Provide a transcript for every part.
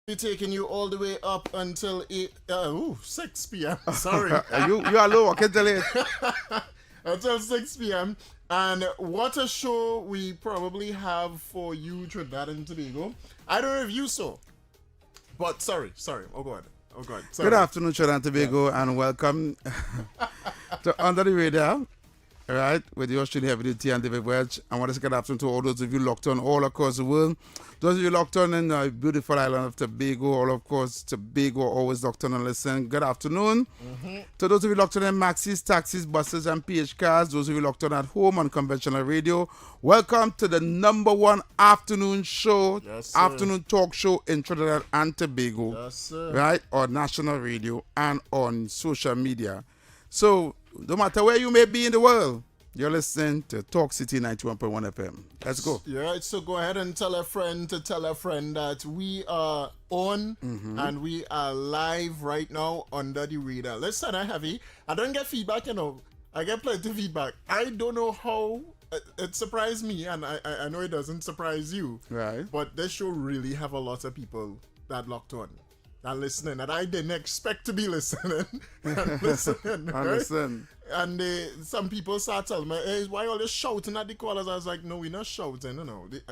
Be taking you all the way up until 6 p.m. Sorry. you are low, I can tell it. Until 6 p.m. And what a show we probably have for you, Trinidad and Tobago. I don't know if you saw, but sorry. Oh, God. Sorry. Good afternoon, Trinidad and Tobago, and welcome to Under the Radar, right, with the Australian Heavy Duty and David Welch. I want to say good afternoon to all those of you locked on all across the world. Those of you locked on in the beautiful island of Tobago, all of course, Tobago, always locked on and listen. Good afternoon. To those of you locked on in maxis, taxis, buses, and PH cars, those of you locked on at home on conventional radio, welcome to the #1 afternoon show, afternoon talk show in Trinidad and Tobago, right, on national radio and on social media. So, no matter where you may be in the world, you're listening to Talk City 91.1 FM. Let's go. Yeah, so go ahead and tell a friend to tell a friend that we are on and we are live right now under the radar. Listen, heavy. I don't get feedback, I get plenty of feedback. I don't know how it surprised me, and I know it doesn't surprise you. Right. But this show really have a lot of people that locked on. And listening, and I didn't expect to be listening. And listening, right? Listen. And some people start telling me, hey, why all this shouting at the callers? I was like, no, we're not shouting,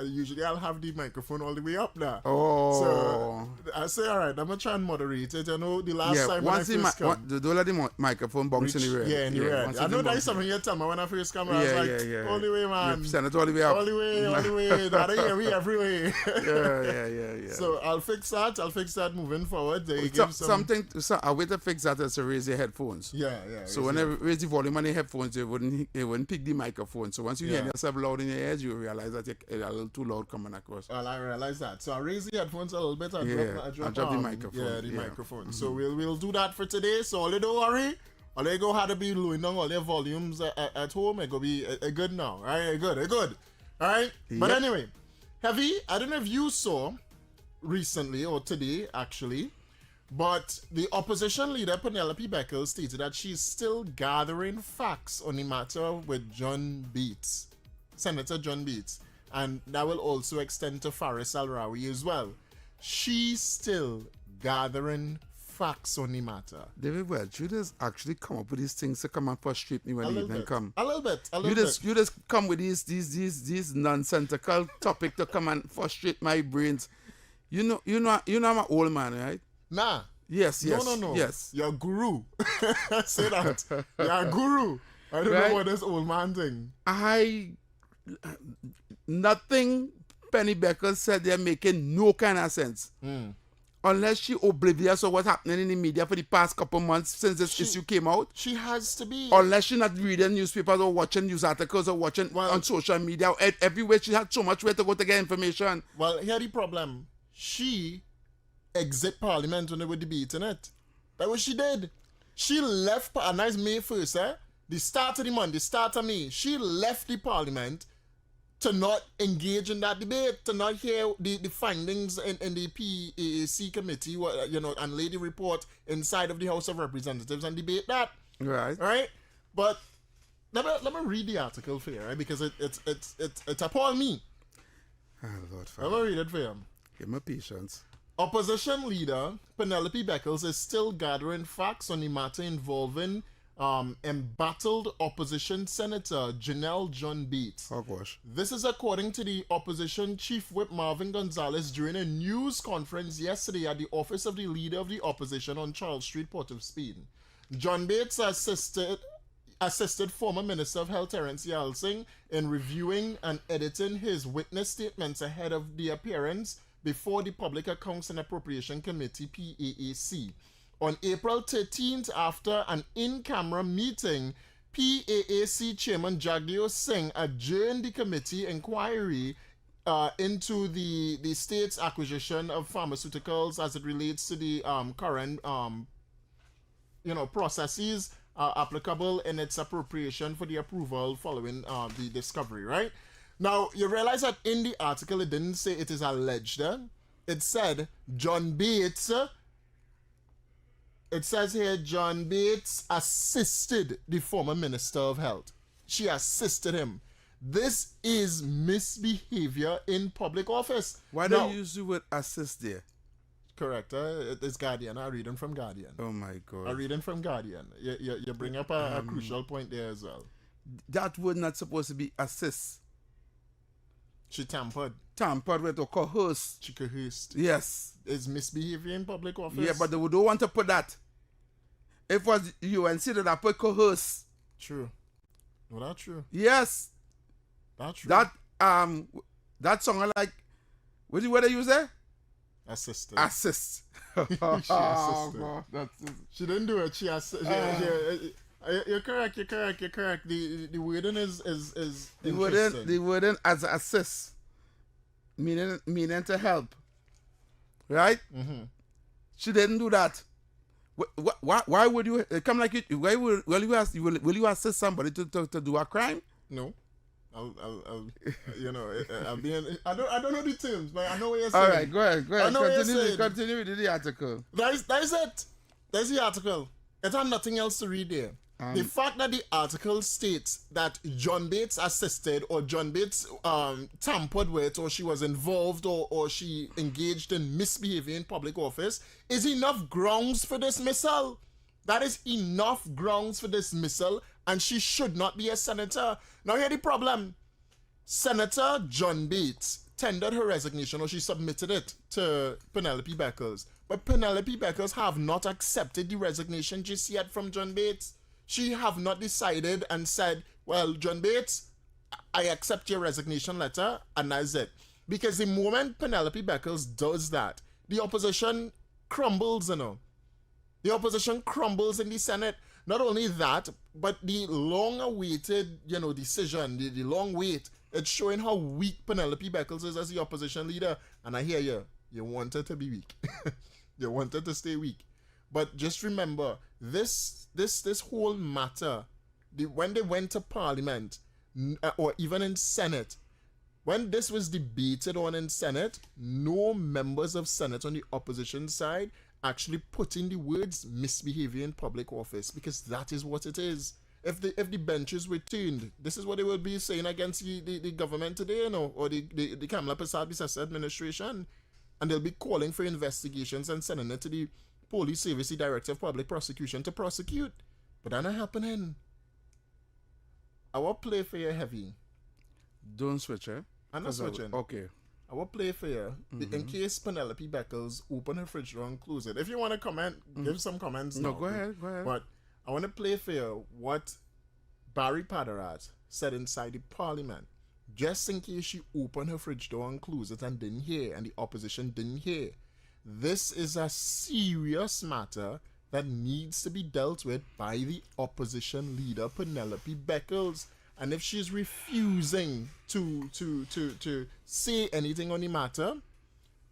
Usually I'll have the microphone all the way up there. Oh. So I say, all right, I'm going to try and moderate it. The last time when I first come. Don't let the microphone bounce in the air. Yeah, in the air. I know that's something you tell me when I first come. I was like, all the way, man. Send it all the way up. All the way. That here, we everywhere. Yeah. So I'll fix that moving forward. A way to fix that is to raise your headphones. Yeah. So when I raise the volume on the headphones, it wouldn't pick the microphone. So once you hear yourself loud in your ears, you realize that you're a little too loud coming across. Well, I realize that. So I raise the headphones a little bit and drop the microphone. Yeah, the microphone. So we'll do that for today. So all you don't worry. All you go had to be lowering down all their volumes at home. It go be good now. All right, good. All right. Yep. But anyway, Heavy, I don't know if you saw recently or today actually, but the opposition leader Penelope Beckles stated that she's still gathering facts on the matter with Senator John Bates, and that will also extend to Faris Al-Rawi as well. She's still gathering facts on the matter. David Welch, you just actually come up with these things to come and frustrate me when the evening come. A little bit. You just come with these nonsensical topic to come and frustrate my brains. You know I'm an old man, right? Nah. Yes. No. Yes. You're a guru. Say that. You're a guru. I don't know what this old man thing. Nothing Penny Beckles said they're making no kind of sense. Unless she oblivious of what's happening in the media for the past couple months since this issue came out. She has to be. Unless she's not reading newspapers or watching news articles or watching on social media. Everywhere she had so much way to go to get information. Well, here's the problem. She exit Parliament when they were debating it. That's what she did. She left, and that's May 1st, the start of the month, the start of May. She left the Parliament to not engage in that debate, to not hear the findings in the PAC committee, and lay the report inside of the House of Representatives and debate that. Right? But let me read the article for you, right? Because it appalled me. Oh, Lord, Let me read it for you. Give me patience. Opposition leader Penelope Beckles is still gathering facts on the matter involving embattled opposition senator Janelle John Bates. Oh gosh. This is according to the opposition chief whip Marvin Gonzalez during a news conference yesterday at the office of the leader of the opposition on Charles Street, Port of Spain. John Bates assisted former Minister of Health Terence Yalsing in reviewing and editing his witness statements ahead of the appearance before the Public Accounts and Appropriation Committee, PAAC. On April 13th, after an in-camera meeting, PAAC Chairman Jagdeo Singh adjourned the committee inquiry into the state's acquisition of pharmaceuticals as it relates to the current processes applicable in its appropriation for the approval following the discovery, right? Now, you realize that in the article, it didn't say it is alleged. It said John Bates. It says here John Bates assisted the former Minister of Health. She assisted him. This is misbehavior in public office. Why don't you use the word assist there? correct. It's Guardian. I'm reading from Guardian. Oh my God. I'm reading from Guardian. You bring up a crucial point there as well. That word not supposed to be assist. She tampered. Tampered with or coerced. She coerced. Yes. Is misbehavior in public office? Yeah, but they don't want to put that. If it was UNC that I put coerce. True. No, that's true. Yes. That's true. That song I like. What do you say? Assisted. Assist. She assisted. Oh, God, she didn't do it. She assisted. You're correct. The wording is interesting. The wording as assist, meaning to help, right? Mm-hmm. She didn't do that. Why would you come like it? Why will you assist somebody to do a crime? No. I'll be in, I don't know the terms, but I know what you're saying. All right, go ahead. Continue with the article. That is it. That's the article. It had nothing else to read there. The fact that the article states that John Bates assisted or John Bates tampered with or she was involved or she engaged in misbehavior in public office is enough grounds for dismissal. That is enough grounds for dismissal, and she should not be a senator. Now here the problem. Senator John Bates tendered her resignation, or she submitted it to Penelope Beckles. But Penelope Beckles have not accepted the resignation just yet from John Bates. She have not decided and said, well, John Bates, I accept your resignation letter, and that's it. Because the moment Penelope Beckles does that, the opposition crumbles, The opposition crumbles in the Senate. Not only that, but the long-awaited, decision, the long wait, it's showing how weak Penelope Beckles is as the opposition leader. And I hear you want her to be weak. You want her to stay weak. But just remember, this whole matter, when they went to Parliament, or even in Senate, when this was debated on in Senate, no members of Senate on the opposition side actually put in the words misbehavior in public office, because that is what it is. If the benches were turned, this is what they will be saying against the government today, or the Kamala Prasad administration, and they'll be calling for investigations and sending it to the Police Service, the Director of Public Prosecution, to prosecute. But that not happening. I will play for you heavy. Don't switch, eh? I'm not switching. Okay. I will play for you in case Penelope Beckles open her fridge door and close it. If you want to comment, give some comments. No, now, go ahead. But I want to play for you what Barry Padarat said inside the Parliament, just in case she opened her fridge door and closed it and didn't hear, and the opposition didn't hear. This is a serious matter that needs to be dealt with by the opposition leader, Penelope Beckles. And if she's refusing to say anything on the matter,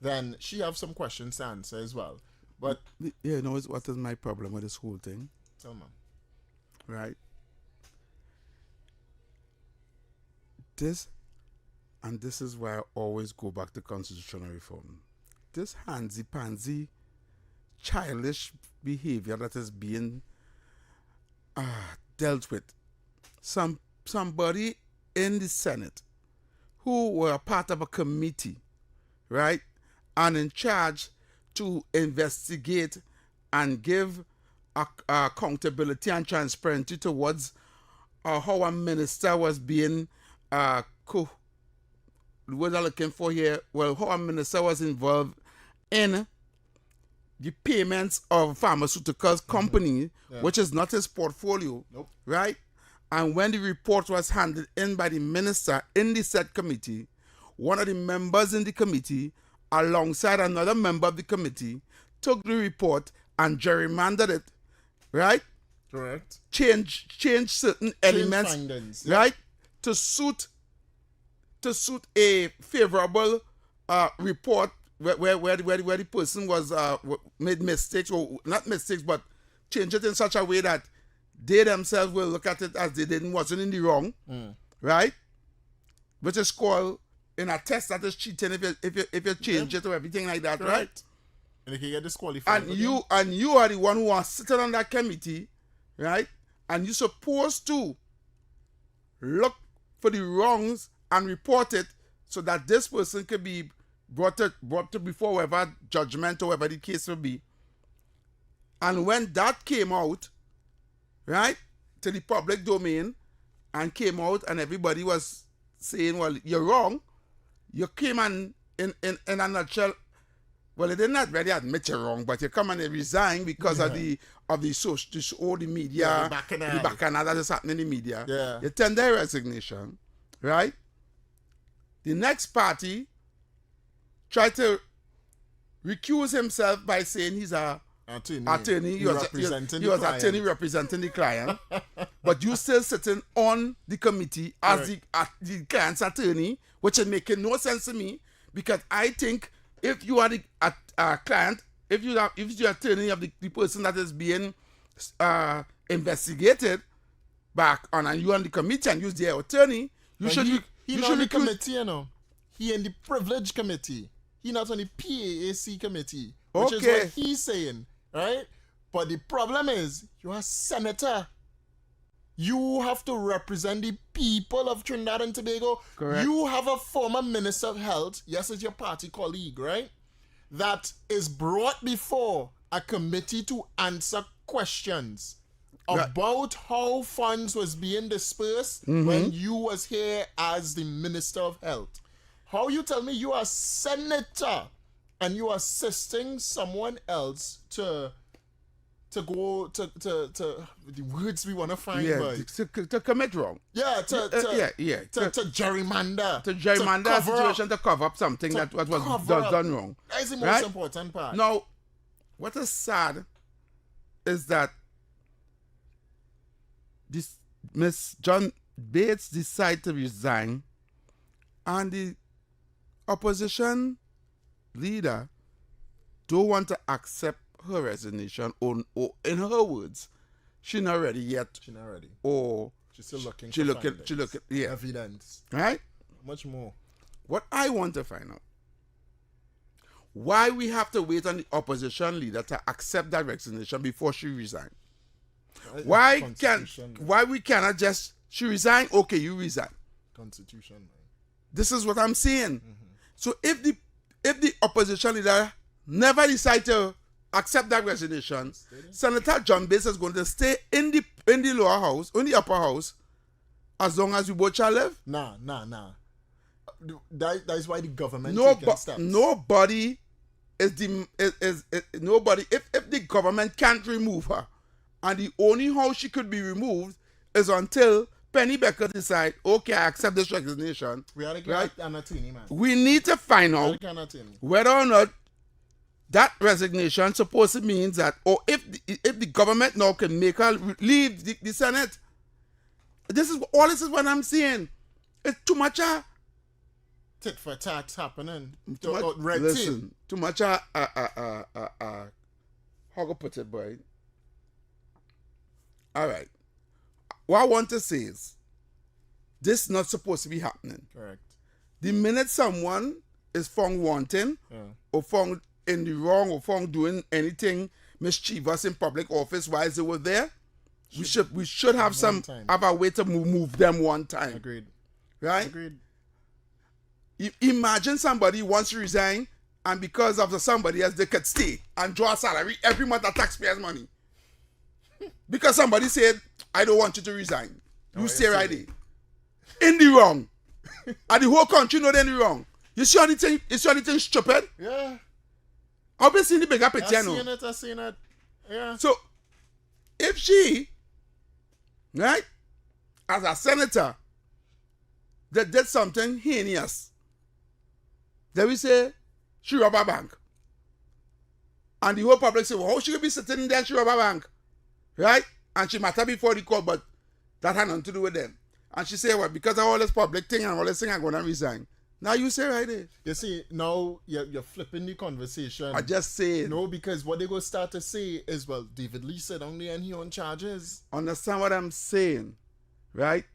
then she have some questions to answer as well. But yeah, what is my problem with this whole thing? Tell me. Right? This is why I always go back to constitutional reform. This handsy-pansy, childish behavior that is being dealt with. Somebody in the Senate who were a part of a committee, right, and in charge to investigate and give accountability and transparency towards how a minister was being what I'm looking for here, well, how a minister was involved in the payments of pharmaceuticals company, which is not his portfolio, right? And when the report was handed in by the minister in the said committee, one of the members in the committee, alongside another member of the committee, took the report and gerrymandered it, right? Correct. Change certain elements, findings, right, to suit a favorable report where the person was made mistakes, or not mistakes, but change it in such a way that they themselves will look at it as they wasn't in the wrong, right? Which is called, in a test, that is cheating if you change it or everything like that, correct. Right? And they can get disqualified. And you are the one who are sitting on that committee, right? And you're supposed to look for the wrongs and report it so that this person could be brought to before whatever judgment or whatever the case will be. And when that came out, right, to the public domain, and came out and everybody was saying, well, you're wrong. You came in a nutshell. Well, they did not really admit you're wrong, but you come and you resign because of the social, all the media, the bacchanal that is happening in the media. Yeah. You tender your resignation, right? The next party tried to recuse himself by saying he's a attorney. He was attorney representing the client. But you still sitting on the committee as the client's attorney, which is making no sense to me, because I think if you are the client, if you're attorney of the person that is being investigated back on, and you on the committee and use their attorney, you should the committee, you know. He in the privilege committee. He not on the PAAC committee, which is what he's saying, right? But the problem is, you're a senator. You have to represent the people of Trinidad and Tobago. Correct. You have a former minister of health, yes, it's your party colleague, right? That is brought before a committee to answer questions about how funds was being dispersed when you was here as the minister of health. How you tell me you are a senator and you are assisting someone else to go to the words we want to find, to commit wrong. Yeah, to gerrymander. To gerrymander a situation to cover up something that was done wrong. That is the most important part. Now, what is sad is that this Miss John Bates decided to resign, and the opposition leader don't want to accept her resignation, or in her words, she not ready yet. She not ready. Or she's still looking. She looking. Evidence. Right. Much more. What I want to find out, why we have to wait on the opposition leader to accept that resignation before she resign? Why we cannot just, she resign? Okay, you resign. Constitution, man. This is what I'm saying. So if the opposition leader never decide to accept that resignation, Senator John Bates is going to stay in the lower house, in the upper house, as long as we both shall live. Nah. That is why the government taking steps. Nobody nobody. If the government can't remove her, and the only how she could be removed is until Penny Becker decide, okay, I accept this resignation. We are right? Man. We need to find out whether or not that resignation supposed to mean that, or if the government now can make her leave the Senate. This is what I'm saying. It's too much tit for tat happening. Too much how to put it, boy. All right. What I want to say is, this is not supposed to be happening. Correct. The minute someone is found wanting or found in the wrong or found doing anything mischievous in public office while they were there, we should have a way to move them one time. Agreed. Right? Agreed. Imagine somebody wants to resign, and because of somebody else, they could stay and draw a salary every month of taxpayers' money. Because somebody said, I don't want you to resign. You stay right there. In the wrong. And the whole country know they're in the wrong. You see anything stupid? Yeah. Obviously in the bigger picture. I seen it. Yeah. So if she, right, as a senator, that did something heinous, then we say she robbed a bank. And the whole public say, well, how she could be sitting there and she robbed a bank? Right? And she matter before the court, but that had nothing to do with them. And she say, well, because of all this public thing and all this thing, I'm going to resign. Now you say right there. You see, now you're flipping the conversation. I just say no, because what they go start to say is, well, David Lee said only and he on charges. Understand what I'm saying, right?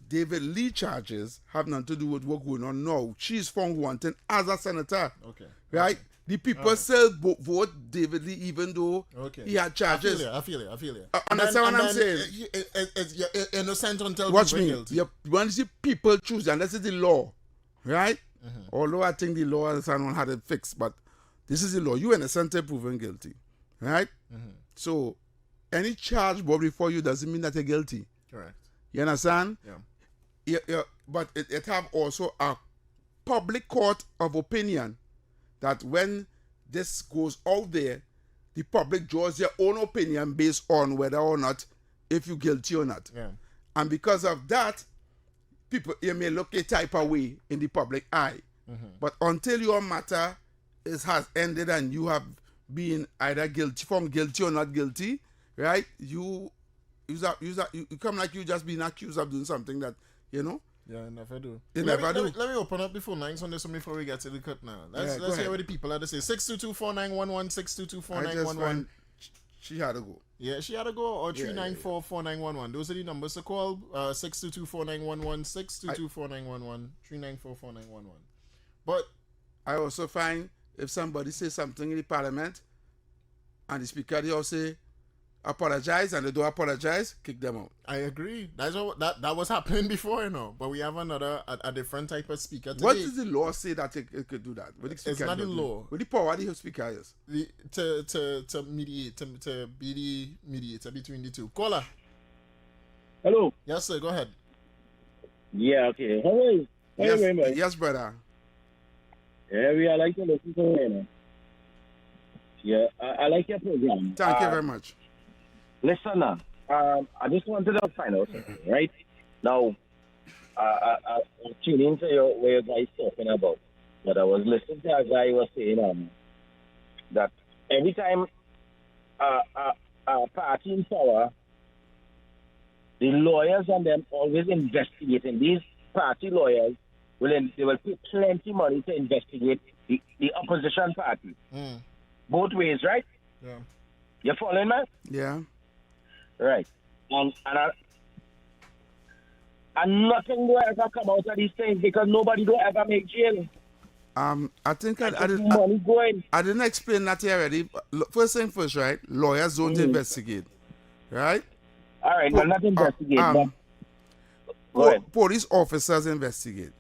David Lee charges have nothing to do with what's going on now. She's found wanting as a senator. Okay. Right? Okay. The people still vote David Lee even though he had charges. I feel you. Understand what I'm saying? You're innocent until watch proven me. guilty. You want to see people choose, and this is the law. Right? Although I think the law has not had it fixed, but this is the law. You innocent until proven guilty, right? So any charge brought before you doesn't mean that you're guilty. Correct. You understand? Yeah. But it have also a public court of opinion that when this goes out there, the public draws their own opinion based on whether or not if you're guilty or not. Yeah. And because of that, people, you may look a type of way in the public eye. But until your matter has ended and you have been either found guilty or not guilty, right? You come like you just being accused of doing something that, you know. Yeah, I never do. Let me open up the phone lines on this one before we get to the cut now. Let's go hear ahead. what the people had to say. 622-4911, 622-4911. She had to go. Yeah, she had to go, or 394-4911. Those are the numbers to call. 622-4911, 622-4911, 394-4911. But I also find if somebody says something in the parliament and the speaker they all say apologize and they don't apologize, kick them out. I agree. That's what that was happening before, you know. But we have a different type of speaker today. What does the law say that it could do that? It's not the law. With the power the speaker is. To mediate, to be the mediator between the two. Caller. Hello. Yes, sir. Go ahead. Yeah, okay. How are you? Yes, brother. Yeah, I like to listen to you. Yeah, I like your program. Thank you very much. Listen now, I just wanted to find out something, right? Now, I tuned into what you guys talking about, but I was listening to a guy who was saying that every time a party in power, the lawyers and them always investigating. These party lawyers they will pay plenty money to investigate the opposition party. Both ways, right? Yeah. You following me? Yeah. Right. And nothing will ever come out of these things because nobody will ever make jail. I think I money going. I didn't explain that here already. First thing first, right? Lawyers don't investigate, right? All right, well, not investigate, but go ahead. Police officers investigate,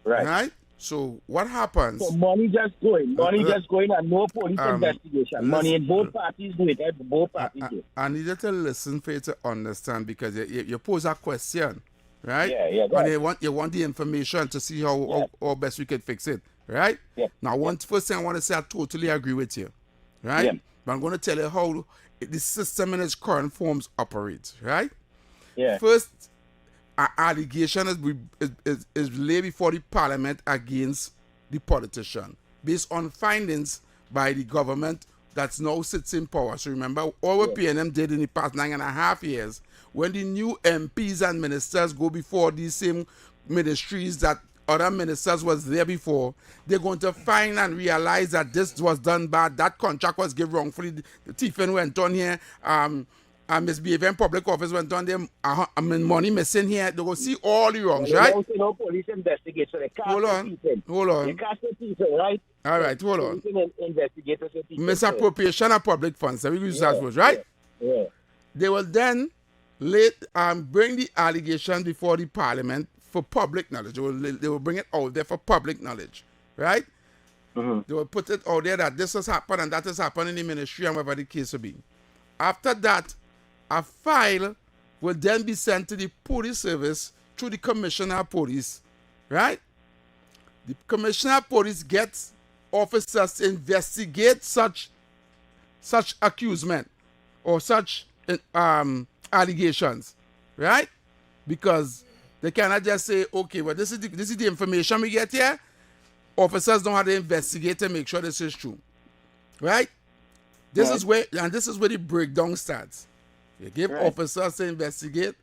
right? So what happens? So money just going, and no police investigation. Money in both parties do it. Both parties do it. I needed to listen for you to understand because you pose a question, right? Yeah. And you want the information to see how best we can fix it, right? Yeah. Now, first thing I want to say, I totally agree with you, right? Yeah. But I'm going to tell you how the system in its current forms operates, right? Yeah. First, an allegation is laid before the parliament against the politician based on findings by the government that's now sits in power. So remember, all what PNM did in the past 9.5 years, when the new MPs and ministers go before these same ministries that other ministers was there before, they're going to find and realize that this was done bad, that contract was given wrongfully, the thieving went on here, misbehaving public office went on there, money missing here. They go see all the wrongs, right? No police investigate, so they can't Hold on. They can't say people, right? All right, hold on. Investigators say people. Misappropriation of public funds. We use that word, right? Yeah. They will then bring the allegation before the parliament for public knowledge. They will bring it out there for public knowledge, right? Mm-hmm. They will put it out there that this has happened and that has happened in the ministry and whatever the case will be. After that, a file will then be sent to the police service through the commissioner of police, right? The commissioner of police gets officers to investigate such accusement or such allegations, right? Because they cannot just say, okay, well, this is the information we get here. Officers don't have to investigate to make sure this is true, right? This is where the breakdown starts. You give officers to investigate.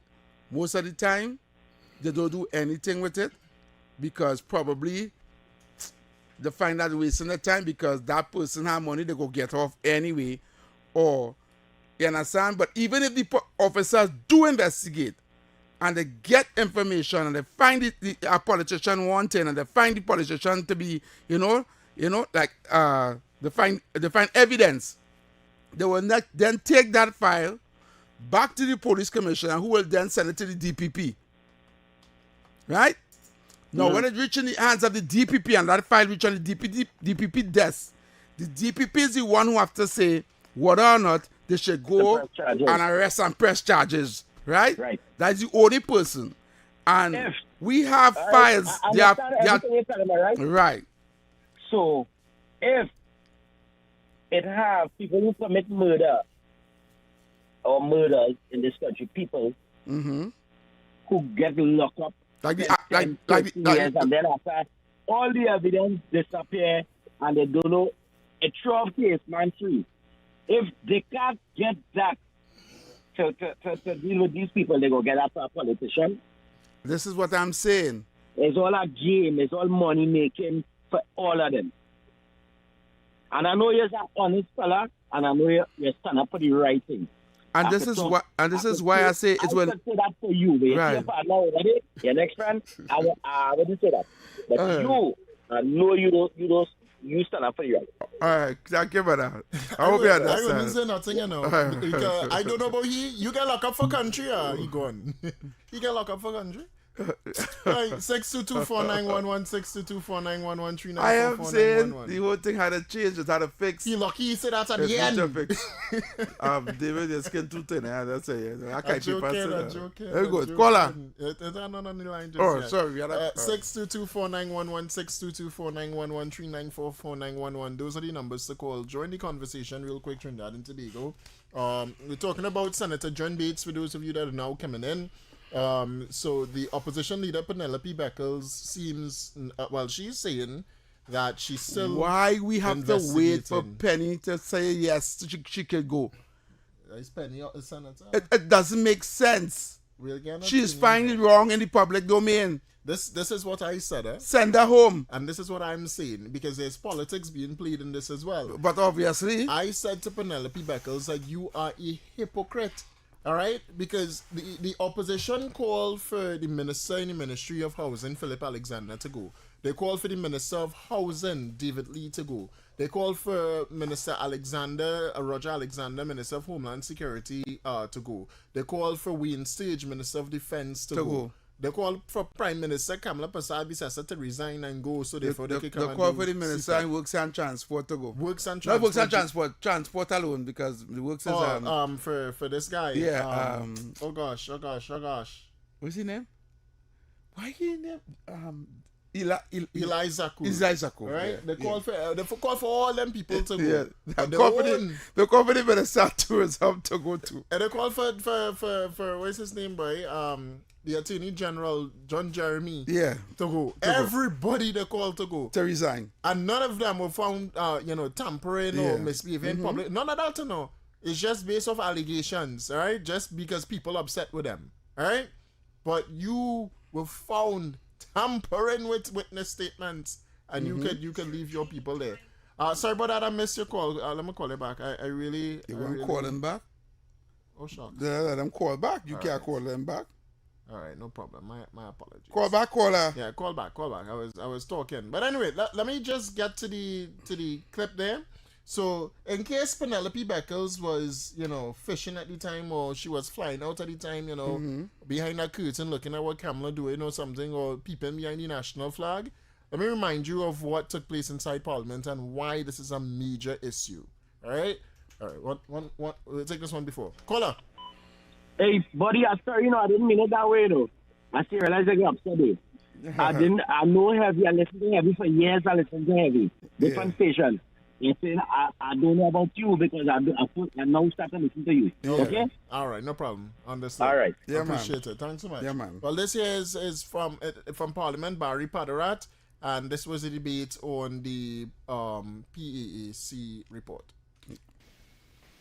Most of the time, they don't do anything with it because probably they find that wasting their time because that person have money they go get off anyway. Or, you understand? But even if the officers do investigate and they get information and they find a politician wanting and they find the politician to be, they find evidence, they will not then take that file back to the police commissioner who will then send it to the DPP. Right? Now, when it reaches in the hands of the DPP and that file reaches on the DPP desk, the DPP is the one who have to say whether or not they should go and arrest and press charges, right? Right. That's the only person. And we have files. Right. So, if it have people who commit murder or murders in this country, people who get locked up like years, and then after all the evidence disappear and they don't know a 12 case man free. If they can't get that to deal with these people, they go get after a politician. This is what I'm saying. It's all a game. It's all money making for all of them. And I know you're an honest fella, and I know you stand up for the right thing. And this is why I say it's when. I would say that for you, but right. Your partner already, your next friend, I wouldn't say that. But you, I know you stand up for the right. All right, thank you for that. I hope you understand. I wouldn't say nothing, you know. I don't know about you get locked up for country or he gone. He get locked up for country. Right, 6224911, 6224911, I am saying the whole thing had to change, it had to fix. He lucky he said that at the end. David, your skin too thin. That's it. I can't keep passing that. Very good. Joking. Caller. It's not on the line just Oh, yet. sorry. 6224911, 6224911, 3944911. Those are the numbers to call. Join the conversation real quick, Trinidad and Tobago. We're talking about Senator John Bates for those of you that are now coming in. So the opposition leader Penelope Beckles seems she's saying that she's still why we have to wait for Penny to say yes she can go. Is Penny a senator? It doesn't make sense. She's finally wrong in the public domain. This is what I said. Send her home. And this is what I'm saying, because there's politics being played in this as well. But obviously I said to Penelope Beckles that you are a hypocrite. All right, because the opposition called for the minister in the Ministry of Housing, Philip Alexander, to go. They called for the Minister of Housing, David Lee, to go. They called for Minister Roger Alexander, Minister of Homeland Security, to go. They called for Wayne Stage, Minister of Defense, to go. They called for Prime Minister Kamala Prasad-Bissessar to resign and go, so therefore they can come and call for the Minister in Works and Transport to go. Works and Transport. Not Works and Transport, Transport alone, because the Works is... for this guy. Yeah. Oh gosh. What's his name? Why his name? Eli Zaku. Right? Yeah, they call for all them people to go. Yeah. The company Minister Tourism to go to. And they call for what's his name, boy? The Attorney General John Jeremy. Yeah. To go. Everybody they called to go. To resign. And none of them were found tampering or misbehaving in public. None of that to know. It's just based off allegations, all right? Just because people upset with them. All right? But you were found tampering with witness statements, and you could leave your people there. Sorry about that, I missed your call. Let me call you back. I really... You want to call them back? Oh, shucks. Yeah, let them call back. You can't call them back. All right, no problem. My apologies. Call back, caller. Yeah, call back. I was talking. But anyway, let me just get to the clip there. So, in case Penelope Beckles was, fishing at the time, or she was flying out at the time, behind a curtain looking at what Kamala doing or something, or peeping behind the national flag, let me remind you of what took place inside Parliament and why this is a major issue. All right? We'll take this one before. Caller. Hey, buddy, I'm sorry, I didn't mean it that way, though. I still realize I got upset, dude. I know Heavy. I listened to Heavy for years. I listened to Heavy. Different stations. You saying I don't know about you because I now start to listen to you. Yeah. Okay? All right, no problem. Understand. All right. Yeah, appreciate it. Thanks so much. Yeah, man. Well, this here is from Parliament, Barry Padarat, and this was a debate on the PAAC report.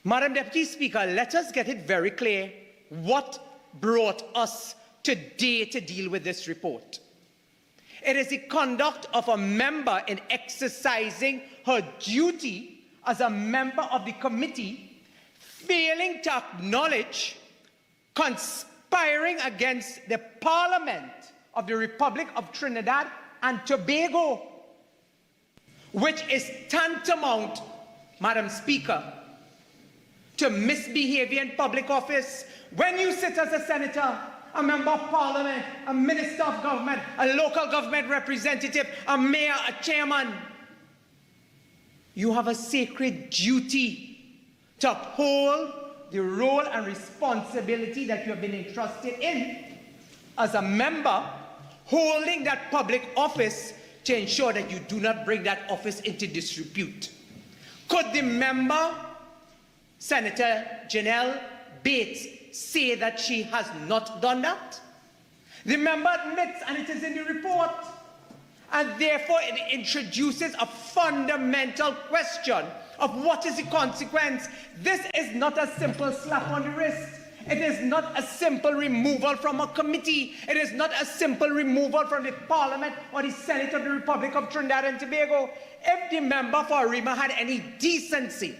Madam Deputy Speaker, let us get it very clear what brought us today to deal with this report. It is the conduct of a member in exercising her duty as a member of the committee, failing to acknowledge conspiring against the Parliament of the Republic of Trinidad and Tobago, which is tantamount, Madam Speaker, to misbehavior in public office. When you sit as a senator a member of parliament, a minister of government, a local government representative, a mayor, a chairman. You have a sacred duty to uphold the role and responsibility that you have been entrusted in as a member holding that public office to ensure that you do not bring that office into disrepute. Could the member, Senator Janelle Bates, say that she has not done that? The member admits, and it is in the report, and therefore it introduces a fundamental question of what is the consequence. This is not a simple slap on the wrist. It is not a simple removal from a committee. It is not a simple removal from the Parliament or the Senate of the Republic of Trinidad and Tobago. If the member for Arima had any decency,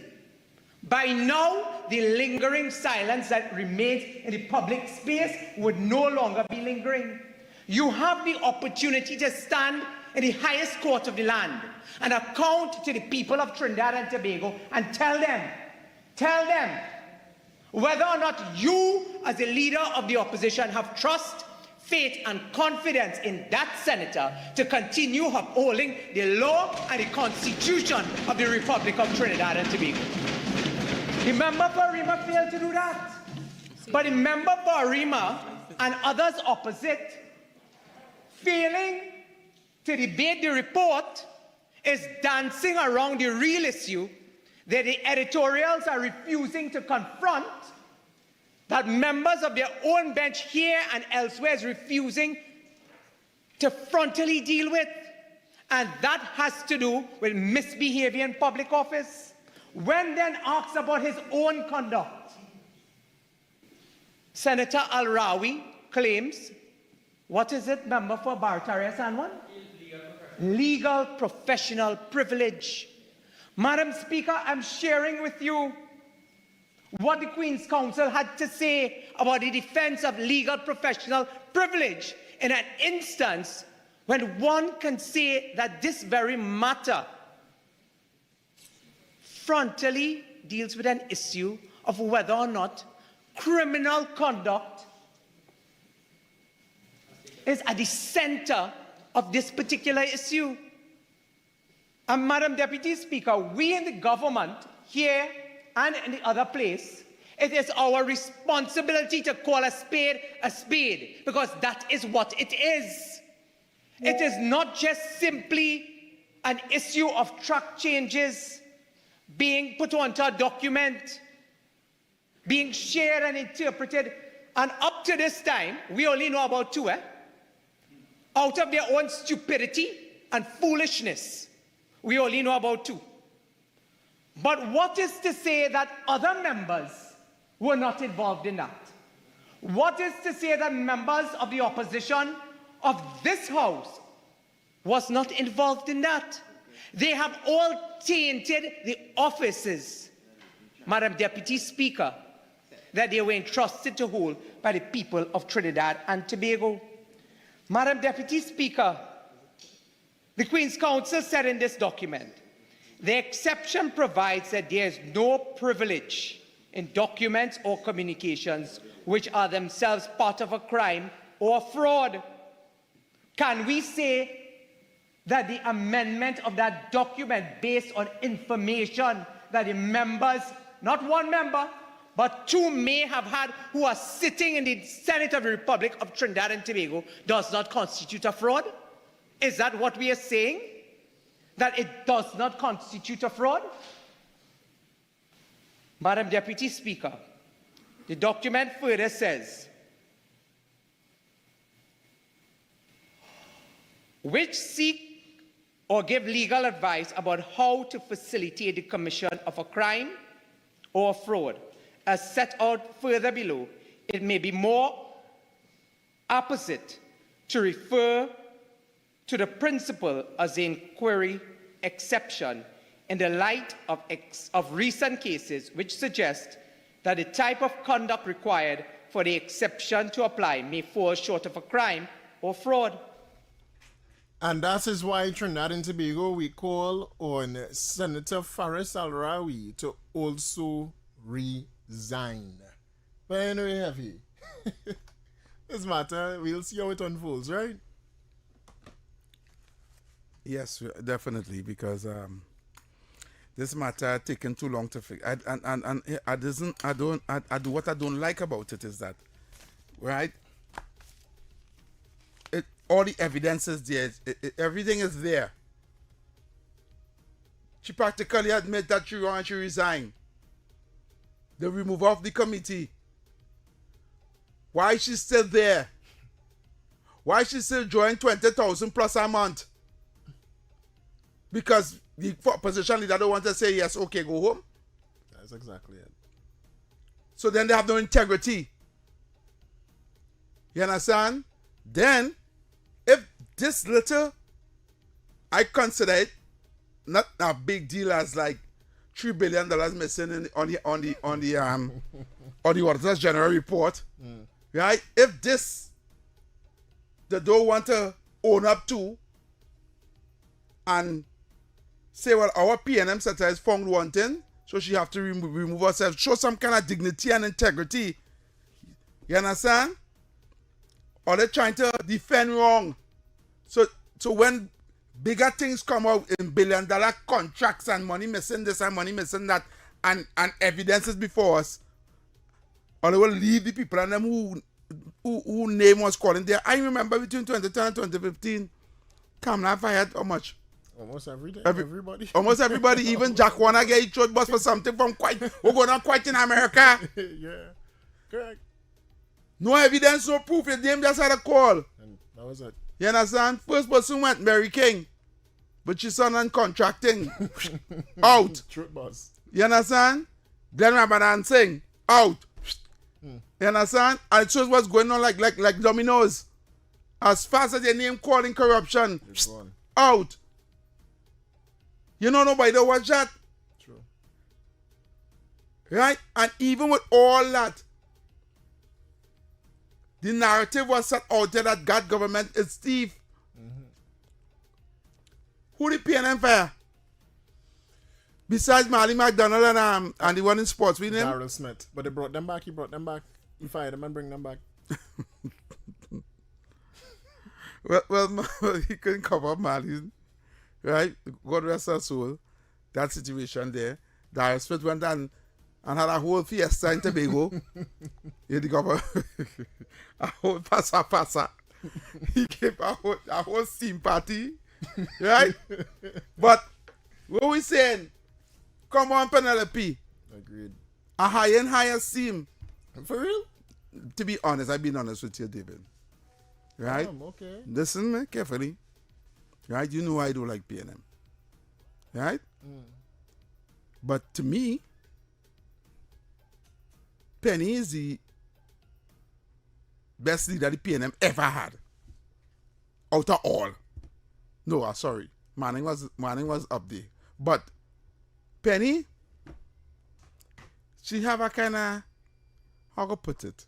by now the lingering silence that remains in the public space would no longer be lingering. You have the opportunity to stand in the highest court of the land and account to the people of Trinidad and Tobago and tell them whether or not you, as a leader of the opposition, have trust, faith, and confidence in that senator to continue upholding the law and the constitution of the Republic of Trinidad and Tobago. The member for Arima failed to do that. But the member for Arima and others opposite, failing to debate the report, is dancing around the real issue that the editorials are refusing to confront, that members of their own bench here and elsewhere is refusing to frontally deal with. And that has to do with misbehavior in public office. When then asked about his own conduct, Senator Al-Rawi claims, what is it, member for Barataria Sanwan? Legal professional privilege. Madam Speaker, I'm sharing with you what the Queen's Counsel had to say about the defense of legal professional privilege in an instance when one can say that this very matter frontally deals with an issue of whether or not criminal conduct is at the center of this particular issue. And Madam Deputy Speaker, we in the government here and in the other place, it is our responsibility to call a spade, because that is what it is. It is not just simply an issue of track changes being put onto a document, being shared and interpreted, and up to this time, we only know about two, out of their own stupidity and foolishness. We only know about two. But what is to say that other members were not involved in that? What is to say that members of the opposition of this House was not involved in that? They have all tainted the offices, Madam Deputy Speaker, that they were entrusted to hold by the people of Trinidad and Tobago. Madam Deputy Speaker, the Queen's Counsel said in this document, the exception provides that there is no privilege in documents or communications which are themselves part of a crime or fraud. Can we say that the amendment of that document based on information that the members, not one member, but two may have had who are sitting in the Senate of the Republic of Trinidad and Tobago does not constitute a fraud? Is that what we are saying? That it does not constitute a fraud? Madam Deputy Speaker, the document further says, which seek or give legal advice about how to facilitate the commission of a crime or fraud, as set out further below, it may be more apposite to refer to the principle as the inquiry exception in the light of recent cases which suggest that the type of conduct required for the exception to apply may fall short of a crime or fraud. And that is why Trinidad and Tobago, we call on Senator Faris Al-Rawi to also resign. But anyway, heavy. This matter, we'll see how it unfolds, right? Yes, definitely, because this matter taken too long to fix. And what I don't like about it is that, right? All the evidence is there. Everything is there. She practically admit that she wrong and she resigned. They remove off the committee. Why is she still there? Why is she still drawing 20,000 plus a month? Because the opposition leader don't want to say yes, okay, go home. That's exactly it. So then they have no integrity. You understand? Then, if this little, I consider it not a big deal as like $3 billion missing on the Auditor's General report, right? If this they don't want to own up to and say, well, our PNM secretary is found wanting, so she have to remove herself, show some kind of dignity and integrity. You understand? Or they're trying to defend wrong. So when bigger things come out in $1 billion contracts and money missing this and money missing that and evidence is before us, or they will leave the people and them who name was calling there. I remember between 2010 and 2015, Kamala fired how much? Almost every day. Everybody. Almost everybody, even Jack Warner get his throat bust for something from quite. We're going on quite in America. Yeah, correct. No evidence, no proof. His name just had a call. And that was it. You understand? First person went Mary King, but she's on contracting. Out. Truth bust. You understand? Glenn Ramadan Singh out. You understand? And it shows what's going on like dominoes. As fast as your name calling corruption, out. You know nobody don't watch that. True. Right? And even with all that, the narrative was set out there that God government is thief. Who the PNM fire? Besides Marley McDonald and the one in sports, we name? Darrell Smith. But they brought them back. He brought them back. He fired them and bring them back. well, he couldn't cover up Marley. Right? God rest her soul. That situation there. Darrell Smith went and had a whole fiesta in Tobago. He did cover a whole pasa. He gave a whole steam party. Right? But what we saying? Come on, Penelope. Agreed. A higher and higher steam. For real? To be honest, I've been honest with you, David. Right? Okay. Listen me carefully. Right? You know I do like PNM. Right? But to me, Penny is the best leader the PNM ever had. Out of all. No, sorry. Manning was up there. But Penny, she have a kind of, how to put it?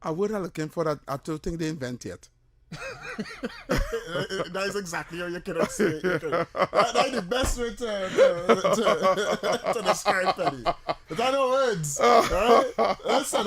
A word I'm looking for that I don't think they invent yet. That is exactly how you cannot say it. That's the best way to describe Penny. Without no words. Right? Listen,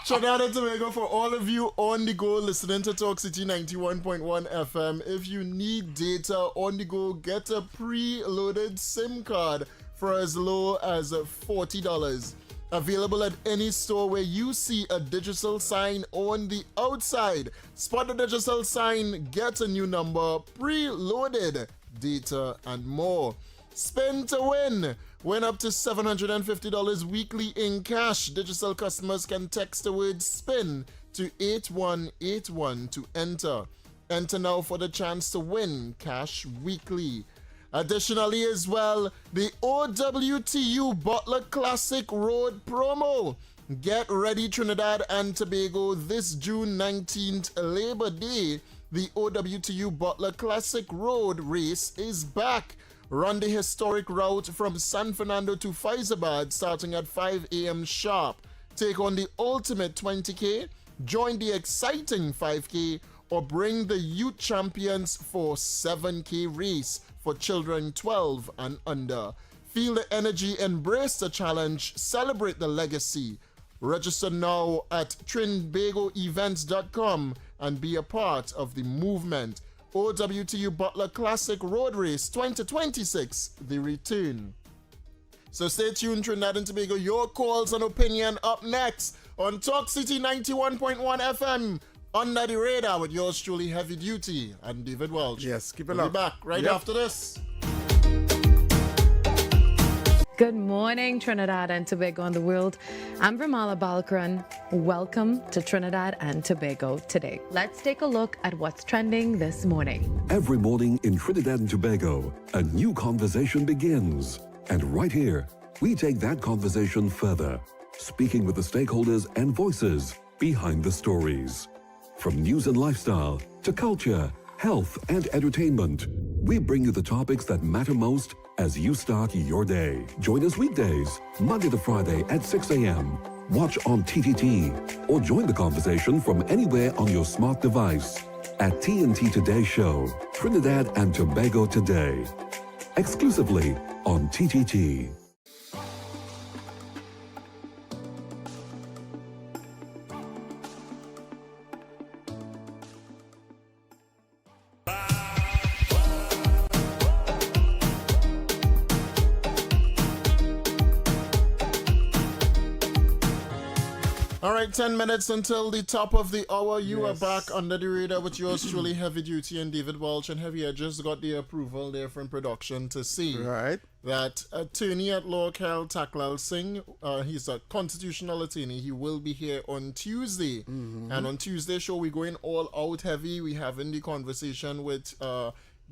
Trinidad and Tobago, for all of you on the go listening to Talk City 91.1 FM, if you need data on the go, get a pre-loaded SIM card for as low as $40. Available at any store where you see a digital sign on the outside. Spot the digital sign, get a new number, preloaded data, and more. Spin to win. Win up to $750 weekly in cash. Digital customers can text the word SPIN to 8181 to enter. Enter now for the chance to win cash weekly. Additionally as well, the OWTU Butler Classic Road promo. Get ready, Trinidad and Tobago, this June 19th, Labor Day. The OWTU Butler Classic Road race is back. Run the historic route from San Fernando to Faizabad starting at 5 a.m. sharp. Take on the ultimate 20K, join the exciting 5K, or bring the youth champions for 7K race for children 12 and under. Feel the energy, embrace the challenge, celebrate the legacy Register now at trinbagoevents.com and be a part of the movement. OWTU Butler Classic Road Race 2026, the return. So stay tuned, Trinidad and Tobago. Your calls and opinion up next on Talk City 91.1 FM under the radar with yours truly, Heavy Duty and David Welch. Yes, keep it We'll up. be back right after this. Good morning, Trinidad and Tobago and the world. I'm Vermala Balkaran. Welcome to Trinidad and Tobago today. Let's take a look at what's trending this morning. Every morning in Trinidad and Tobago, a new conversation begins. And right here, we take that conversation further, speaking with the stakeholders and voices behind the stories. From news and lifestyle to culture, health and entertainment, we bring you the topics that matter most as you start your day. Join us weekdays, Monday to Friday at 6 a.m. Watch on TTT or join the conversation from anywhere on your smart device at TNT Today Show, Trinidad and Tobago Today, exclusively on TTT. All right, 10 minutes until the top of the hour. You are back under the radar with yours truly, Heavy Duty and David Welch. And Heavy, I just got the approval there from production to see that attorney at law Kyle Taklal Singh, he's a constitutional attorney. He will be here on Tuesday. And on Tuesday show, we're going all out heavy. We having the conversation with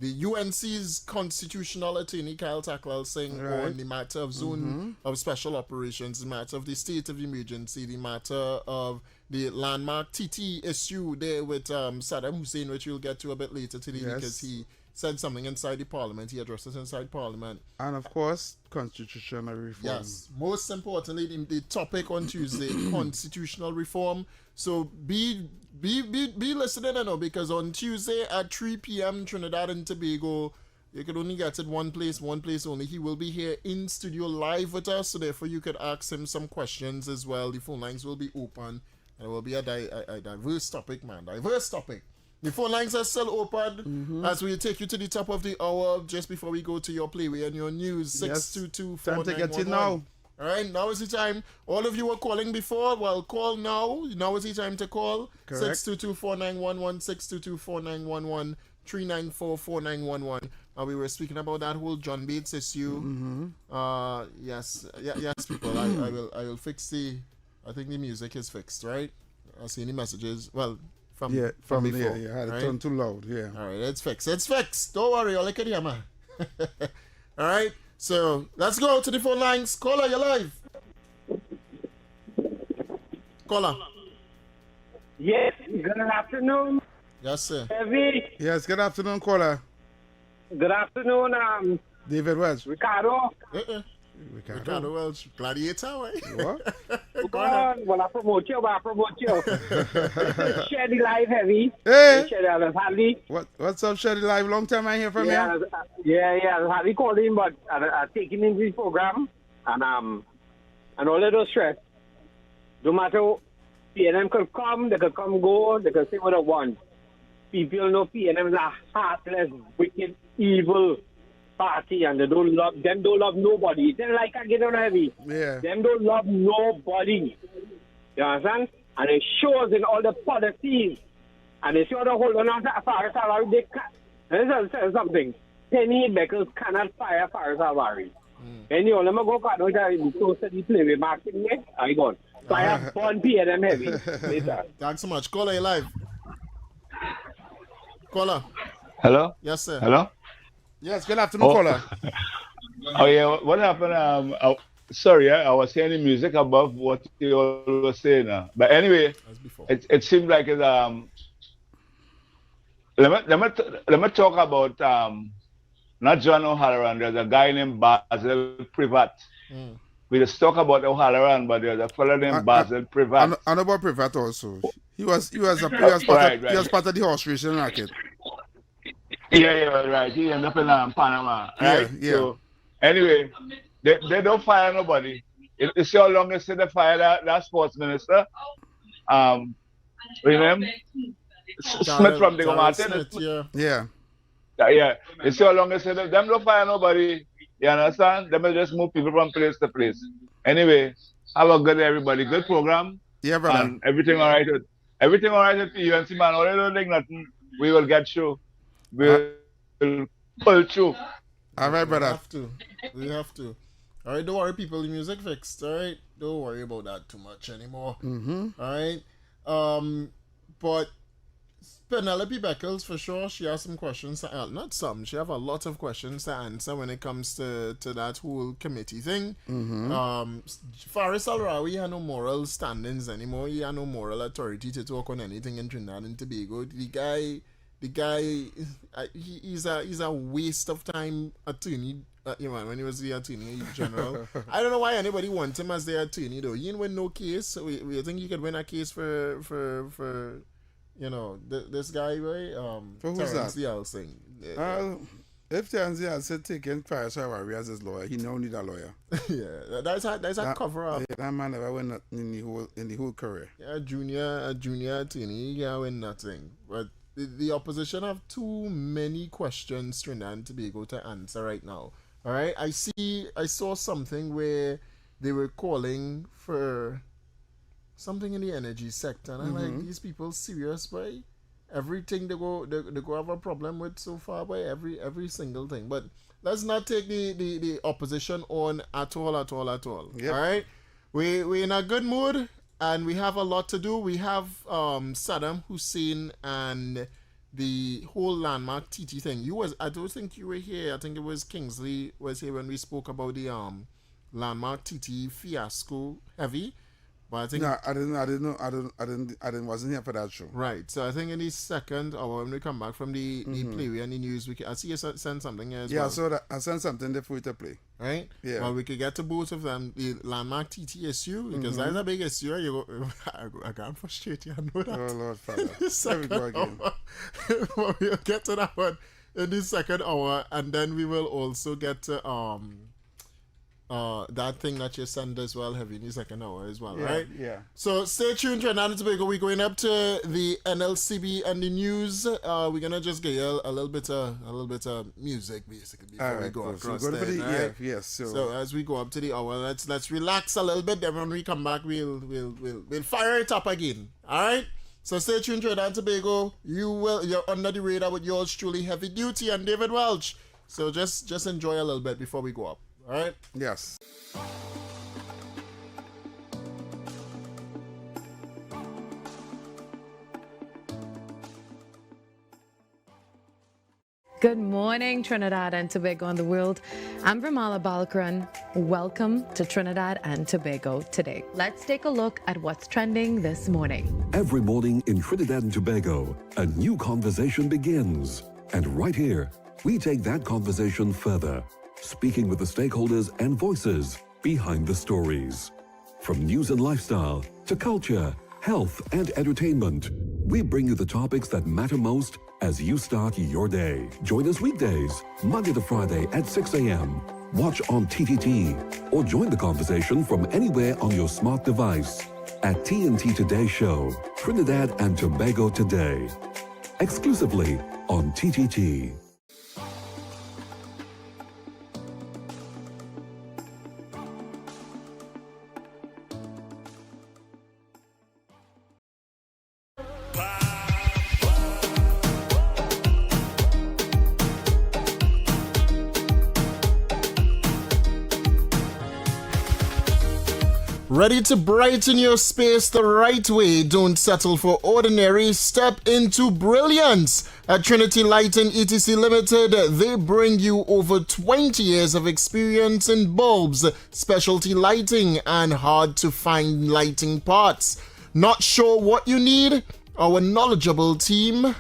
the UNC's constitutional attorney, Kyle Taklal Singh, on the matter of zone of special operations, the matter of the state of emergency, the matter of the landmark TT issue there with Saddam Hussein, which we'll get to a bit later today because he said something inside the parliament. He addressed it inside parliament. And of course, constitutional reform. Yes, most importantly, the topic on Tuesday, constitutional reform. So be listening now, because on Tuesday at 3 p.m. Trinidad and Tobago, you could only get it one place only. He will be here in studio live with us, so therefore you could ask him some questions as well. The phone lines will be open, and it will be a diverse topic, man. Diverse topic. The phone lines are still open as we take you to the top of the hour just before we go to your playway and your news. 622-4911. Time to get it now. All right, now is the time. All of you were calling before. Well, call now. Now is the time to call. Correct. 622-4911, 622-4911, 394-4911. We were speaking about that whole John Bates issue. Yes, people. I will fix the. I think the music is fixed, right? I see any messages. Well, from before. I had it turned too loud. Yeah. All right, it's fixed. Don't worry, all I can hear, man. All right. So let's go to the phone lines. Caller, you're live. Caller. Yes, good afternoon. Yes, sir. Heavy. Yes, good afternoon, caller. Good afternoon, David Welch. Ricardo. Ricardo Welch, Gladiator, right? What? Go on. Well, I promote you. Share the live, Heavy. Hey. Share the Harley. What's up, Shady Live? Long time I hear from you. Yeah. Harley called him, but I taking him to the program, and all of those stress. No matter, PNM could come, they could come go, they could say what they want. People know PNM is a heartless, wicked, evil party, and they don't love nobody. It's like I get on Heavy. Yeah. Them don't love nobody. You understand? And it shows in all the policies. And they show the whole on Faris Alvari. They can't. Let me tell you something. Penny Beckers cannot fire Faris Alvari. And you let me go cut out the close to the play with marketing. I gone. So I have fun PNM Heavy later. Thanks so much. Caller, you live. Caller. Hello? Yes, sir. Hello? Yes, good afternoon, caller. Oh, yeah. What happened? Sorry, I was hearing the music above what you all were saying. But anyway, it seemed like it's let me talk about not John O'Halloran. There's a guy named Basil Privat. We just talk about O'Halloran, but there's a fellow named Basil Privat. I know about Privat also. He was part of the horse racing racket. Yeah, right. He ended up in Panama, right? Yeah. So anyway, they don't fire nobody. You see how long you see the fire that sports minister? Remember? Smith from the Martin. Yeah. Yeah. You see how long you see them don't fire nobody. You understand? Them will just move people from place to place. Anyway, have a good day, everybody. Good program. Yeah, brother. And everything all right with you and man. All you don't think nothing. We will get through. We'll pull through. All right, brother. We have to. All right, don't worry, people. The music fixed. All right, don't worry about that too much anymore. Mm-hmm. All right. But Penelope Beckles, for sure, she has some questions to not some. She have a lot of questions to answer when it comes to that whole committee thing. Mm-hmm. Faris Al-Rawi had no moral standings anymore. He had no moral authority to talk on anything in Trinidad and Tobago. The guy, he's a waste of time attorney. When he was the attorney general. I don't know why anybody wants him as the attorney though. He didn't win no case. So we think he could win a case for this guy, right? For who's Terrence that? Yelsing. If Terrence Yelsing taking Faris Al-Rawi as his lawyer, he no need a lawyer. Yeah, that's a cover up. Yeah, that man never win in the whole career. Yeah, a junior attorney, he can't win nothing. But the opposition have too many questions Trinidad and Tobago to answer right now. All right, I saw something where they were calling for something in the energy sector, and I'm like, these people serious, boy? Everything they go have a problem with so far, boy. Every single thing. But let's not take the opposition on at all. Yep. All right, we in a good mood, and we have a lot to do. We have Saddam Hussein and the whole landmark TT thing. I don't think you were here. I think it was Kingsley was here when we spoke about the landmark TT fiasco heavy. But I think I didn't wasn't here for that show. Right. So I think in the second hour when we come back from the play and the news, I see you send something here as well. Yeah, so I sent something there for you to play. Right? Yeah. Well, we could get to both of them. The landmark TT issue, because that's a big issue. You go, I can't frustrate you. I know that. Oh, Lord, Father. There we go again. Well, we'll get to that one in the second hour, and then we will also get to that thing that you send as well, heavy in the second hour as well, right? Yeah. So stay tuned, Trinidad and Tobago. We're going up to the NLCB and the news. We're gonna just get you a little bit of music basically before we go across there. Yes. So as we go up to the hour, let's relax a little bit. Then when we come back, we'll fire it up again. All right. So stay tuned, Trinidad and Tobago. You're under the radar with yours truly, Heavy Duty and David Welch. So just enjoy a little bit before we go up. All right. Yes. Good morning, Trinidad and Tobago and the world. I'm Vermala Balkaran. Welcome to Trinidad and Tobago today. Let's take a look at what's trending this morning. Every morning in Trinidad and Tobago, a new conversation begins. And right here, we take that conversation further, speaking with the stakeholders and voices behind the stories. From news and lifestyle to culture, health and entertainment, we bring you the topics that matter most as you start your day. Join us weekdays, Monday to Friday at 6 a.m. Watch on TTT or join the conversation from anywhere on your smart device at TNT Today Show, Trinidad and Tobago Today, exclusively on TTT. Ready to brighten your space the right way? Don't settle for ordinary. Step into brilliance. At Trinity Lighting ETC Limited, they bring you over 20 years of experience in bulbs, specialty lighting, and hard-to-find lighting parts. Not sure what you need? Our knowledgeable team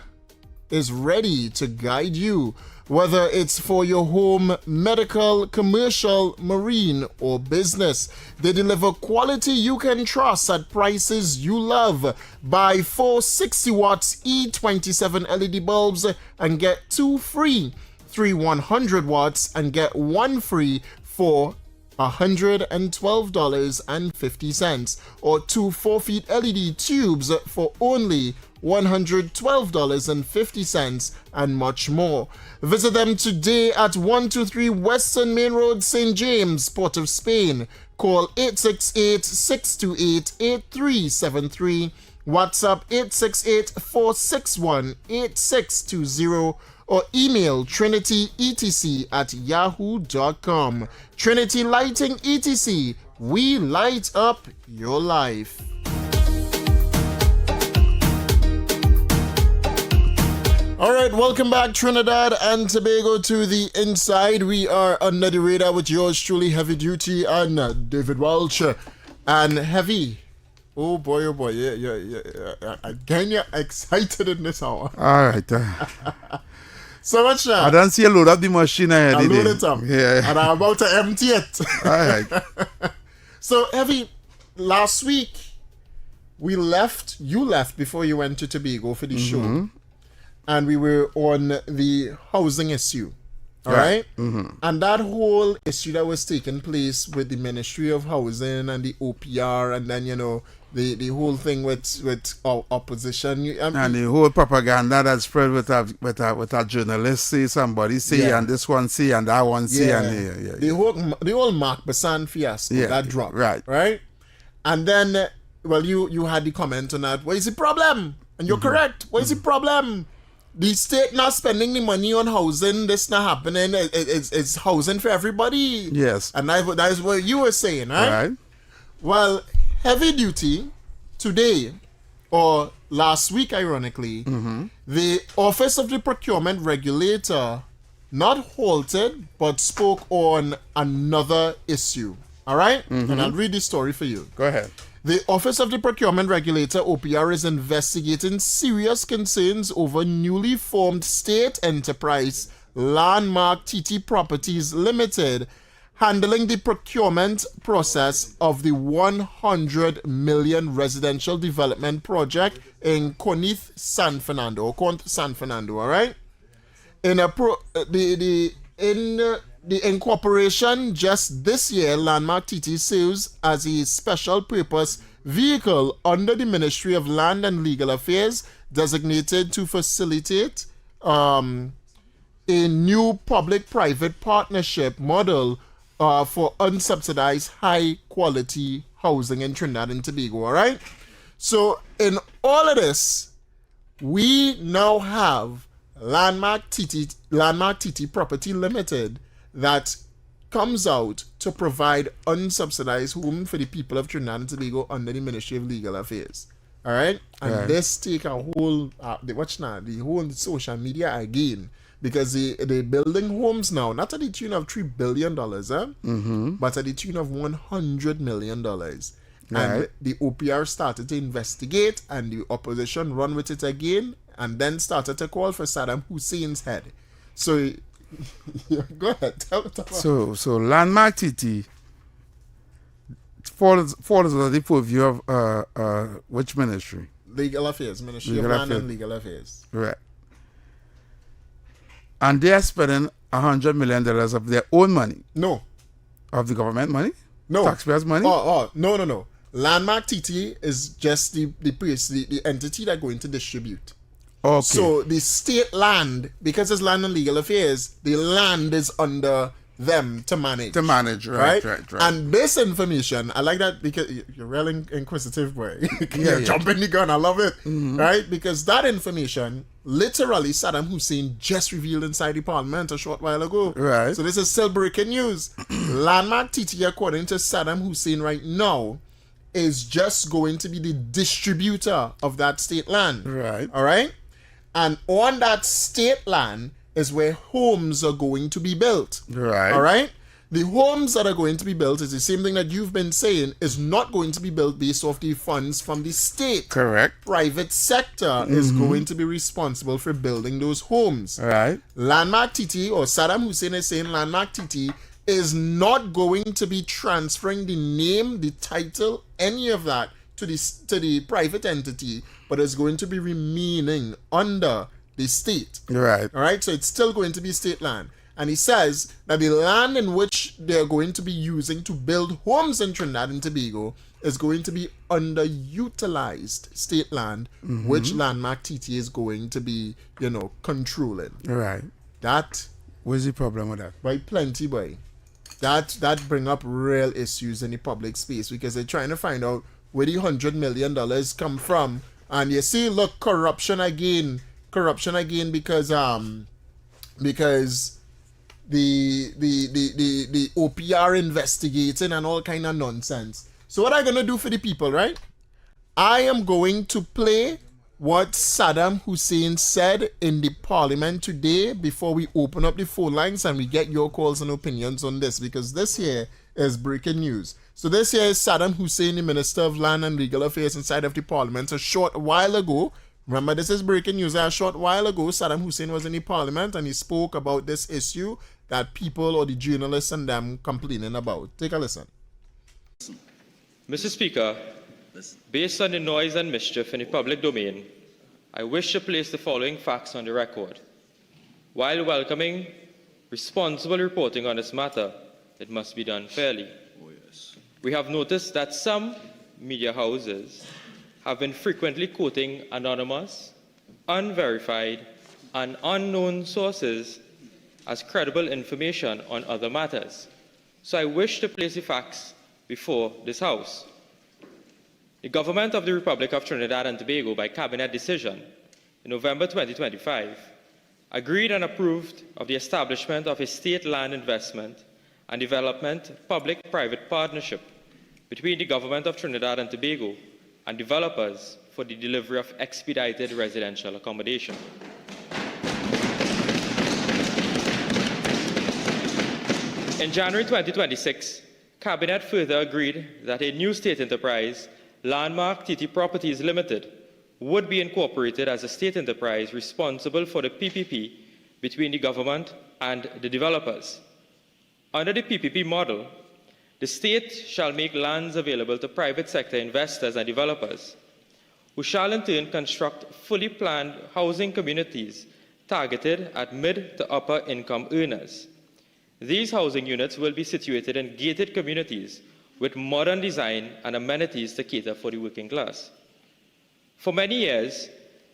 is ready to guide you. Whether it's for your home, medical, commercial, marine, or business, they deliver quality you can trust at prices you love. Buy 4 60 watts E27 LED bulbs and get 2 free. 3 100 watts and get 1 free for $112.50, or 2 4-feet LED tubes for only $112.50, and much more. Visit them today at 123 Western Main Road, St. James, Port of Spain. Call 868-628-8373, WhatsApp 868-461-8620, or email trinityetc@yahoo.com. Trinity Lighting ETC, we light up your life. All right, welcome back, Trinidad and Tobago, to the Inside. We are under the radar with yours truly, Heavy Duty, and David Welch. And Heavy, oh boy, again, you're excited in this hour. All right. So much. I don't see a load up the machine ahead. I load it up. Yeah. And I'm about to empty it. All right. So, Heavy, last week, you left before you went to Tobago for the show. And we were on the housing issue. All right? And that whole issue that was taking place with the Ministry of Housing and the OPR, and then, the whole thing with our opposition. And the whole propaganda that spread with a journalist say, somebody say, and this one say, and that one say, and the whole Mark Basan fiasco that dropped. Right? And then, well, you had the comment on that. What is the problem? And you're correct. What is the problem? The state not spending the money on housing. This not happening. It's housing for everybody. Yes. And that is what you were saying, right? Well, Heavy Duty today, or last week, ironically, the Office of the Procurement Regulator not halted, but spoke on another issue. All right? And I'll read the story for you. Go ahead. The Office of the Procurement Regulator, OPR, is investigating serious concerns over newly formed state enterprise Landmark TT Properties Limited handling the procurement process of the 100 million residential development project in Conith, San Fernando, all right? The incorporation just this year, Landmark TT serves as a special purpose vehicle under the Ministry of Land and Legal Affairs, designated to facilitate a new public-private partnership model for unsubsidized high-quality housing in Trinidad and Tobago, all right? So in all of this, we now have Landmark TT Property Limited that comes out to provide unsubsidized home for the people of Trinidad and Tobago under the Ministry of Legal Affairs. All right? And this take a whole, the whole social media again, because they're building homes now, not at the tune of $3 billion, but at the tune of $100 million. And the OPR started to investigate, and the opposition run with it again, and then started to call for Saddam Hussein's head. So, go ahead. Tell So Landmark TT falls under the purview of which ministry? Legal Affairs, Ministry of Land and Legal Affairs. Right. And they are spending $100 million of their own money. No. Of the government money? No. Taxpayers' money? No. Landmark TT is just the entity that's going to distribute. Okay. So the state land, because it's Land and Legal Affairs, the land is under them to manage. Right. And this information, I like that because you're really inquisitive, boy. You're jumping the gun. I love it. Right? Because that information, literally, Saddam Hussein just revealed inside the parliament a short while ago. Right. So this is still breaking news. Landmark TT, according to Saddam Hussein right now, is just going to be the distributor of that state land. Right. All right? And on that state land is where homes are going to be built. Right. All right? The homes that are going to be built is the same thing that you've been saying, is not going to be built based off the funds from the state. Correct. Private sector is going to be responsible for building those homes. Right. Landmark TT, or Saddam Hussein is saying Landmark TT, is not going to be transferring the name, the title, any of that to the private entity, but is going to be remaining under the state. Right. All right, so it's still going to be state land. And he says that the land in which they're going to be using to build homes in Trinidad and Tobago is going to be underutilized state land, which Landmark TT is going to be, controlling. Right. That, What's the problem with that? boy, plenty, boy. That bring up real issues in the public space because they're trying to find out where the $100 million come from. And you see, look, corruption again because the OPR investigating and all kind of nonsense. So what I'm gonna do for the people, right? I am going to play what Saddam Hussein said in the parliament today before we open up the phone lines and we get your calls and opinions on this, because this here is breaking news. So this here is Saddam Hussein, the Minister of Land and Legal Affairs inside of the parliament a short while ago. Remember, this is breaking news. A short while ago, Saddam Hussein was in the parliament and he spoke about this issue that people or the journalists and them complaining about. Take a listen. Mr. Speaker, based on the noise and mischief in the public domain, I wish to place the following facts on the record. While welcoming responsible reporting on this matter, it must be done fairly. We have noticed that some media houses have been frequently quoting anonymous, unverified, and unknown sources as credible information on other matters. So I wish to place the facts before this House. The Government of the Republic of Trinidad and Tobago, by Cabinet decision in November 2025, agreed and approved of the establishment of a state land investment and development public-private partnership between the Government of Trinidad and Tobago and developers for the delivery of expedited residential accommodation. In January 2026, Cabinet further agreed that a new state enterprise, Landmark TT Properties Limited, would be incorporated as a state enterprise responsible for the PPP between the government and the developers. Under the PPP model, the state shall make lands available to private sector investors and developers, who shall in turn construct fully planned housing communities targeted at mid to upper income earners. These housing units will be situated in gated communities with modern design and amenities to cater for the working class. For many years,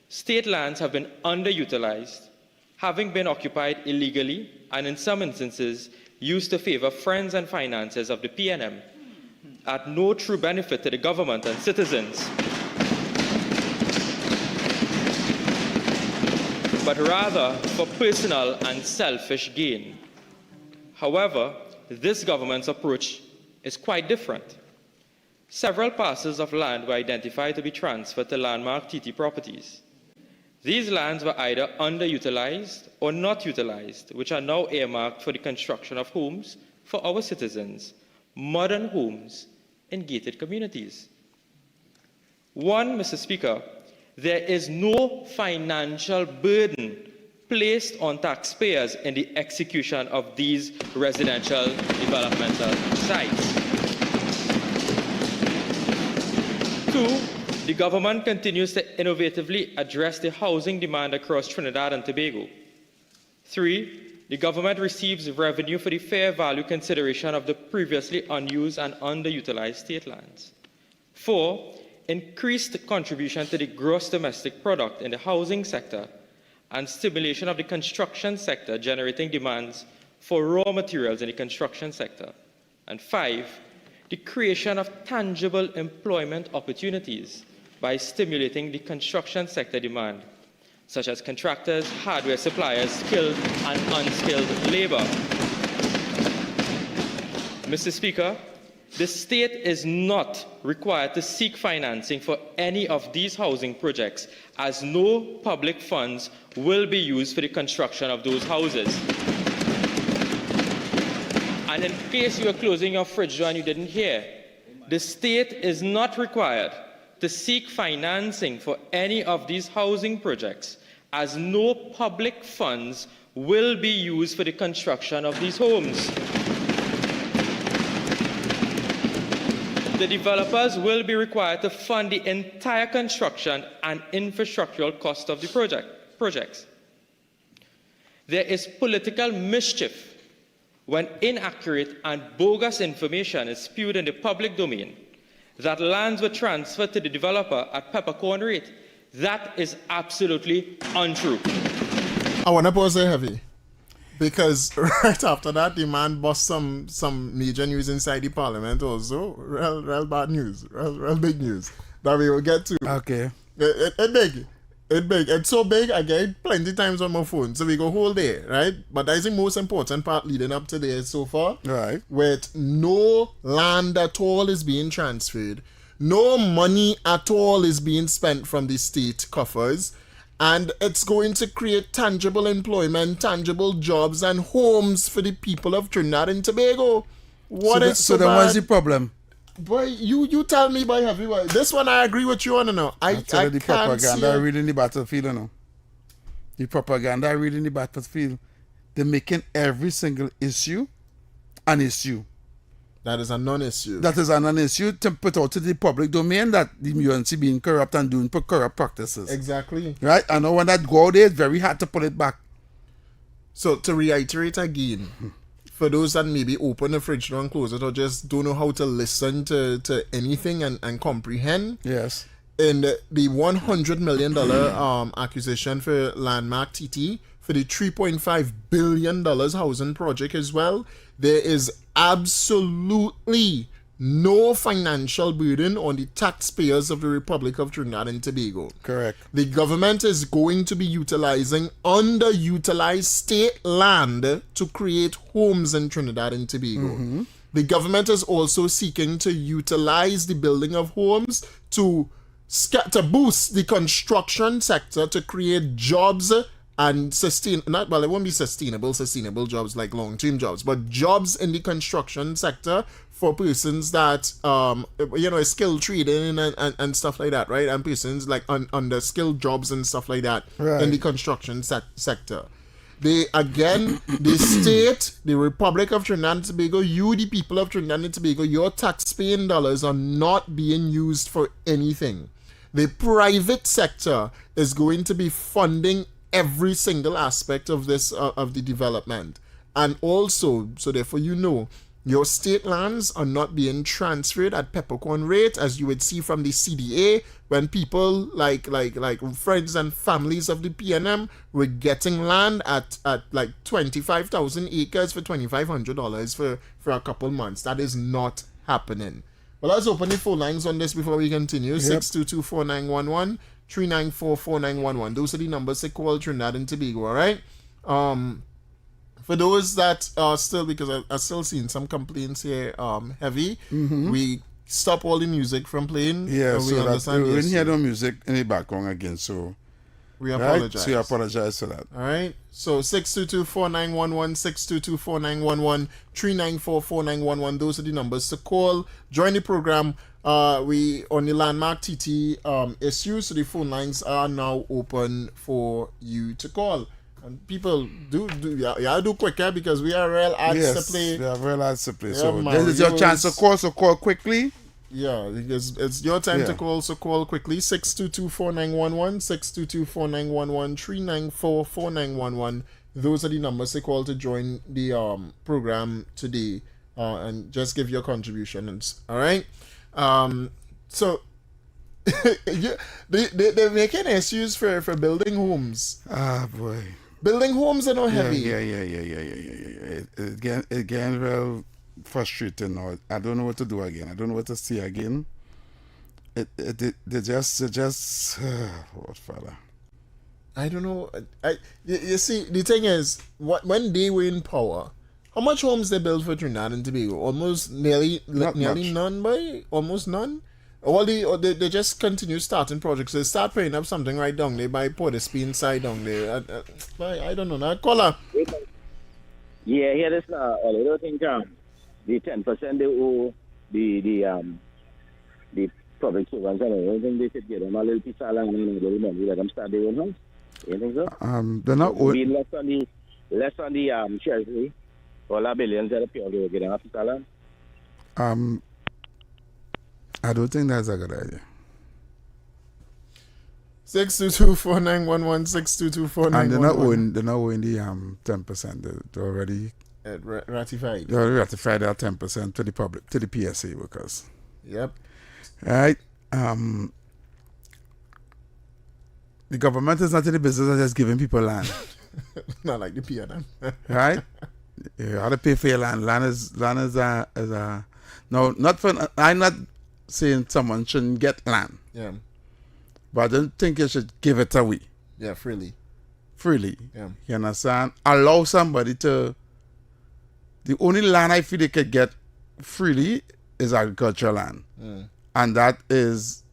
state lands have been underutilized, having been occupied illegally and in some instances used to favor friends and finances of the PNM at no true benefit to the government and citizens, but rather for personal and selfish gain. However, this government's approach is quite different. Several parcels of land were identified to be transferred to Landmark TT Properties. These lands were either underutilized or not utilized, which are now earmarked for the construction of homes for our citizens, modern homes in gated communities. One, Mr. Speaker, there is no financial burden placed on taxpayers in the execution of these residential developmental sites. Two, the government continues to innovatively address the housing demand across Trinidad and Tobago. Three, the government receives revenue for the fair value consideration of the previously unused and underutilized state lands. Four, increased contribution to the gross domestic product in the housing sector and stimulation of the construction sector, generating demands for raw materials in the construction sector. And five, the creation of tangible employment opportunities by stimulating the construction sector demand, such as contractors, hardware suppliers, skilled and unskilled labor. Mr. Speaker, the state is not required to seek financing for any of these housing projects, as no public funds will be used for the construction of those houses. And in case you are closing your fridge door and you didn't hear, the state is not required to seek financing for any of these housing projects, as no public funds will be used for the construction of these homes. The developers will be required to fund the entire construction and infrastructural cost of the projects. There is political mischief when inaccurate and bogus information is spewed in the public domain that lands were transferred to the developer at peppercorn rate. That is absolutely untrue. I want to pause there heavy because right after that, the man bust some major news inside the parliament also. Real bad news, real big news that we will get to. Okay. It big. It big. It's so big, I get it plenty times on my phone. So we go whole day, right? But that's the most important part leading up to there so far. Right. With no land at all is being transferred. No money at all is being spent from the state coffers. And it's going to create tangible employment, tangible jobs, and homes for the people of Trinidad and Tobago. So then what's the problem? Boy, you tell me, boy, have you? This one I agree with you on, no. I tell you the can't propaganda reading the battlefield, you know. The propaganda reading the battlefield. They're making every single issue an issue. That is a non-issue. That is a non-issue to put out to the public domain that the UNC being corrupt and doing corrupt practices. Exactly. Right? I know when that go there, it's very hard to pull it back. So to reiterate again, for those that maybe open the fridge door and close it or just don't know how to listen to anything and comprehend. Yes. In the $100 million acquisition for Landmark TT, for the $3.5 billion housing project as well, there is absolutely no financial burden on the taxpayers of the Republic of Trinidad and Tobago. Correct. The government is going to be utilizing underutilized state land to create homes in Trinidad and Tobago. Mm-hmm. The government is also seeking to utilize the building of homes to boost the construction sector to create jobs and it won't be sustainable jobs like long-term jobs, but jobs in the construction sector for persons that skilled trading and stuff like that, right? And persons like under skilled jobs and stuff like that, right, in the construction sector. The state, the Republic of Trinidad and Tobago, you, the people of Trinidad and Tobago, your taxpaying dollars are not being used for anything. The private sector is going to be funding every single aspect of this of the development, and also, so therefore, your state lands are not being transferred at peppercorn rate, as you would see from the CDA when people like friends and families of the PNM were getting land at like 25,000 acres for $2,500 for a couple months. That is not happening. Well, let's open the phone lines on this before we continue. Yep. 622-4911, 394-4911. Those are the numbers to call Trinidad and Tobago, all right? For those that are still, because I still seeing some complaints here, heavy, we stop all the music from playing. Yeah, so we didn't hear no music in the background again, so we apologize. Right? So we apologize for that. All right. So 622-4911, 622-4911, 394-4911. Those are the numbers to call. Join the program. We on the Landmark TT issue, so the phone lines are now open for you to call. And people do quicker because we are real ads to play. We have real ads to play. Yeah, so this is your chance to call. So call quickly. Yeah, it's your time to call. So call quickly. 622-4911, 622-4911, 394-4911. Those are the numbers to call to join the program today, and just give your contributions. All right. So they're making issues for building homes. Ah, boy. Building homes are not heavy. Yeah. It getting real frustrating now. I don't know what to do again. I don't know what to say again. They just what fella. I don't know. You see, the thing is, when they were in power, how much homes they built for Trinidad and Tobago? Almost nearly none, boy. Almost none. They just continue starting projects. They start putting up something right down there by Port of Spain side down there. I don't know. Now, caller. Yeah, here is a little thing. The 10% they owe the public servants. I don't think they should give them a little piece of land and a little money. Let them start their own house. You think so? They're not owing less on the treasury. All our billions that appear to get a piece of land. I don't think that's a good idea. 622-4911, 622-4911. And they're not owing the 10%. They're already ratified. They already ratified that 10% to the public, to the PSA workers. Yep. Right? The government is not in the business of just giving people land. Not like the PNM. Right? You have to pay for your land. Land is a no, not for. I'm not saying someone shouldn't get land, Yeah. but I don't think you should give it away Yeah, freely. freely. Yeah. You understand? Allow somebody to. The only land I feel they could get freely is agricultural land, and that is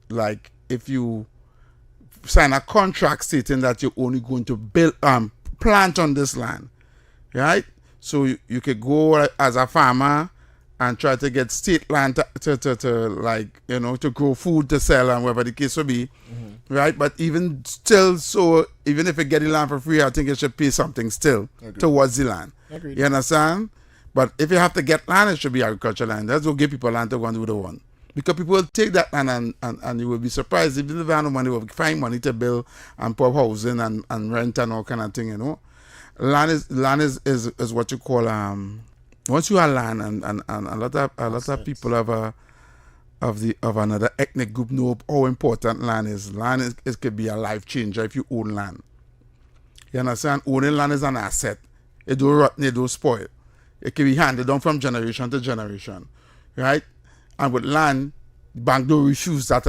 like if you sign a contract stating that you're only going to build plant on this land, right? So you could go as a farmer and try to get state land to like, you know, to grow food to sell and whatever the case will be, right? But even still, so even if you get the land for free, I think you should pay something still towards the land. Agreed. You understand? But if you have to get land, it should be agricultural land. That's what give people land to go and do the one. Because people will take that land and you will be surprised. Even if they have no money, they will find money to build and put housing and rent and all kind of thing, you know. Land is what you call once you have land and a lot of people of another ethnic group know how important land is. It could be a life changer if you own land. You understand? Owning land is an asset. It don't rot, it don't spoil. It can be handed down from generation to generation, right? And with land, bank don't refuse that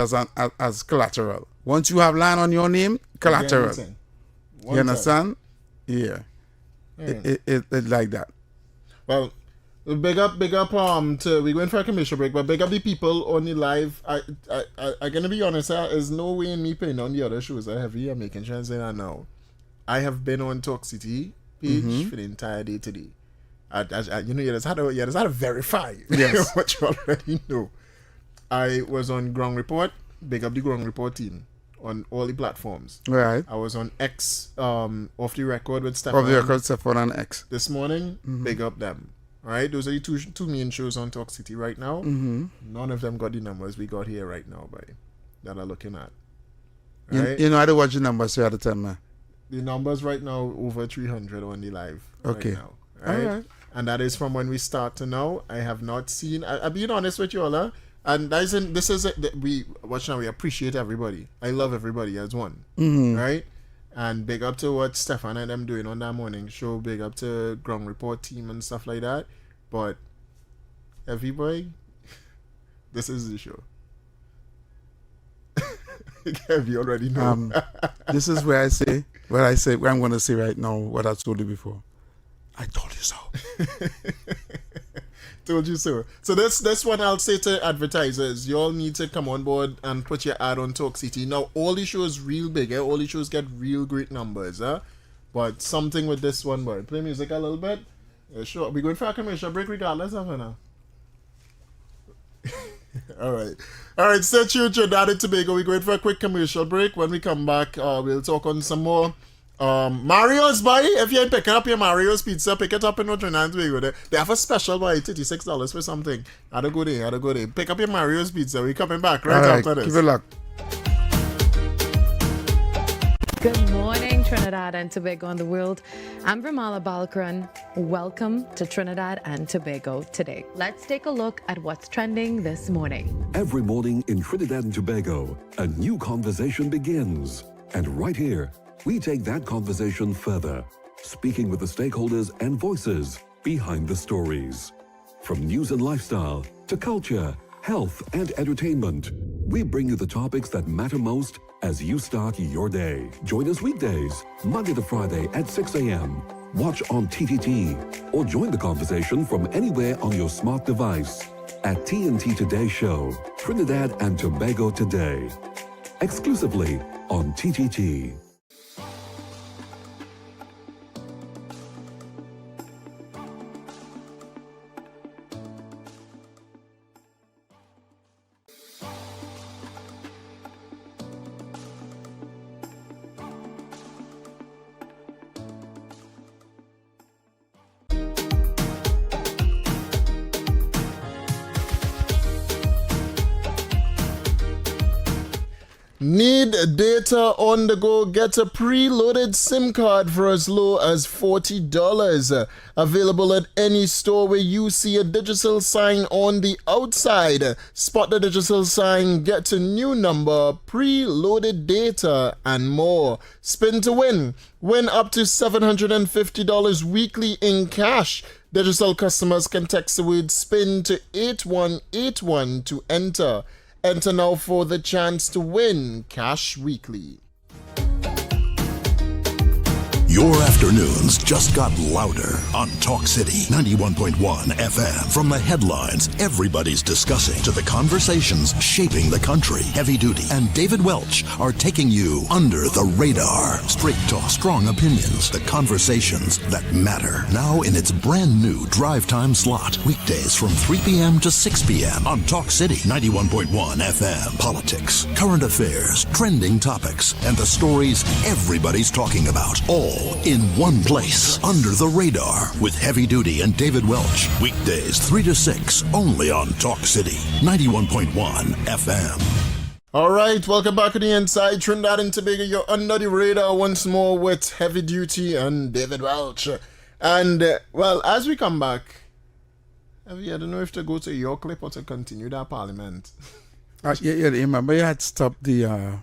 as collateral. Once you have land on your name, collateral. You understand? Yeah. It like that. Well, big up to we going for a commercial break, but big up the people on the live. I gonna be honest, there's no way in me paying on the other shows. I have here making sure saying that now. I have been on Talk City page for the entire day today. You know, you just had to verify what you already know. I was on Ground Report, big up the Ground Report team on all the platforms. Right. I was on X, Off the Record with Stefan. Off the Record, Stefan and X. This morning, big up them. All right, those are the two main shows on Talk City right now. None of them got the numbers we got here right now, buddy, that I'm looking at. Right? You know, I don't watch the numbers so at the time, man. The numbers right now over 300 on the live. Okay. Right now, right? All right. And that is from when we start to now. I have not seen. I'm being honest with you all, and this is we appreciate everybody. I love everybody as one, right? And big up to what Stefan and them doing on that morning show. Big up to Ground Report team and stuff like that. But everybody, this is the show. You already know. This is where where I'm going to say right now what I told you before. I told you so. Told you so. So that's what I'll say to advertisers. You all need to come on board and put your ad on Talk City. Now, all the shows real big. All the shows get real great numbers. But something with this one, boy. Play music a little bit. Yeah, sure. We're going for a commercial break regardless of it now. All right. Stay tuned to Trinidad and Tobago. We're going for a quick commercial break. When we come back, we'll talk on some more. Mario's, boy, if you're picking up your Mario's pizza, pick it up in Trinidad and Tobago. They have a special, boy, $36 for something. Had a good day. Pick up your Mario's pizza. We're coming back right after this. Keep it locked. Good morning, Trinidad and Tobago and the world. I'm Vermala Balkaran. Welcome to Trinidad and Tobago today. Let's take a look at what's trending this morning. Every morning in Trinidad and Tobago, a new conversation begins. And right here, we take that conversation further, speaking with the stakeholders and voices behind the stories. From news and lifestyle to culture, health and entertainment, we bring you the topics that matter most as you start your day. Join us weekdays, Monday to Friday at 6 a.m. Watch on TTT or join the conversation from anywhere on your smart device at TNT Today Show, Trinidad and Tobago Today, exclusively on TTT. Need data on the go? Get a preloaded SIM card for as low as $40. Available at any store where you see a digital sign on the outside. Spot the digital sign, get a new number, preloaded data, and more. Spin to win. Win up to $750 weekly in cash. Digital customers can text the word SPIN to 8181 to enter. Enter now for the chance to win cash weekly. Your afternoons just got louder on Talk City 91.1 FM. From the headlines everybody's discussing to the conversations shaping the country, Heavy Duty and David Welch are taking you under the radar. Straight talk, strong opinions, the conversations that matter. Now in its brand new drive time slot. Weekdays from 3 p.m. to 6 p.m. on Talk City 91.1 FM. Politics, current affairs, trending topics, and the stories everybody's talking about. All in one place, under the radar, with Heavy Duty and David Welch. Weekdays 3 to 6, only on Talk City 91.1 FM. All right, welcome back to the Inside Trinidad and Tobago. You're under the radar once more with Heavy Duty and David Welch. And, well, as we come back, Heavy, I don't know if to go to your clip or to continue that parliament. Yeah, remember you had stopped the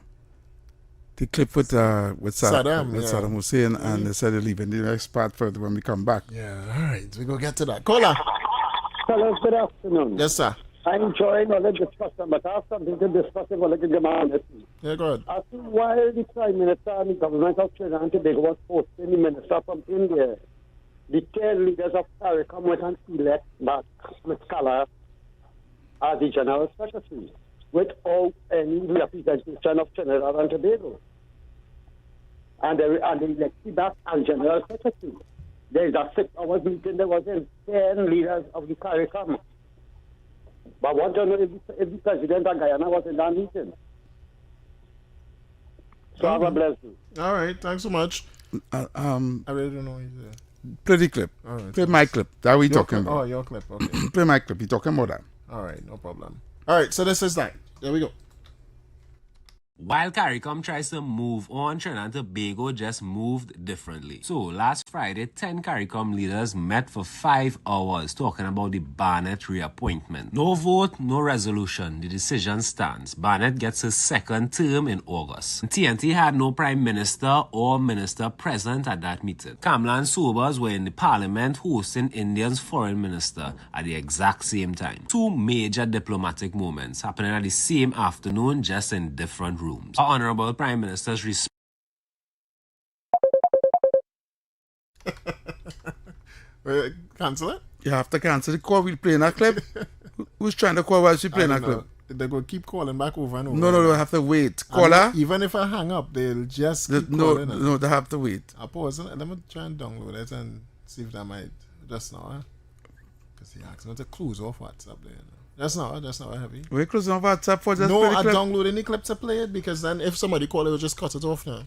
clip with Saddam Hussein, and they said they're leaving the next part further when we come back. Yeah, all right, we go get to that. Caller. Hello, good afternoon. Yes, sir. I'm enjoying all the discussion, but I have something to discuss with all the demand. Yeah, go ahead. I see while the Prime Minister and the government of Trinidad and Tobago was posting the minister from India, the 10 leaders of CARICOM went and elect back Ms. Kala as the General Secretary without any representation of Trinidad and Tobago. And they elected back as General Secretary. There is a 6-hour meeting that was in 10 leaders of the CARICOM. But I want to know if the President of Guyana was in that meeting. So have a blessed day. All right, thanks so much. I really don't know either. Play the clip. All right, play my clip. That we your talking clip? about. Oh, your clip. Okay. Play my clip. We talking about that. All right, no problem. All right, so this is that. There we go. While CARICOM tries to move on, Trinidad and Tobago just moved differently. So last Friday, 10 CARICOM leaders met for 5 hours talking about the Barnett reappointment. No vote, no resolution. The decision stands. Barnett gets his second term in August. TNT had no Prime Minister or Minister present at that meeting. Kamla and Sobers were in the Parliament hosting India's Foreign Minister at the exact same time. Two major diplomatic moments happening at the same afternoon, just in different rooms. Our Honorable Prime Minister's response. Cancel it? You have to cancel the call. We'll play that clip. Who's trying to call while she playing that clip? They're going to keep calling back over and over. No, they have to wait. Caller? Even if I hang up, they'll just keep calling. No, they have to wait. I'll pause it. Let me try and download it and see if that might just now. Because he asked me to close off WhatsApp there. That's not Heavy. We're closing on WhatsApp for just No, I download any clip to play it because then if somebody call it, we'll just cut it off now.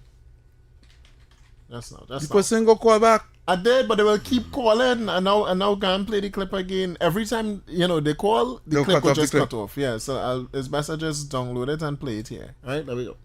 That's the person go call back. I did, but they will keep calling and now go and play the clip again. Every time, they call, the clip will just cut off. Yeah, so it's best I just download it and play it here. Alright, there we go.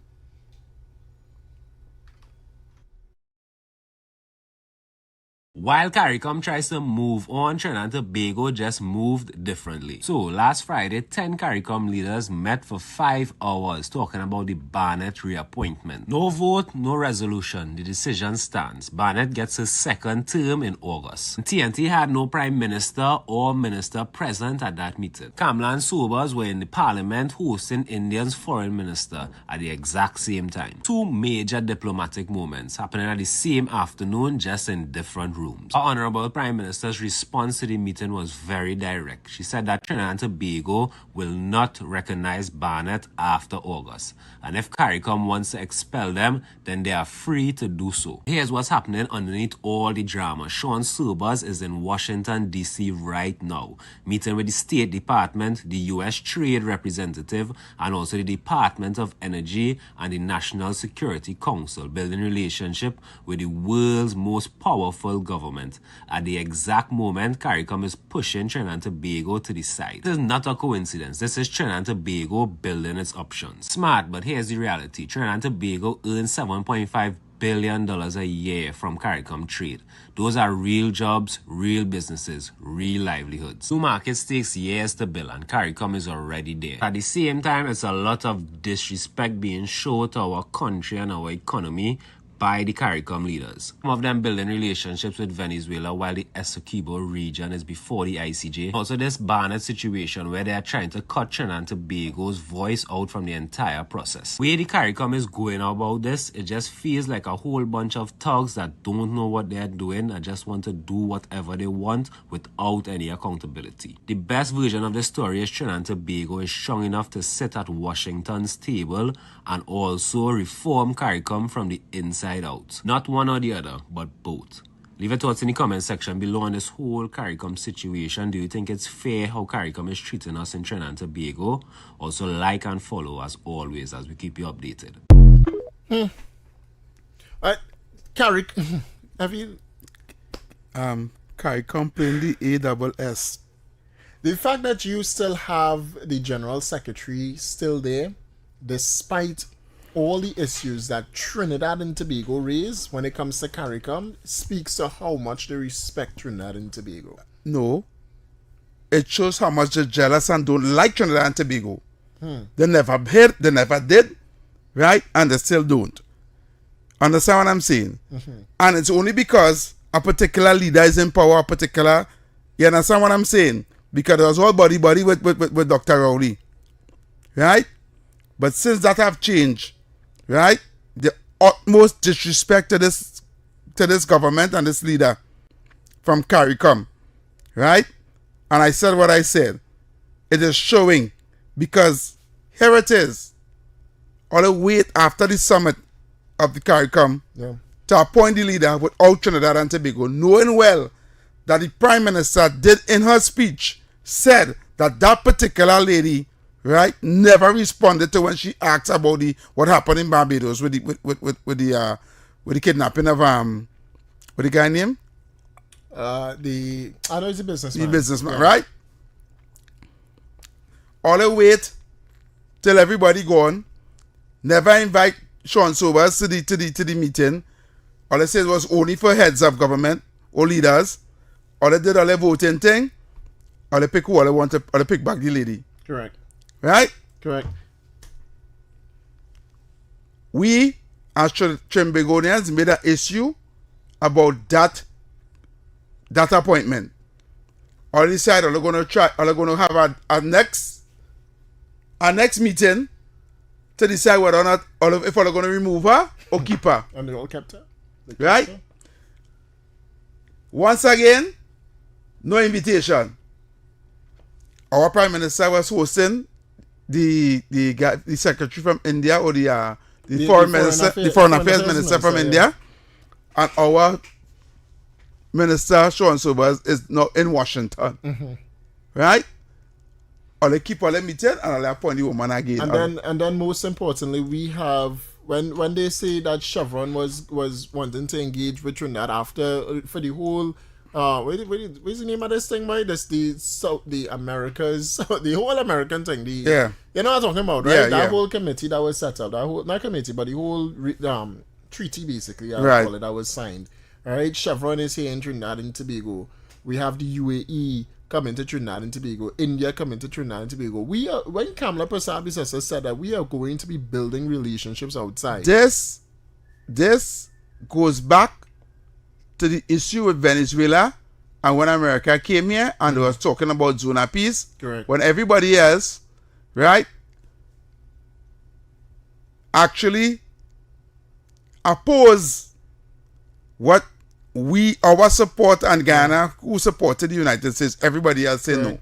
While CARICOM tries to move on, Trinidad and Tobago just moved differently. So last Friday, 10 CARICOM leaders met for 5 hours talking about the Barnett reappointment. No vote, no resolution. The decision stands. Barnett gets his second term in August. TNT had no Prime Minister or Minister present at that meeting. Kamla and Sobers were in the Parliament hosting India's Foreign Minister at the exact same time. Two major diplomatic moments happening at the same afternoon, just in different rooms. Our Honorable Prime Minister's response to the meeting was very direct. She said that Trinidad and Tobago will not recognize Barnett after August. And if CARICOM wants to expel them, then they are free to do so. Here's what's happening underneath all the drama. Sean Sobers is in Washington, D.C. right now, meeting with the State Department, the U.S. Trade Representative, and also the Department of Energy and the National Security Council, building relationship with the world's most powerful government at the exact moment CARICOM is pushing Trinidad and Tobago to the side. This is not a coincidence. This is Trinidad and Tobago building its options. Smart, but here's the reality. Trinidad and Tobago earns $7.5 billion a year from CARICOM trade. Those are real jobs, real businesses, real livelihoods. New markets takes years to build and CARICOM is already there. At the same time, it's a lot of disrespect being shown to our country and our economy by the CARICOM leaders. Some of them building relationships with Venezuela while the Essequibo region is before the ICJ. Also this Barnett situation where they are trying to cut Trinidad and Tobago's voice out from the entire process. Where the CARICOM is going about this, it just feels like a whole bunch of thugs that don't know what they're doing and just want to do whatever they want without any accountability. The best version of the story is Trinidad and Tobago is strong enough to sit at Washington's table and also reform CARICOM from the inside out. Not one or the other, but both. Leave your thoughts in the comment section below on this whole CARICOM situation. Do you think it's fair how CARICOM is treating us in Trinidad and Tobago? Also like and follow as always as we keep you updated. Have you... CARICOM playing the ASS. The fact that you still have the General Secretary still there, despite all the issues that Trinidad and Tobago raise when it comes to CARICOM, speaks to how much they respect Trinidad and Tobago. No. It shows how much they're jealous and don't like Trinidad and Tobago. They never they never did, right? And they still don't. Understand what I'm saying? And it's only because a particular leader is in power, you understand what I'm saying? Because it was all body with Dr. Rowley. Right? But since that have changed, right? The utmost disrespect to this government and this leader from CARICOM. Right? And I said what I said. It is showing because here it is. All the wait after the summit of the CARICOM to appoint the leader without Trinidad and Tobago, knowing well that the Prime Minister did in her speech said that that particular lady, right, never responded to when she asked about what happened in Barbados with the kidnapping of what the guy name? I know he's a businessman. The businessman, right? All the wait till everybody gone. Never invite Sean Sobers to the meeting. All they said was only for heads of government or leaders. All they did all the voting thing. All they pick who all they want to, or they pick back the lady. Correct. Right? Correct. We as Trimbagonians made an issue about that appointment. All they said are going to have a next meeting to decide whether or not if they're going to remove her or keep her. And they all kept her. Right? Her. Once again, no invitation. Our Prime Minister was hosting the secretary from India or the foreign affairs minister from India, and our minister Sean Sobers is now in Washington, right? Or they keep all the meeting and they appoint the woman again. And then most importantly, we have when they say that Chevron was wanting to engage with Trinidad after for the whole. What's the name of this thing, boy? That's the Americas, the whole American thing. You know what I'm talking about, right? That whole committee that was set up, that whole, not committee, but the whole treaty basically, I would call it, that was signed. All right, Chevron is here in Trinidad and Tobago. We have the UAE coming to Trinidad and Tobago, India coming to Trinidad and Tobago. When Kamala Prasad Bissessa said that we are going to be building relationships outside. This goes back to the issue with Venezuela and when America came here and they was talking about zone of peace. Correct. When everybody else, right, actually oppose what our support and Ghana, who supported the United States, everybody else said no.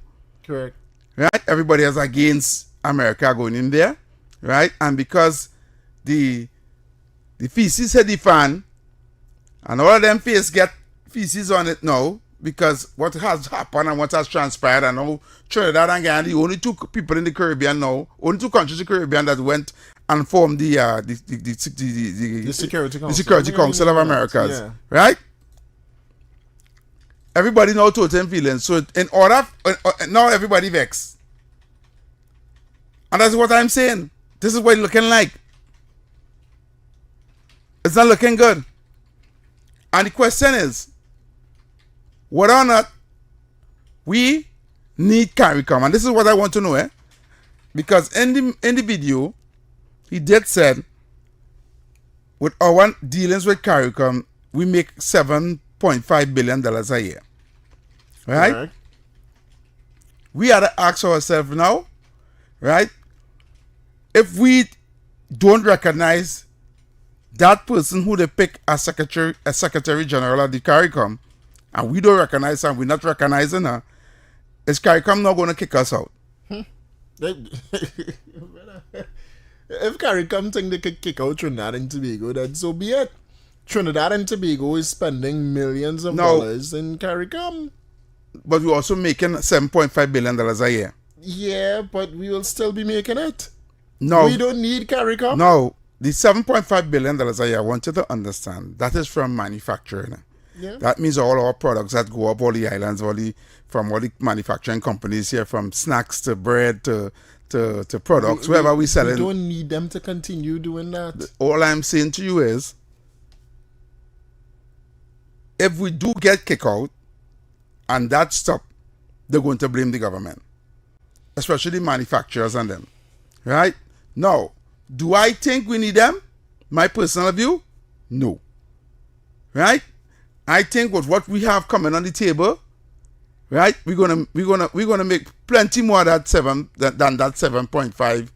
Correct. Right? Everybody else against America going in there. Right? And because the feces hit the fan, and all of them get feces on it now because what has happened and what has transpired, and now Trinidad and Ghana, the only two people in the Caribbean now, only two countries in the Caribbean that went and formed the Security Council of Americas, right? everybody now total feelings. So in order, now everybody vexed. And that's what I'm saying. This is what it's looking like. It's not looking good. And the question is, whether or not we need CARICOM. And this is what I want to know, because in the video, he did said, with our dealings with CARICOM, we make $7.5 billion a year. Right? Correct. We had to ask ourselves now, right? If we don't recognize that person who they pick as Secretary General of the CARICOM, and we don't recognize her, we're not recognizing her, is CARICOM not going to kick us out? If CARICOM think they could kick out Trinidad and Tobago, then so be it. Trinidad and Tobago is spending millions of dollars in CARICOM. But we're also making $7.5 billion a year. Yeah, but we will still be making it. No. We don't need CARICOM. No. The $7.5 billion a year, I want you to understand, that is from manufacturing. Yeah. That means all our products that go up all the islands, from all the manufacturing companies here, from snacks to bread to products, wherever we sell it. We don't need them to continue doing that. All I'm saying to you is, if we do get kicked out and that stop, they're going to blame the government, especially manufacturers and them. Right? Now, do I think we need them? My personal view? No. Right? I think with what we have coming on the table, right, we're gonna make plenty more than that $7.5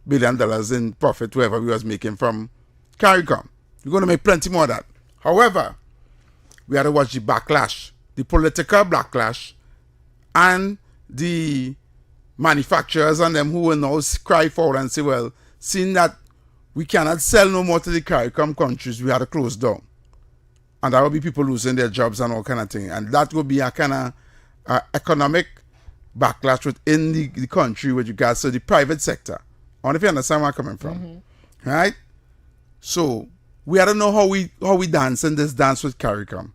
billion in profit, whatever we was making from CARICOM. We're gonna make plenty more of that. However, we had to watch the backlash, the political backlash, and the manufacturers and them who will now cry forward and say, well, seeing that we cannot sell no more to the CARICOM countries, we had to close down. And there will be people losing their jobs and all kind of thing. And that will be a kind of economic backlash within the country with regards to the private sector. I wonder if you understand where I'm coming from. Mm-hmm. Right? So we had to know how we dance in this dance with CARICOM.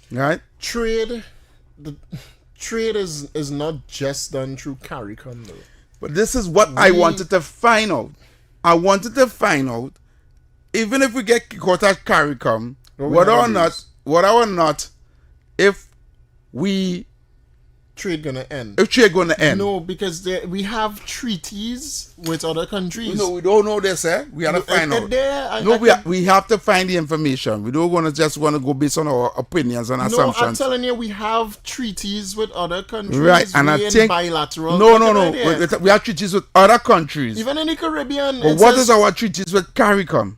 Right? Trade is not just done through CARICOM though. But this is what I wanted to find out. I wanted to find out, even if we get caught at CARICOM, whether or not, if we trade gonna end. If trade gonna end. No, because we have treaties with other countries. No, we don't know this, We have to find out. We have to find the information. We don't just want to go based on our opinions and assumptions. No, I'm telling you, we have treaties with other countries. Right, and I think bilateral. No. We have treaties with other countries. Even in the Caribbean. But what is our treaties with CARICOM?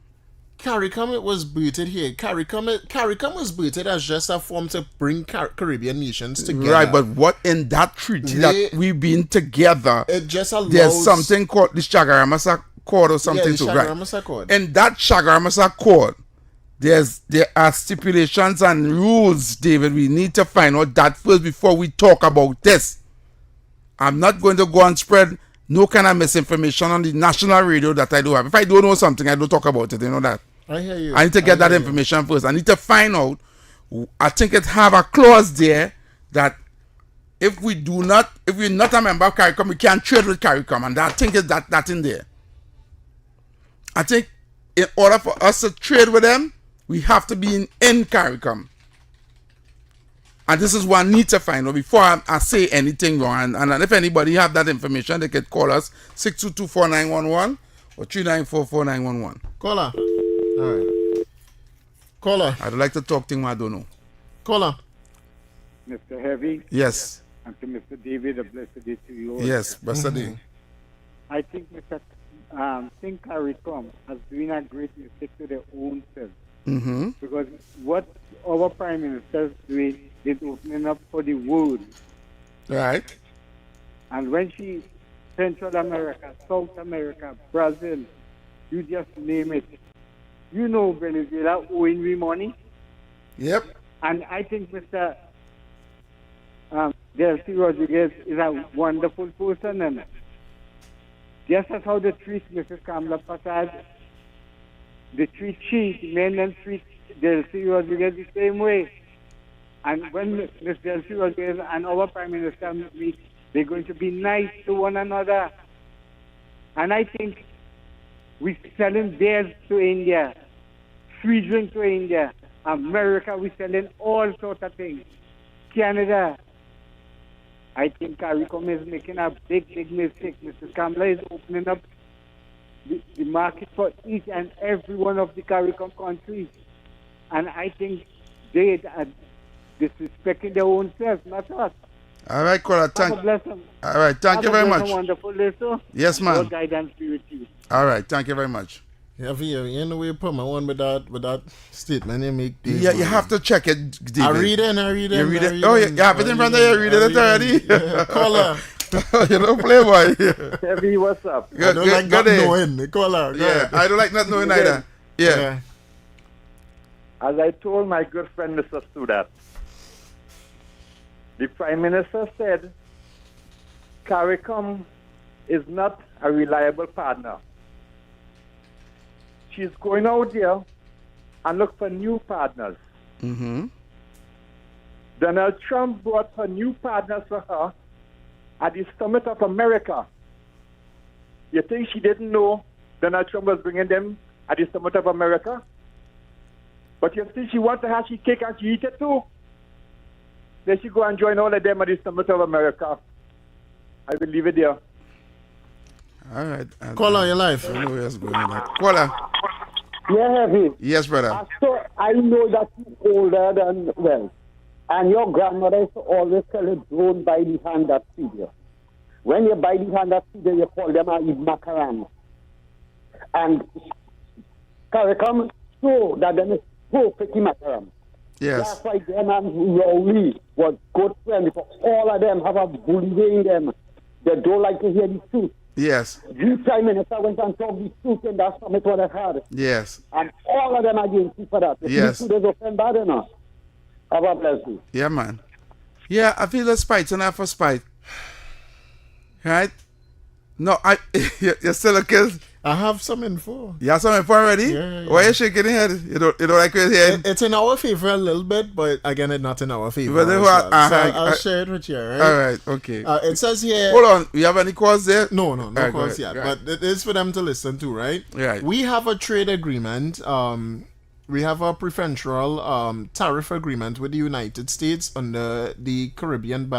CARICOM, it was booted here. CARICOM was booted as just a form to bring Caribbean nations together. Right, but what in that treaty that we've been together, it just allows... There's something called the Chaguaramas Accord or something the too, Chaguaramas right? Accord. In that Chaguaramas Accord, there are stipulations and rules, David. We need to find out that first before we talk about this. I'm not going to go and spread no kind of misinformation on the national radio that I do have. If I don't know something, I don't talk about it. You know that? I hear you. I need to get that information first. I need to find out. I think it have a clause there that if we're not a member of CARICOM, we can't trade with CARICOM, and I think is that in there. I think in order for us to trade with them, we have to be in CARICOM. And this is what I need to find out before I say anything wrong. And if anybody have that information, they can call us 622-4911 or 394-4911. Caller. All right. Caller. I'd like to talk things I don't know. Caller. Mr. Heavy. Yes. And to Mr. David, a blessed day to you all. Yes, blessed day. I think Mr. CARICOM has been a great mistake to their own self. Mm-hmm. Because what our Prime Minister is doing is opening up for the world. Right. And when she, Central America, South America, Brazil, you just name it. You know Venezuela owing me money. Yep. And I think Mr. Delcy Rodriguez is a wonderful person. And just as how they treat Mrs. Kamala Prasad, they treat the men and treat Delcy Rodriguez the same way. And when Ms. Delcy Rodriguez and our Prime Minister meet, they're going to be nice to one another. And I think we're selling beers to India, free drink to India. America, we're selling all sorts of things. Canada. I think CARICOM is making a big, big mistake. Mrs. Kamala is opening up the market for each and every one of the CARICOM countries. And I think they are disrespecting their own self, not us. All right, caller. Have a blessing. All right, thank you very much. Wonderful day, sir. Yes, ma'am. Your guidance be with you. All right, thank you very much. Yeah, you know, we put my one with that statement you make. Yeah, you have to check it, David. I read it. You read it? Oh, you have it in front of you. You read it already? Yeah, caller. You don't play, boy. Heavy, what's up? I don't like not knowing. Caller. Yeah, I don't like not knowing either. Yeah. As I told my good friend Mr. Studat, the Prime Minister said CARICOM is not a reliable partner. She's going out there and look for new partners. Mm-hmm. Donald Trump brought her new partners for her at the Summit of America. You think she didn't know Donald Trump was bringing them at the Summit of America? But you see, she wants to have she cake and she eat it too. Then she go and join all of them at the Summit of America. I will leave it there. All right. Call on your life. I know where's going on that. Caller. Yeah, Heavy. Yes, brother. So I know that you're older than well. And your grandmother used to always tell you, don't buy the hand that feed you. When you buy the hand that feed you, you call them a macaron. And CARICOM show that them is perfectly macaron. Yes. That's why them and Rowley was good friends. Because all of them have a bully in them. They don't like to hear the truth. Yes. The Prime Minister went and talked the truth in that summit what they had. Yes. And all of them are against you for that. Yes. The truth is offend bad enough. Have a blessing. Yeah, man. Yeah, I feel the spite and not for spite. Right? No, you're still a kid. I have some info. You have some info already? Yeah. Why are you shaking your head? You don't like your head? It's in our favor a little bit, but again, it's not in our favor. But So I'll share it with you, right? All right, okay. It says here... Hold on. You have any calls there? No right, calls yet. Right. But it is for them to listen to, right? Right. We have a trade agreement. We have a preferential tariff agreement with the United States under the Caribbean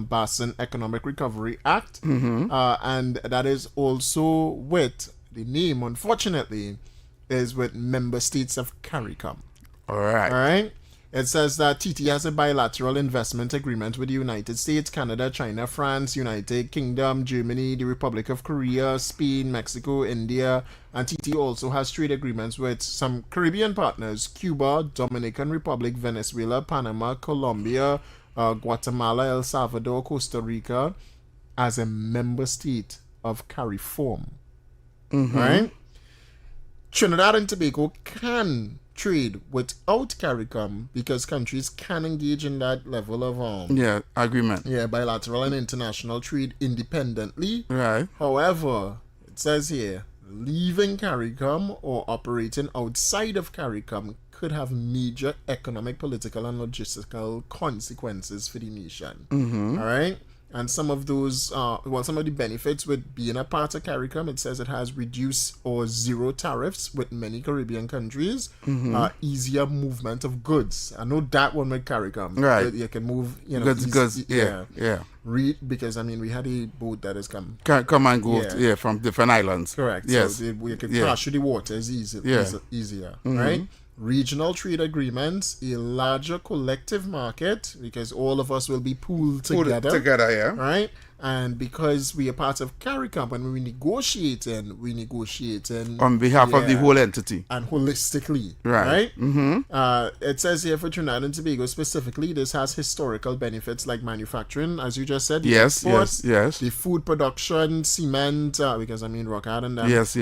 Basin Economic Recovery Act. Mm-hmm. And that is also with... The name, unfortunately, is with member states of CARICOM. All right. All right. It says that TT has a bilateral investment agreement with the United States, Canada, China, France, United Kingdom, Germany, the Republic of Korea, Spain, Mexico, India, and TT also has trade agreements with some Caribbean partners: Cuba, Dominican Republic, Venezuela, Panama, Colombia, Guatemala, El Salvador, Costa Rica, as a member state of CARIFORM. Mm-hmm. Right? Trinidad and Tobago can trade without CARICOM because countries can engage in that level of agreement. Yeah, bilateral and international trade independently. Right. However, it says here, leaving CARICOM or operating outside of CARICOM could have major economic, political, and logistical consequences for the nation. Mm-hmm. All right? And some of those, some of the benefits with being a part of CARICOM, it says it has reduced or zero tariffs with many Caribbean countries, Mm-hmm. easier movement of goods. I know that one with CARICOM. Right. You can move, goods. Yeah. Because, we had a boat that has come. Come and go, from different islands. Correct. Yes. So we can pass through the waters easier, Mm-hmm. right? Regional trade agreements, a larger collective market, because all of us will be pooled together. Yeah. Right? And because we are part of CARICOM, when we negotiating on behalf of the whole entity. And holistically. Right. Mm-hmm. It says here for Trinidad and Tobago specifically, this has historical benefits like manufacturing, as you just said. Yes. The food production, cement, because rock hard and that. Yes.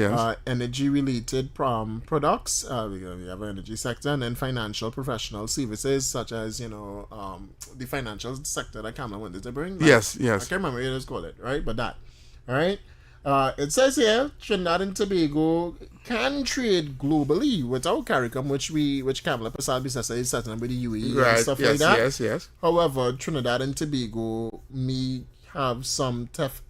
Energy related products, because we have an energy sector, and then financial professional services such as, the financial sector that Kamala wanted to bring. Yes. I can't remember what it's called it, right? But that, all right? It says here, Trinidad and Tobago can trade globally without CARICOM, which Kamala Persad-Bissessar is setting up with the UAE and stuff like that. Yes. However, Trinidad and Tobago may have some tough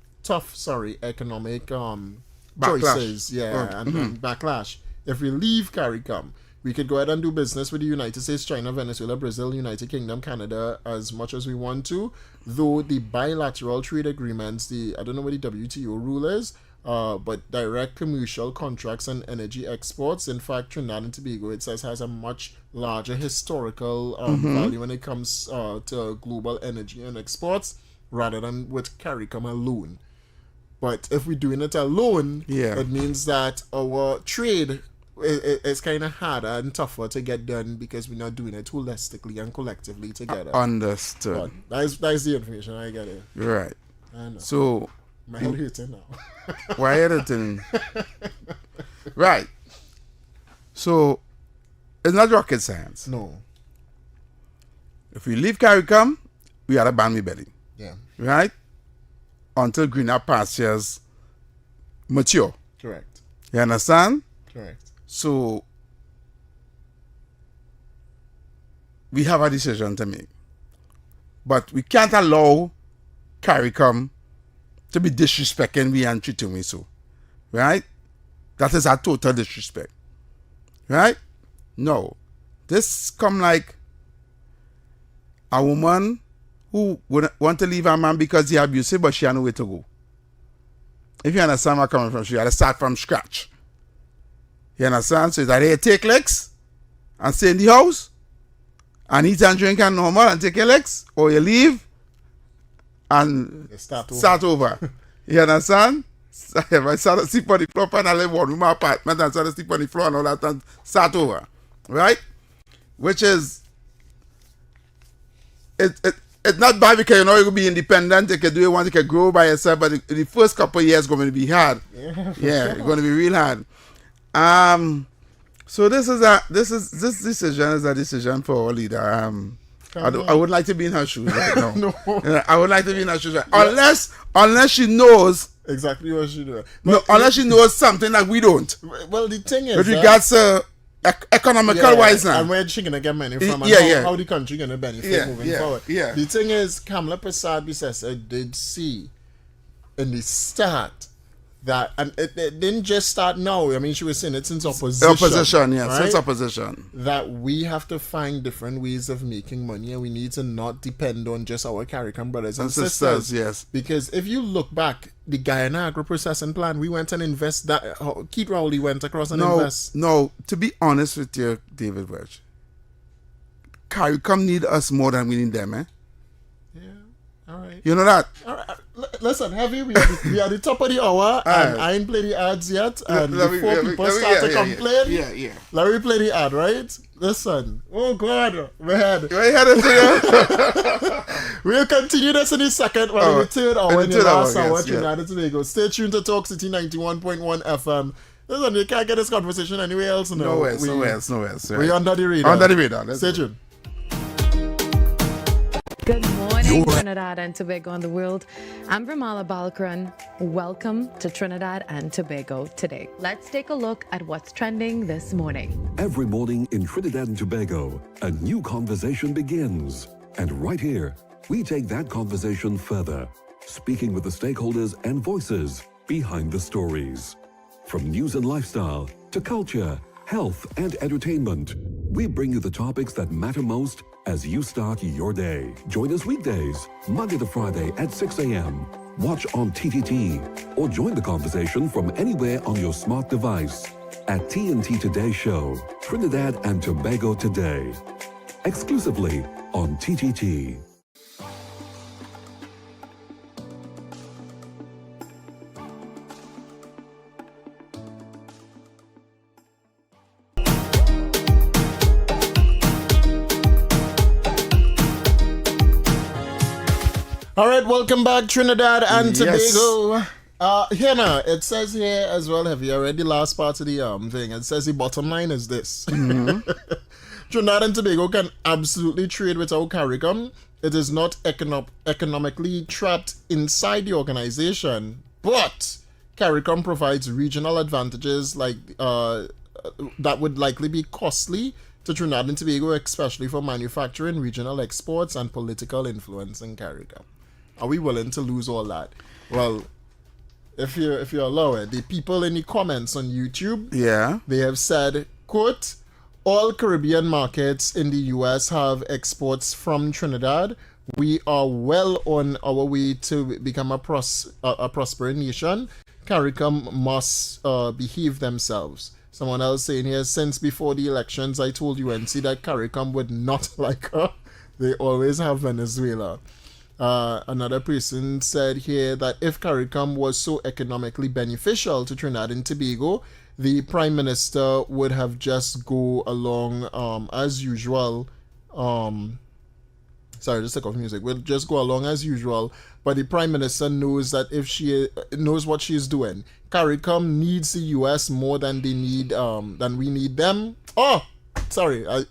economic choices, and backlash. If we leave CARICOM, we could go ahead and do business with the United States, China, Venezuela, Brazil, United Kingdom, Canada as much as we want to. Though the bilateral trade agreements, I don't know what the WTO rule is, but direct commercial contracts and energy exports. In fact, Trinidad and Tobago, it says, has a much larger historical value when it comes to global energy and exports rather than with CARICOM alone. But if we're doing it alone, it means that our trade is kind of harder and tougher to get done because we're not doing it holistically and collectively together. Understood. But that's the information I get here. Right. I know. So my head hurting now. Why hurting? Right. So it's not rocket science. No. If we leave CARICOM, we are a ban belly. Yeah. Right? Until greener pastures mature. Correct. You understand? Correct. So we have a decision to make. But we can't allow CARICOM to be disrespecting we and treating me so. Right? That is a total disrespect. Right? No. This come like a woman who would want to leave her man because he abusive, but she had nowhere to go. If you understand where I'm coming from, she had to start from scratch. You understand? So it's either you take licks and stay in the house and eat and drink and normal and take your licks, or you leave and start over. You understand? If I start to sleep on the floor and I live one room apartment and start to sleep on the floor and all that and start over. Right? Which is it's not bad because you know you can be independent, you can do it once, you can grow by yourself, but the first couple of years is going to be hard. It's going to be real hard. So this decision is a decision for our leader. I would like to be in her shoes right now. No. I would like to be in her shoes right now. Unless she knows exactly what she doing. No, unless she knows something that we don't. Well, the thing is, with regards to economical wise now, and where she gonna get money from, and how the country gonna benefit moving forward. The thing is, Kamala Persad-Bissessar did see in the start that, and it didn't just start now. I mean, she was saying it since opposition. Right? Since opposition. That we have to find different ways of making money, and we need to not depend on just our CARICOM brothers and sisters. Yes. Because if you look back, the Guyana agro-processing plant, we went and invest that. Keith Rowley went across and invest. No, to be honest with you, David Welch, CARICOM need us more than we need them, eh? Yeah. All right. You know that? All right. Listen, Heavy, we are the top of the hour, and I ain't play the ads yet. And before people start to complain, let me play the ad, right? Listen. Oh, God. My head. We'll continue this in a second when we return in the last hour, Trinidad and Tobago. Stay tuned to Talk City 91.1 FM. Listen, you can't get this conversation anywhere else. Nowhere else. We're under the radar. Under the radar. Stay tuned. Good morning, Trinidad and Tobago and the world. I'm Vermala Balkaran. Welcome to Trinidad and Tobago today. Let's take a look at what's trending this morning. Every morning in Trinidad and Tobago, a new conversation begins. And right here, we take that conversation further, speaking with the stakeholders and voices behind the stories. From news and lifestyle to culture, health and entertainment, we bring you the topics that matter most as you start your day. Join us weekdays, Monday to Friday at 6 a.m. Watch on TTT or join the conversation from anywhere on your smart device at TNT Today Show, Trinidad and Tobago Today, exclusively on TTT. All right, welcome back, Trinidad and Tobago. Here now, it says here as well, have you read the last part of the thing? It says the bottom line is this. Trinidad and Tobago can absolutely trade without CARICOM. It is not economically trapped inside the organization, but CARICOM provides regional advantages like that would likely be costly to Trinidad and Tobago, especially for manufacturing, regional exports, and political influence in CARICOM. Are we willing to lose all that? Well, if you allow it, the people in the comments on YouTube, they have said, quote, all Caribbean markets in the U.S. have exports from Trinidad. We are well on our way to become a prospering nation. CARICOM must behave themselves. Someone else saying here, since before the elections, I told UNC that CARICOM would not like her. They always have Venezuela. Another person said here that if CARICOM was so economically beneficial to Trinidad and Tobago, the Prime Minister would have just go along as usual. Sorry, just take off music. We'll just go along as usual. But the Prime Minister knows that if she knows what she's doing. CARICOM needs the U.S. more than they need than we need them. Oh, sorry, I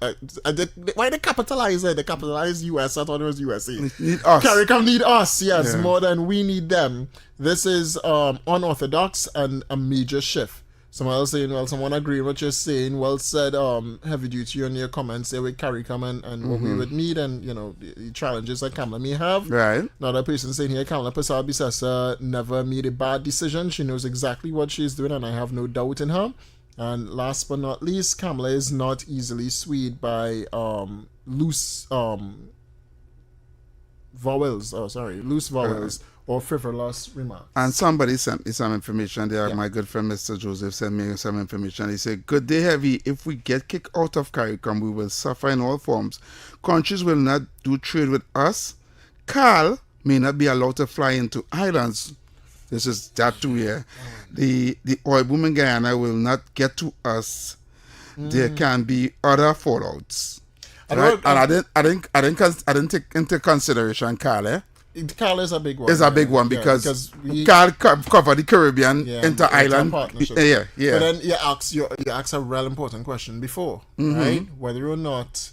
did. Why they capitalize it? They capitalized U.S. I thought it was USA. Need us. CARICOM need us, yes, more than we need them. This is unorthodox and a major shift. Someone else saying, well, someone agreeing with what you're saying. Well said, heavy duty on your comments there with CARICOM and what we would need and, you know, the challenges that Kamala may have. Right. Another person saying here, Kamala Persad-Bissessar never made a bad decision. She knows exactly what she's doing and I have no doubt in her. And last but not least, Kamala is not easily swayed by loose vowels. Or frivolous remarks. And somebody sent me some information there. My good friend Mr. Joseph sent me some information. He said, good day, Heavy. If we get kicked out of CARICOM, we will suffer in all forms. Countries will not do trade with us. Carl may not be allowed to fly into islands. This is that too, yeah. The oil boom in Guyana will not get to us. There can be other fallouts. Right? And I didn't take into consideration Carl, Carl is a big one. It's a big one because Carl cover the Caribbean inter-island partnership. Yeah. But then you asked a real important question before, right? Whether or not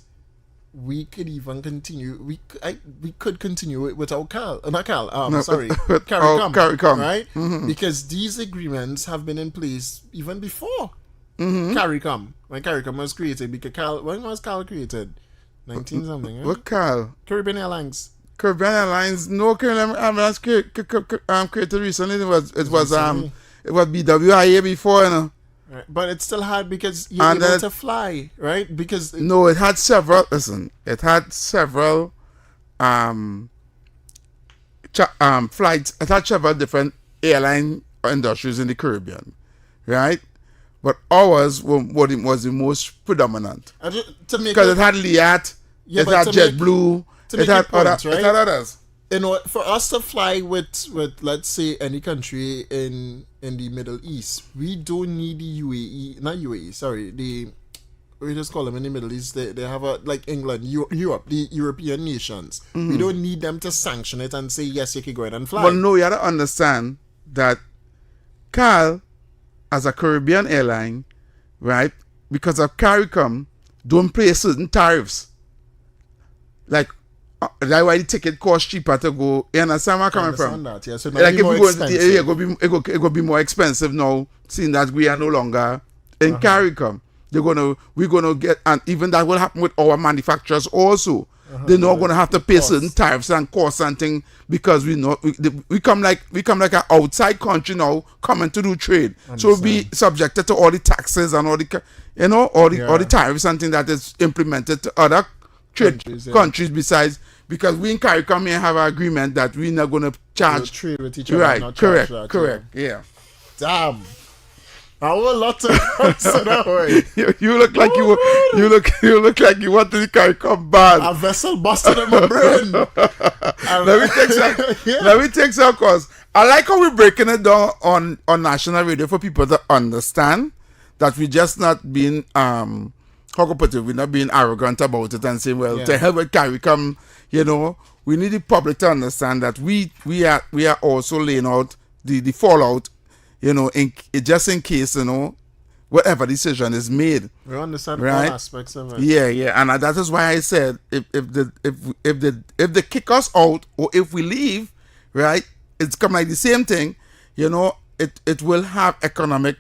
we could even continue. We could continue it without CARICOM, right? Because these agreements have been in place even before CARICOM. When CARICOM was created, because when was Carl created? 19 something. Right? What Carl? Caribbean Airlines. Caribbean Airlines, no Caribbean Airlines created recently. It was BWIA before, you know. Right. But it's still hard because you're able to fly, right? Because no, it had several. Listen, it had several flights. It had several different airline industries in the Caribbean, right? But ours was the most predominant because it had Liat, it had JetBlue. It had others. You know, for us to fly with let's say any country in the Middle East, we don't need the we just call them in the Middle East. They have like England, Europe, the European nations. We don't need them to sanction it and say yes, you can go ahead and fly. Well, no, you have to understand that Carl, as a Caribbean airline, right, because of CARICOM, don't pay certain tariffs. Like that's why the ticket costs cheaper to go. You understand where I'm coming from? That, yeah. So like if we go, it will be more expensive now, seeing that we are no longer in CARICOM. We're gonna get, and even that will happen with our manufacturers also. They're not gonna have to pay certain tariffs and costs and things because we come like an outside country now coming to do trade. So we'll be subjected to all the taxes and all the all the tariffs and things that is implemented to other countries besides, because we in CARICOM may have an agreement that we're not going to charge trade with each other. Right, correct. Yeah. Damn. I will lot to answer that way. You look like you look like you want the CARICOM bad. A vessel busted in my brain. Let me take some calls. I like how we're breaking it down on national radio for people to understand that we're just not being we're not being arrogant about it and saying, well, to hell with CARICOM, we need the public to understand that we are also laying out the fallout, just in case, whatever decision is made. We understand right? all aspects of it. Yeah, and that is why I said if they kick us out or if we leave, right, it's come like the same thing, it will have economic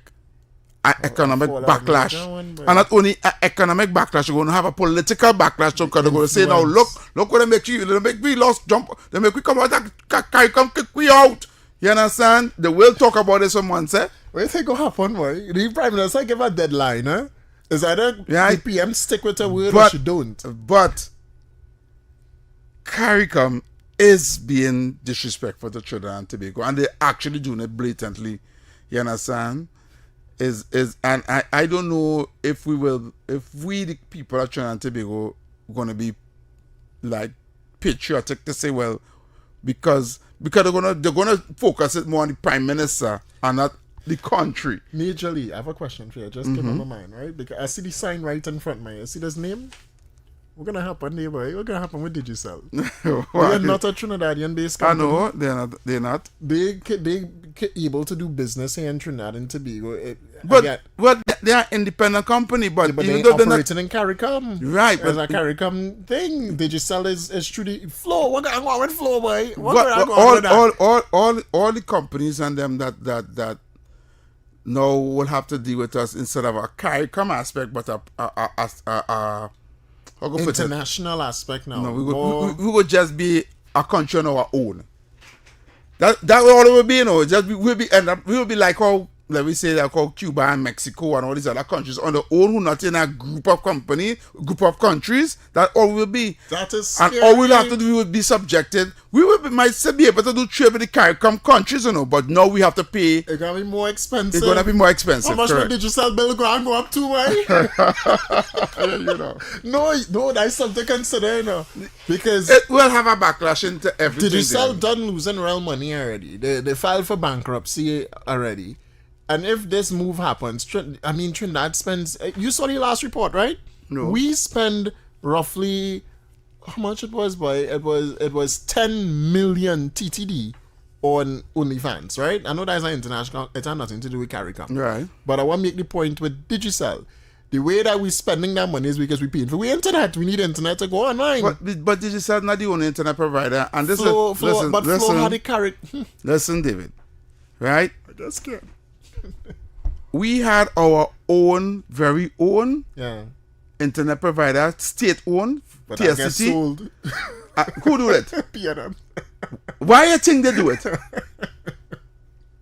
fallout backlash, major one, boy. and not only economic backlash, you're going to have a political backlash. So they're going to say, now look what they make you, they make we lost jump, they make we come out, CARICOM kick we out. You understand? They will talk about it some months, eh? What do you think will happen, boy? The Prime Minister give a deadline, huh? Is either the PM stick with her word or she don't. But CARICOM is being disrespectful to Trinidad and Tobago, and they're actually doing it blatantly. You understand? And I don't know if we the people of Trinidad and Tobago gonna be like patriotic to say, well, because they're gonna focus it more on the Prime Minister and not the country. Majorly, I have a question for you. Just came on my mind, right? Because I see the sign right in front of me. You see this name? What's gonna happen, neighbor? What's gonna happen with Digicel? They're not a Trinidadian-based company. I know they're not. They able to do business here in Trinidad and Tobago. But they are independent company, but they're even though operating in CARICOM. Right, There's a CARICOM thing. Digicel is through the flow. What going on with flow, boy? All the companies and them that now will have to deal with us instead of a CARICOM aspect, but a international aspect now. No, we would just be a country on our own. That all it will be, you know. We will be like how, let me say, like how Cuba and Mexico and all these other countries on their own, who not in a group of countries. That all will be. That is scary. And all we'll have to do, we will be subjected. Might still be able to do trade with the CARICOM countries, you know, but now we have to pay. It's gonna be more expensive. It's gonna be more expensive. How much will Digicel bill go up to, right? You know. No, that's something to consider, you know, because it will have a backlash into everything. Digicel done losing real money already. They filed for bankruptcy already. And if this move happens, Trinidad spends. You saw the last report, right? No. We spend roughly, how much it was, boy? It was 10 million TTD on OnlyFans, right? I know that's an international. It has nothing to do with CARICOM, right? But I want to make the point with Digicel. The way that we're spending that money is because we're paying for internet. We need internet to go online. But Digicel not the only internet provider, and this Flow had the carry. Listen, David, right? I just can't. We had our own, very own internet provider, state-owned, but TSCT. I guess sold. Who do it? PNM. Why you think they do it?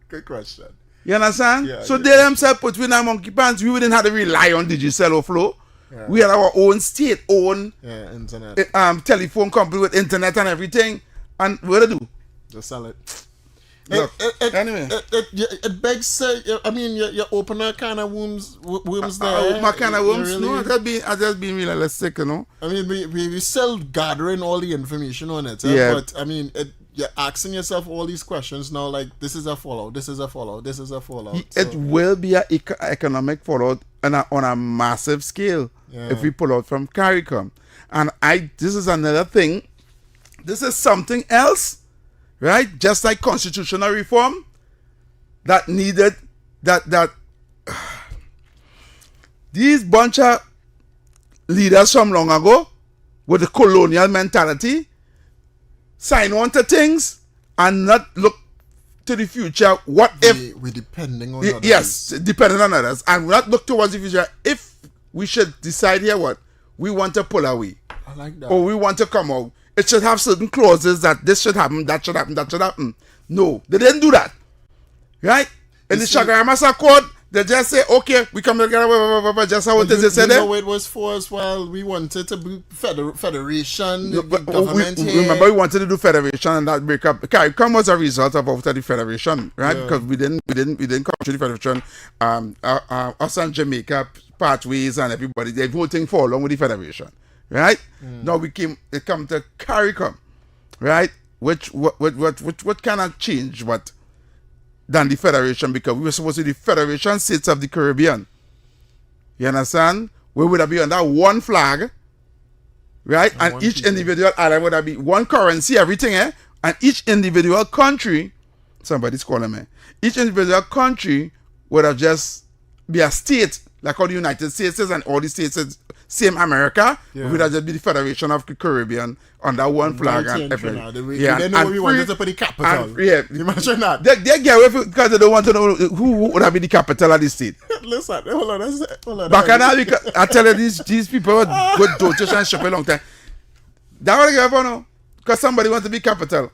Good question. You understand? Yeah, so they themselves put in our monkey pants. We didn't have to rely on Digicel or Flow. Yeah. We had our own state-owned internet. Telephone company with internet and everything. And what do they do? Just sell it. Look, anyway. It begs, you open a can of worms there. Open a can of worms? Really, no, I just being realistic, you know. I mean, we still gathering all the information on it. But, you're asking yourself all these questions now, like, this is a fallout, this is a fallout, this is a fallout. It will be an economic fallout on a massive scale if we pull out from CARICOM. And this is another thing. This is something else. Right? Just like constitutional reform that needed that these bunch of leaders from long ago with the colonial mentality sign on to things and not look to the future. What if we're depending on others? Yes, depending on others, and not look towards the future. If we should decide here what we want to pull away, I like that, or we want to come out, it should have certain clauses that this should happen, that should happen, that should happen. No, they didn't do that. Right? In the Shagaramas Accord, they just say, okay, we come together, just how it is. They said that. It was for us, well, we wanted to be federation, government here. Remember, we wanted to do federation and that break up. CARICOM was a result of after the federation, right? Because we didn't come to the federation. Us and Jamaica, pathways and everybody, the whole thing fall along with the federation. Right? Now it come to CARICOM, right? Which kind of change than the federation, because we were supposed to be the Federation States of the Caribbean. You understand? We would have been under one flag, right? And each individual island would have been one currency, everything, and each individual country, somebody's calling me, each individual country would have just be a state, like how the United States is and all the states same America. Yeah. It would have just be the Federation of the Caribbean under one flag and everything. They didn't know we wanted to put the capital. Imagine that. They get away because they don't want to know who would have been the capital of the state. Listen, hold on. Back now, I tell you, these people were good dotation and shop a long time. That what I get for now. Because somebody wants to be capital.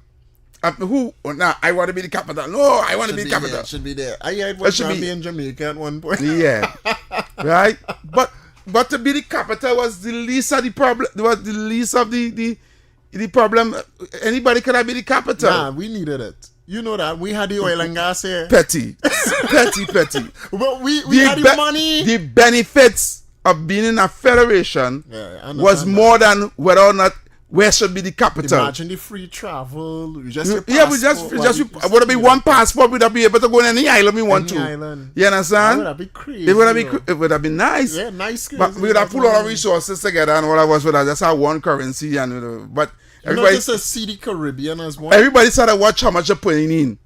Who? Nah, I want to be the capital. No, I want to be the capital. It should be there. I heard what should be in Jamaica at one point. Yeah. Right? But to be the capital was the least of the problem. Was the least of the problem. Anybody could have been the capital. Nah, we needed it. You know that. We had the oil and gas here. Petty. But we had the money. The benefits of being in a federation was more than whether or not where should be the capital. Imagine the free travel. We just would have been one passport. We'd have been able to go on any island we want to. Island. You understand? That would have been crazy. It would have been nice. Yeah, nice. But we would have put all our resources together and all of us would have just had one currency and but everybody just see the Caribbean as one. Everybody started watch how much you're putting in.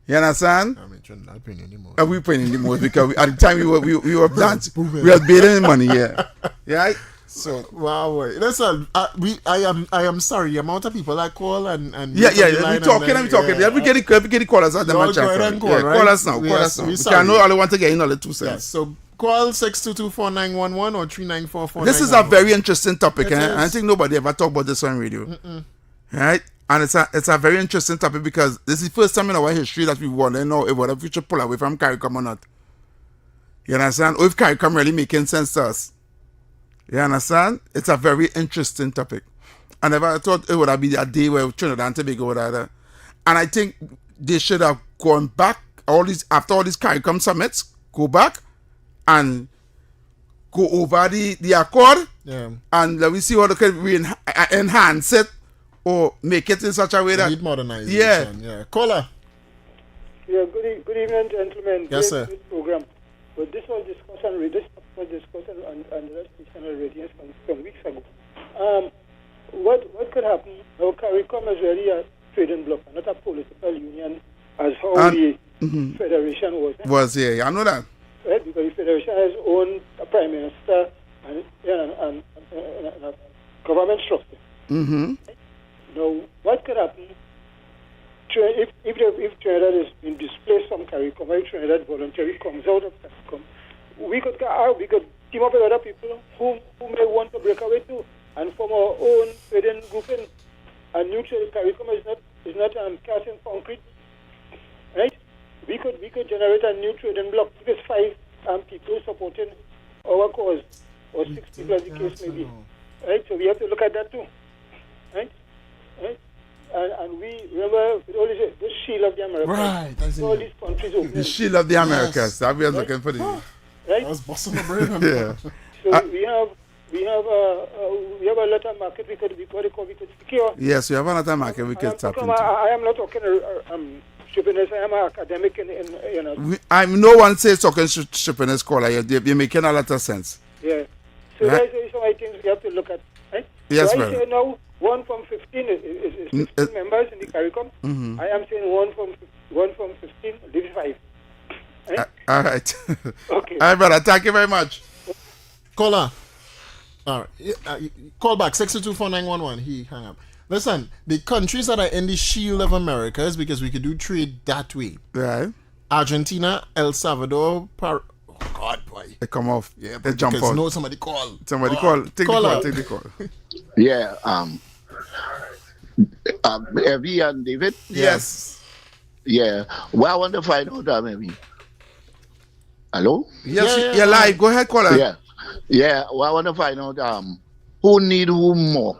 You understand? I mean, not paying anymore. And we paying in the most because at the time we were dancing, we were bidding money. Yeah. So wow, listen, I am sorry. The amount of people that call and we talking. We get the callers out. Call us now. We can know all I want to get in all the 2 cents. Yes, so call 622-4911 or 394-4911. This is a very interesting topic, and I think nobody ever talked about this on radio. Right? And it's a very interesting topic because this is the first time in our history that we want to know if whether we should pull away from CARICOM or not. You understand? Or if CARICOM really making sense to us. You understand? It's a very interesting topic. I never thought it would have been a day where Trinidad and Tobago would have that. And I think they should have gone back after all these CARICOM summits, go back and go over the accord. Yeah. And let me see how they can enhance it or make it in such a way that need modernization. Yeah. Caller. Yeah, good evening, gentlemen. Yes, sir. Good program. But this was discussed on the station already some weeks ago. What could happen? Now, CARICOM is really a trading bloc, not a political union, as how the federation was. I know that. Right, because the federation has its own prime minister and a government structure. Mm-hmm. Now, what could happen? If Trinidad is being displaced from CARICOM, if Trinidad voluntary comes out of CARICOM, we could team up with other people who may want to break away too and form our own trading grouping. And neutral CARICOM is not cast in concrete, right? We could generate a new trading bloc. Because 5 people supporting our cause, or 6 people as the case may be, right? So we have to look at that too, right? And we remember the shield of the Americas. Right. All these countries open. The shield of the Americas. That we are looking for the. Right. I was busting the brain. Yeah. So we have a lot of market we could secure. Yes, we have another market we could tap into. I am not talking stupidness. I am an academic no one says talking stupidness, caller. You're making a lot of sense. Yeah. So right. Those are some of the things we have to look at. Right? Yes, so brother. I say now 1 from 15 is 15 members in the CARICOM. Mm-hmm. I am saying 1 from 15 leaves 5. Right? All right. Okay. All right, brother. Thank you very much. Caller. All right. Call back 622-4911. He hung up. Listen, the countries that are in the shield of Americas, because we could do trade that way. Right. Argentina, El Salvador, oh God, boy. They come off. Yeah, they jump out. No, somebody call. Call. Take the call. Yeah. Evie and David? Yes. Yeah. Well, I want to find out, maybe. Hello? Yes, you're live. Go ahead, caller. Yeah. Yeah. Well, I want to find out who need who more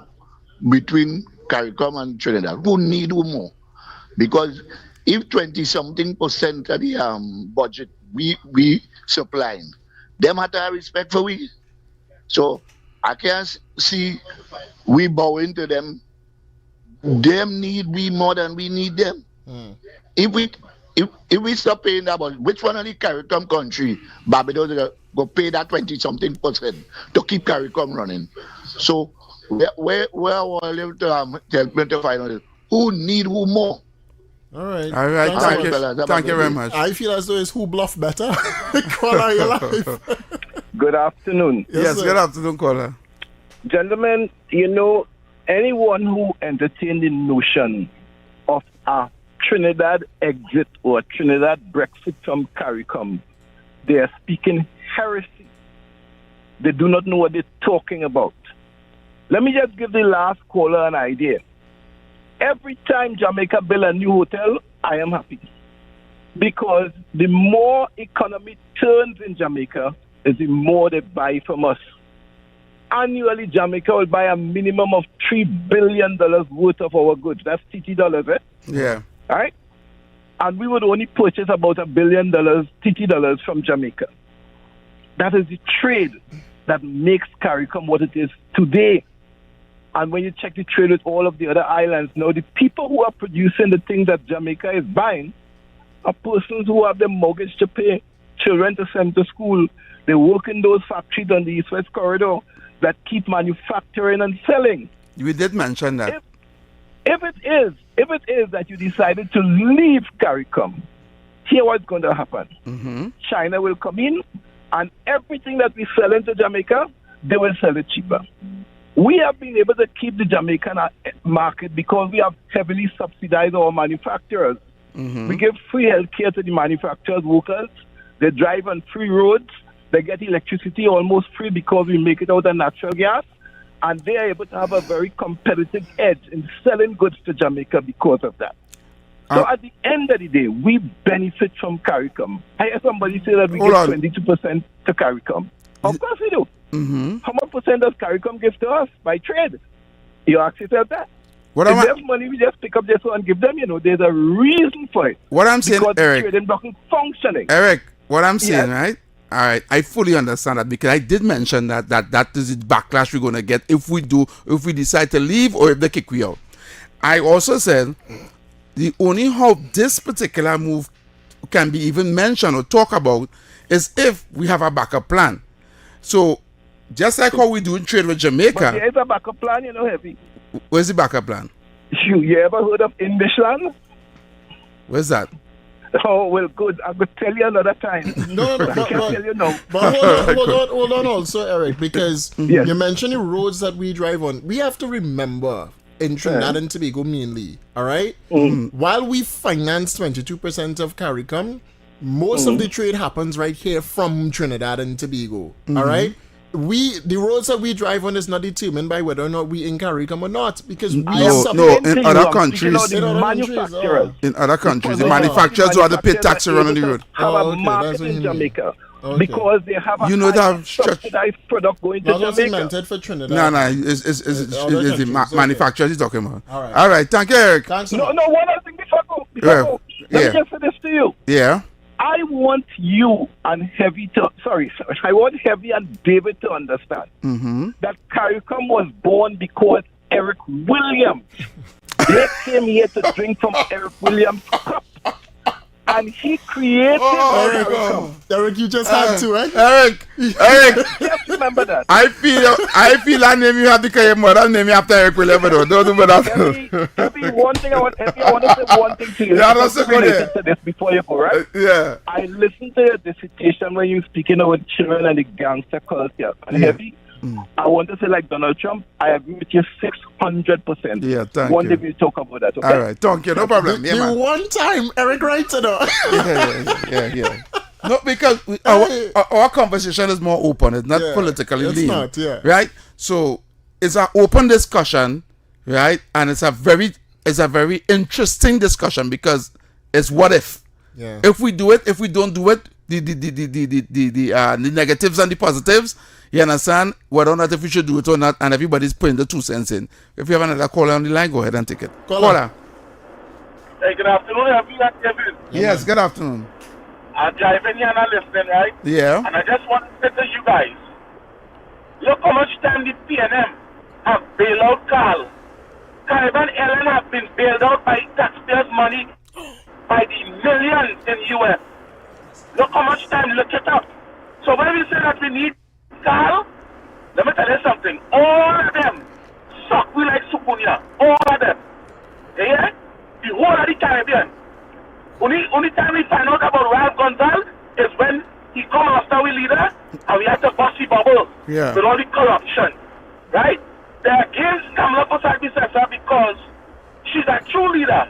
between CARICOM and Trinidad. Who need who more? Because if 20-something% of the budget we supplying, them have to have respect for we. So I can't see we bowing to them. Them need we more than we need them. If we stop paying that, which one of the CARICOM country, Barbados, go pay that 20-something% to keep CARICOM running? So where I want to find out who need who more. All right. Thank you. Thank you very much. I feel as though it's who bluff better. Caller, your life. Good afternoon. Yes, good afternoon, caller. Gentlemen, anyone who entertained the notion of a Trinidad exit or a Trinidad Brexit from CARICOM, they are speaking heresy. They do not know what they're talking about. Let me just give the last caller an idea. Every time Jamaica build a new hotel, I am happy. Because the more economy turns in Jamaica, is the more they buy from us. Annually, Jamaica will buy a minimum of $3 billion worth of our goods. That's TT dollars, eh? Yeah. All right? And we would only purchase about $1 billion TT dollars from Jamaica. That is the trade that makes CARICOM what it is today. And when you check the trade with all of the other islands, now the people who are producing the things that Jamaica is buying are persons who have the mortgage to pay, children to send to school. They work in those factories on the East-West corridor that keep manufacturing and selling. We did mention that. If it is that you decided to leave CARICOM, here what's going to happen. Mm-hmm. China will come in, and everything that we sell into Jamaica, they will sell it cheaper. We have been able to keep the Jamaican market because we have heavily subsidized our manufacturers. Mm-hmm. We give free health care to the manufacturers' workers. They drive on free roads. They get electricity almost free because we make it out of natural gas. And they are able to have a very competitive edge in selling goods to Jamaica because of that. So at the end of the day, we benefit from CARICOM. I hear somebody say that we give 22% to CARICOM. Of course we do. Mm-hmm. How much percent does CARICOM give to us by trade? You ask yourself that. What if there's money, we just pick up this one and give them. There's a reason for it. What I'm saying, because Eric. the trading block is functioning. Eric, what I'm saying, right? All right, I fully understand that because I did mention that is the backlash we're going to get if we decide to leave or if they kick we out. I also said the only how this particular move can be even mentioned or talk about is if we have a backup plan. So just like how we do in trade with Jamaica. But there is a backup plan, Heavy. Where's the backup plan? You ever heard of Indishland? Where's that? Oh, well, good. I could tell you another time. No, I can't tell you now. But hold on also, Eric, because you mentioned the roads that we drive on. We have to remember, in Trinidad and Tobago mainly, all right? Mm-hmm. While we finance 22% of CARICOM, most of the trade happens right here from Trinidad and Tobago, all right? The roads that we drive on is not determined by whether or not we in CARICOM or not, because we in other countries, in other countries, the manufacturers who have to pay tax around on the road. Have a market in Jamaica because they have a subsidized product going to Jamaica. That wasn't meant for Trinidad. No, it's the manufacturers he's talking about. All right, thank you, Eric. Thanks. No, one other thing before I go. Let me just say this to you. Yeah. I want you and Heavy I want Heavy and David to understand that CARICOM was born because Eric Williams. They came here to drink from Eric Williams' cup. And he created CARICOM. Eric, you just had to, right? Eric. Just remember that. I feel that name you have to call your mother name after Eric Williams. Don't do that. Heavy, one thing I want to say one thing to you. Related to this before you go, right? Yeah. I listened to your dissertation when you were speaking about children and the gangster culture. And Heavy, I want to say like Donald Trump, I agree with you 600%. Yeah, thank one you. day we'll talk about that, okay? All right, thank you, no problem. The one time Eric writes it up. Yeah. No, because our conversation is more open. It's not politically lean. Not, right? So it's an open discussion, right? And it's a very interesting discussion because it's what if. Yeah. If we do it, if we don't do it, the negatives and the positives, you understand? Whether or not if we should do it or not, and everybody's putting the 2 cents in. If you have another caller on the line, go ahead and take it. Caller. Hey, good afternoon. Yes, good afternoon. I'm driving here and I'm listening, right? Yeah. And I just want to say to you guys, look how much time the PNM have bailed out Carl. Caribbean Airlines have been bailed out by taxpayers' money by the millions in U.S. Look how much time, look it up. So when we say that we need Carl, let me tell you something. All of them suck we like Supunia. All of them. Yeah? The whole of the Caribbean. Only time we find out about Ralph Gonzalez is when he come after we leader, and we had to bust the bubble Yeah. with all the corruption, right? They're against Kamala Posadi-Sessa because she's a true leader.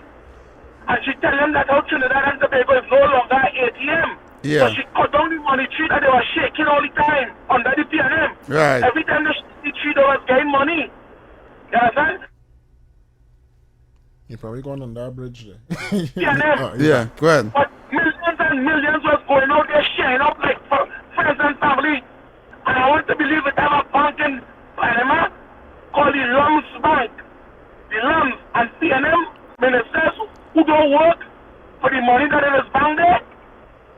And she tell them that how Trinidad and Tobago is no longer ATM. Yeah. So she cut down the money tree that they were shaking all the time under the PNM. Right. Every time they shake the tree, they was getting money. You understand? You're probably going on that bridge there. PNM. Yeah, go ahead. But millions and millions was going out there sharing up like for friends and family. And I want to believe it have a bank in Panama called the Lums Bank. The Lums and PNM ministers who don't work for the money that is bank there.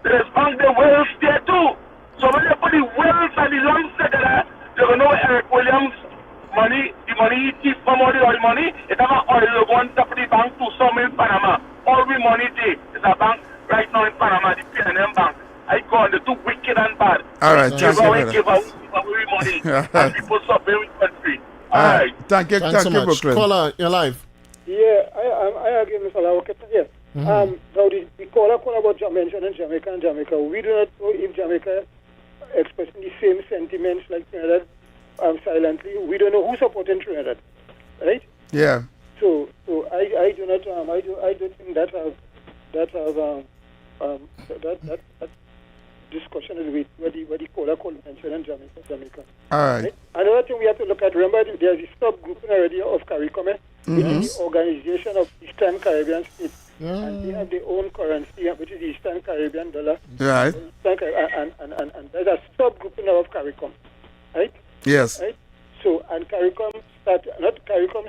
There is bank the wells there too. So when they put the wells and the Lums together, they're going to know Eric Williams' money, the money he thief from all the oil money, it have an oil going to the bank to some in Panama. All the money there is a bank right now in Panama, the PNM Bank. I go on, they're too wicked and bad. All right, thank you, give away money and people suffering with country. All right. Thank you, Thanks so much. Brooklyn. Caller, you're live. Yeah, I agree, Mr. Lawker. Yes. Now, the caller called about mentioning Jamaica and Jamaica. We do not know if Jamaica expressing the same sentiments like Trinidad silently. We don't know who's supporting Trinidad, right? Yeah. So I do not I don't think that discussion is with where the caller called mentioning Jamaica. All right. Another thing we have to look at. Remember, there's a subgrouping already of CARICOM, which is the Organization of Eastern Caribbean States. And they have their own currency, which is the Eastern Caribbean dollar. Right. And there's a subgrouping of CARICOM, right? Yes. Right. So, and CARICOM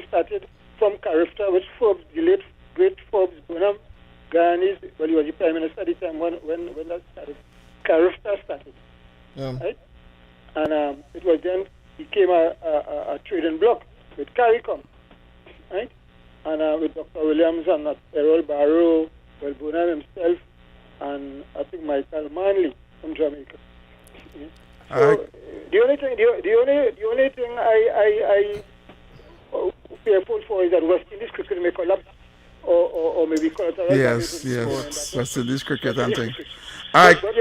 started from CARIFTA, which Forbes, the late great Forbes Bonham, Ghanaians, well, he was the Prime Minister at the time when that started. CARIFTA started, right? And it was then became a trading bloc with CARICOM, right? And with Dr. Williams and Errol Barrow, well, Bonham himself, and I think Michael Manley from Jamaica. So the only thing I fearful for is that West Indies cricket may collapse or maybe collateral. Yes. West Indies cricket and thing. All right. But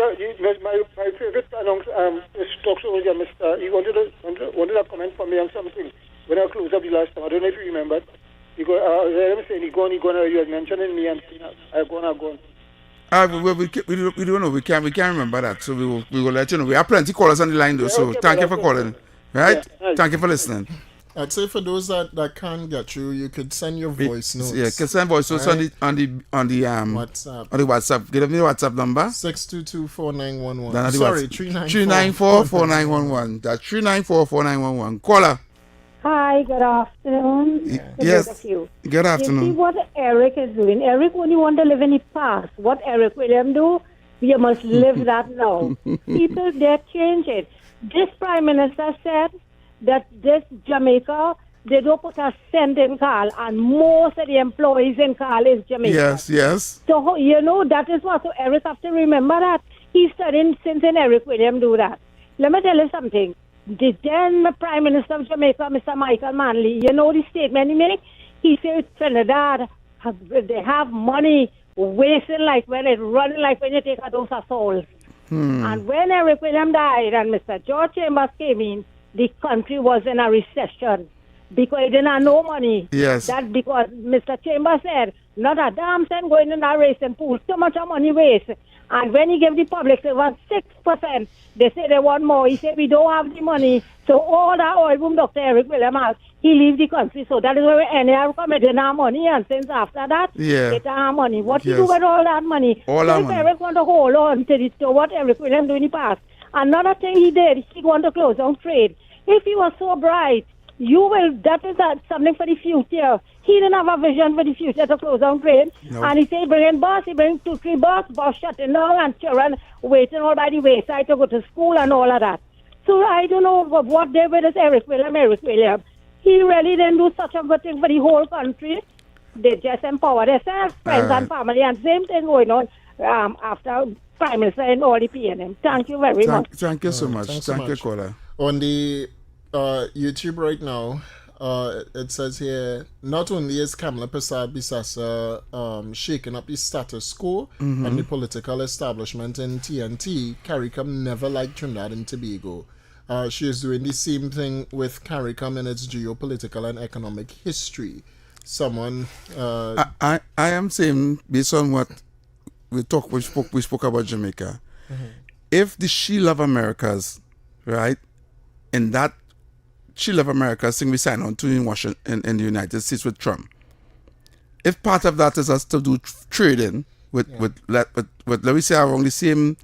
my favorite talk show was Mr. He wanted a comment from me on something when I closed up the last time. I don't know if you remember. Because I was saying you had mentioning me and I'm gone. We don't know. We can't remember that. So we will let you know. We have plenty of callers on the line though. So thank you for calling. Right? Yeah, thank you for listening. I'd say for those that can't get you, you could send your voice notes. Yeah, can send voice notes on the WhatsApp. On the WhatsApp. Give me the WhatsApp number. 622-4911. Sorry, 394-4911. That's 394-4911. Caller. Hi, good afternoon. Yes. Good afternoon. You see what Eric is doing? Eric only want to live in the past. What Eric William do, we must live that now. People, they change it. This Prime Minister said that this Jamaica, they don't put a cent in Carl, and most of the employees in Carl is Jamaica. Yes. So, that is what, so Eric have to remember that. He's studying since Eric William do that. Let me tell you something. The then Prime Minister of Jamaica, Mr. Michael Manley, the statement he made? He said Trinidad, they have money wasting like when it's running like when you take a dose of salt. And when Eric William died and Mr. George Chambers came in, the country was in a recession because it didn't have no money. Yes. That's because Mr. Chambers said, not a damn cent going in that racing pool, too much of money waste. And when he gave the public, it was 6%. They said they want more. He said, we don't have the money. So all that oil boom Dr. Eric William has, he leave the country. So that is where we end up committing our money. And since after that, they don't have money. What he do with all that money? If Eric want to hold on to what Eric William do in the past. Another thing he did, he want to close down trade. If he was so bright, that is something for the future. He didn't have a vision for the future to close down trade. No. And he said, bring in bus, he bring 2-3 bus shutting down and children waiting all by the wayside to go to school and all of that. So I don't know what they did with Eric William. He really didn't do such a good thing for the whole country. They just empower themselves, friends and family, and same thing going on after Prime Minister and all the PNM. Thank you very much. Thank you so much. Thank you, caller. On the YouTube right now, it says here, not only is Kamala Persad-Bissessar shaking up the status quo and the political establishment in TNT, CARICOM never liked Trinidad and Tobago. She is doing the same thing with CARICOM in its geopolitical and economic history. Someone... I am saying, based on what we spoke about Jamaica, if the Shield of Americas, right, in that Shield of Americas thing we signed on to in Washington, in the United States with Trump, if part of that is us to do trading with let me say around the same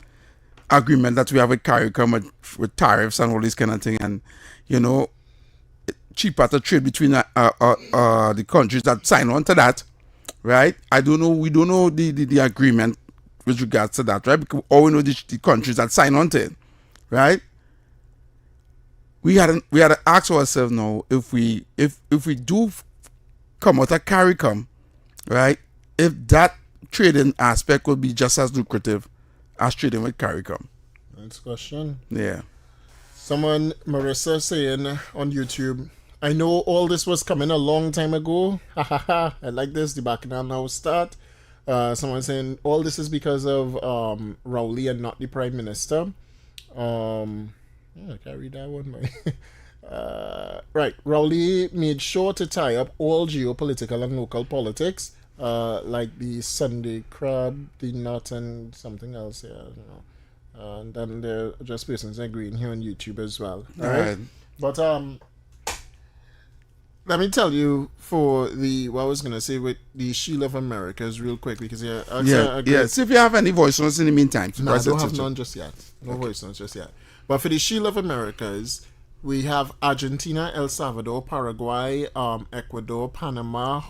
agreement that we have with CARICOM with tariffs and all this kind of thing, and you know, cheaper to trade between the countries that sign on to that, right? We don't know the agreement with regards to that, right? Because all we know the countries that sign on to it, right? We had to ask ourselves now if we do come out of CARICOM, right? If that trading aspect would be just as lucrative as trading with CARICOM. Next question. Yeah. Someone, Marissa, saying on YouTube, I know all this was coming a long time ago. Ha ha ha. I like this. The bacchanal now start. Someone saying all this is because of Rowley and not the Prime Minister. I can't read that one, but right. Rowley made sure to tie up all geopolitical and local politics, like the Sunday crab, the nut, and something else here. I don't know. And then there are just persons agreeing here on YouTube as well. All right. But let me tell you for what I was gonna say with the Shield of Americas real quick, because See if you have any voice notes in the meantime. No, I don't have none just yet. No voice notes just yet. But for the Shield of Americas, we have Argentina, El Salvador, Paraguay, Ecuador, Panama,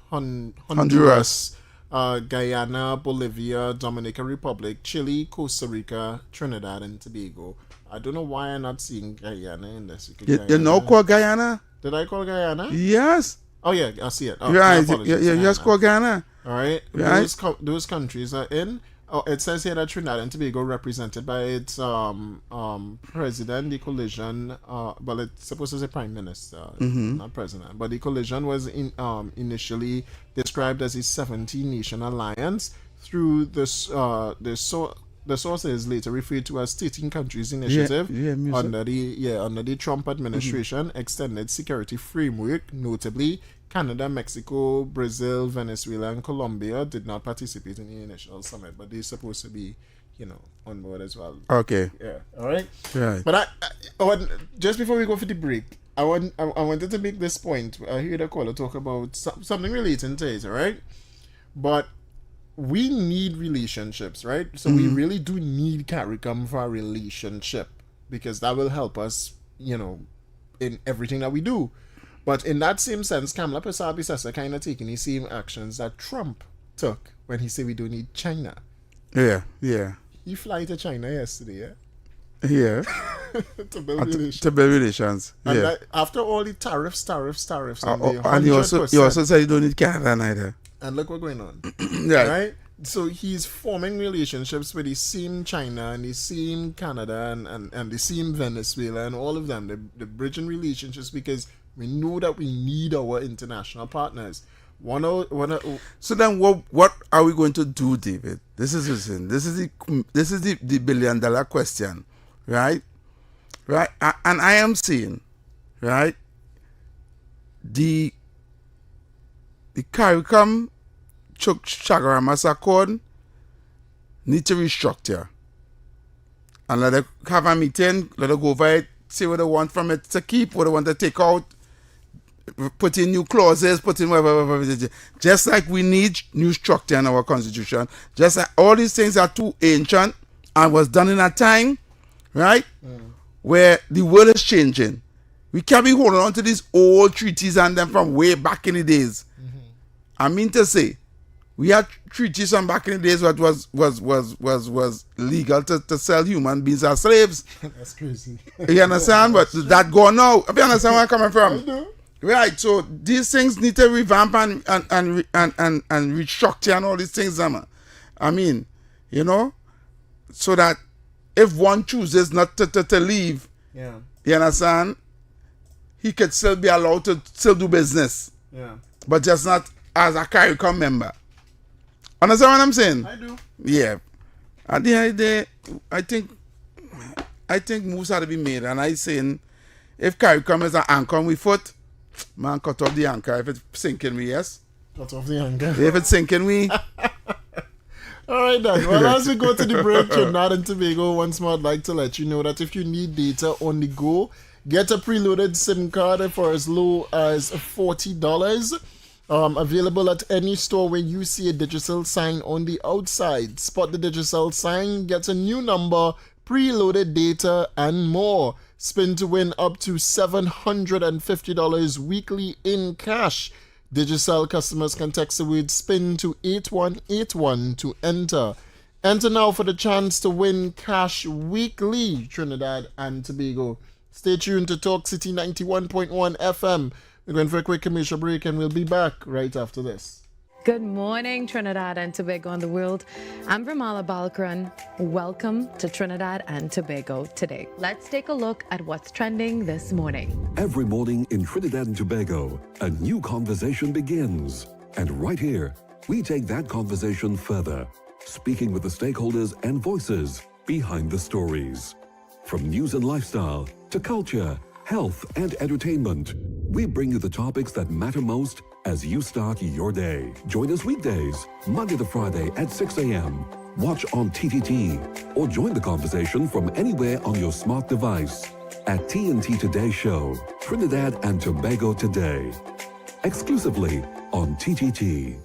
Honduras, Guyana, Bolivia, Dominican Republic, Chile, Costa Rica, Trinidad and Tobago. I don't know why I'm not seeing Guyana in this. You know called Guyana? Did I call Guyana? Yes. Oh yeah, I see it. Oh, right, you just called Guyana. All right. Right. Those countries are in. Oh, it says here that Trinidad and Tobago represented by its president, the coalition. Well, it's supposed to say prime minister, not president. But the coalition was initially described as a 17-nation alliance. Through this, the sources later referred to as 13 countries initiative under the Trump administration extended security framework. Notably, Canada, Mexico, Brazil, Venezuela, and Colombia did not participate in the initial summit, but they're supposed to be, on board as well. Okay. Yeah. All right. Right. But I want, just before we go for the break, I wanted to make this point. I heard a caller talk about something relating to it. All right. But we need relationships, right? So we really do need CARICOM for a relationship, because that will help us, in everything that we do. But in that same sense, Kamala Persad-Bissessar kind of taking the same actions that Trump took when he said we don't need China. Yeah. He flew to China yesterday, Yeah. to build relations. To build relations. And Yeah. after all the tariffs, And he also said you don't need Canada neither. And look what's going on. Right. So he's forming relationships with the same China and the same Canada and the same Venezuela and all of them. They're bridging relationships because we know that we need our international partners. So then, what are we going to do, David? This is the $1 billion question, right? Right, and I am saying, right, the CARICOM Chagaramas Accord need to restructure and let it have a meeting, let it go over it, see what they want from it to keep, what they want to take out, put in new clauses, put in whatever. Just like we need new structure in our constitution, just like all these things are too ancient and was done in a time, right, where the world is changing. We can't be holding on to these old treaties and them from way back in the days. I mean to say, we had treaties from back in the days what was legal to sell human beings as slaves. That's crazy. You understand? But that gone now. You understand where I'm coming from? I do. Right. So these things need to revamp and restructure and all these things. I mean, so that if one chooses not to leave, you understand, he could still be allowed to still do business. Yeah. But just not as a CARICOM member. Understand what I'm saying? I do. Yeah. At the end of the day, I think moves have to be made. And I saying, if CARICOM is an anchor on we foot, man, cut off the anchor. If it's sinking me, yes. Cut off the anchor. If it's sinking me. All right, then. Well, as we go to the break, Trinidad and Tobago, once more, I'd like to let you know that if you need data on the go, get a preloaded SIM card for as low as $40. Available at any store where you see a digital sign on the outside. Spot the digital sign, get a new number, preloaded data, and more. Spin to win up to $750 weekly in cash. Digicel customers can text the word SPIN to 8181 to enter. Enter now for the chance to win cash weekly, Trinidad and Tobago. Stay tuned to Talk City 91.1 FM. We're going for a quick commercial break and we'll be back right after this. Good morning, Trinidad and Tobago and the world. I'm Vermala Balkaran. Welcome to Trinidad and Tobago today. Let's take a look at what's trending this morning. Every morning in Trinidad and Tobago, a new conversation begins. And right here, we take that conversation further, speaking with the stakeholders and voices behind the stories. From news and lifestyle to culture, health and entertainment, we bring you the topics that matter most as you start your day. Join us weekdays, Monday to Friday at 6 a.m. Watch on TTT or join the conversation from anywhere on your smart device at TNT Today Show, Trinidad and Tobago Today, exclusively on TTT.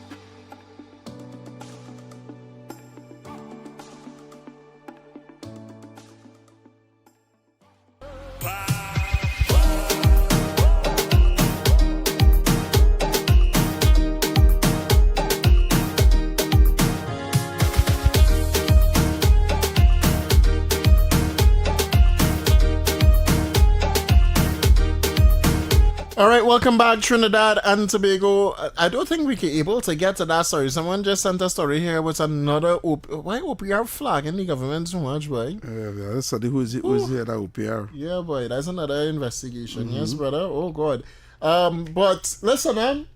All right, welcome back, Trinidad and Tobago. I don't think we can able to get to that story. Someone just sent a story here with another why OPR flagging the government so much, boy? Let's study who's here that OPR. Yeah, boy, that's another investigation. Yes, brother. Oh, God. But listen, man.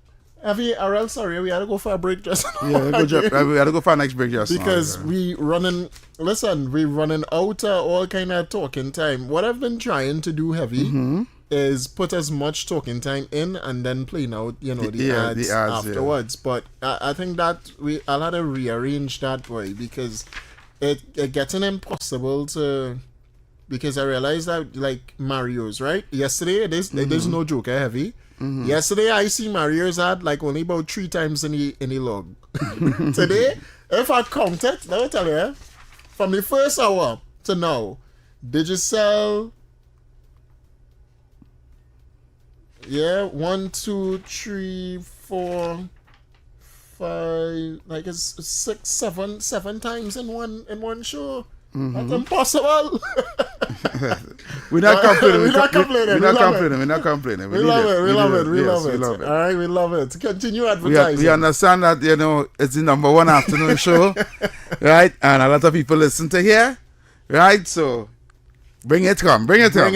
RL, sorry, we had to go for a break just now. Yeah, we had to go for our next break just because now. we running out of all kind of talking time. What I've been trying to do, is put as much talking time in and then playing out, the ads afterwards. Yeah. But I think that I'll have to rearrange that, boy, because it getting impossible to. Because I realized that, like, Mario's, right? Yesterday, it is no joker heavy. Yesterday, I see Mario's ad like only about 3 times in the log. Today, if I count it, let me tell you, from the first hour to now, Digicel. Yeah, 1, 2, 3, 4, 5, like it's 6, 7 times in one show. That's impossible. We're not complaining. We're not complaining. We're not complaining. We love it. All right, we love it. Continue advertising. We understand that, it's the number 1 afternoon show, right? And a lot of people listen to here, right? So bring it on. Bring it on,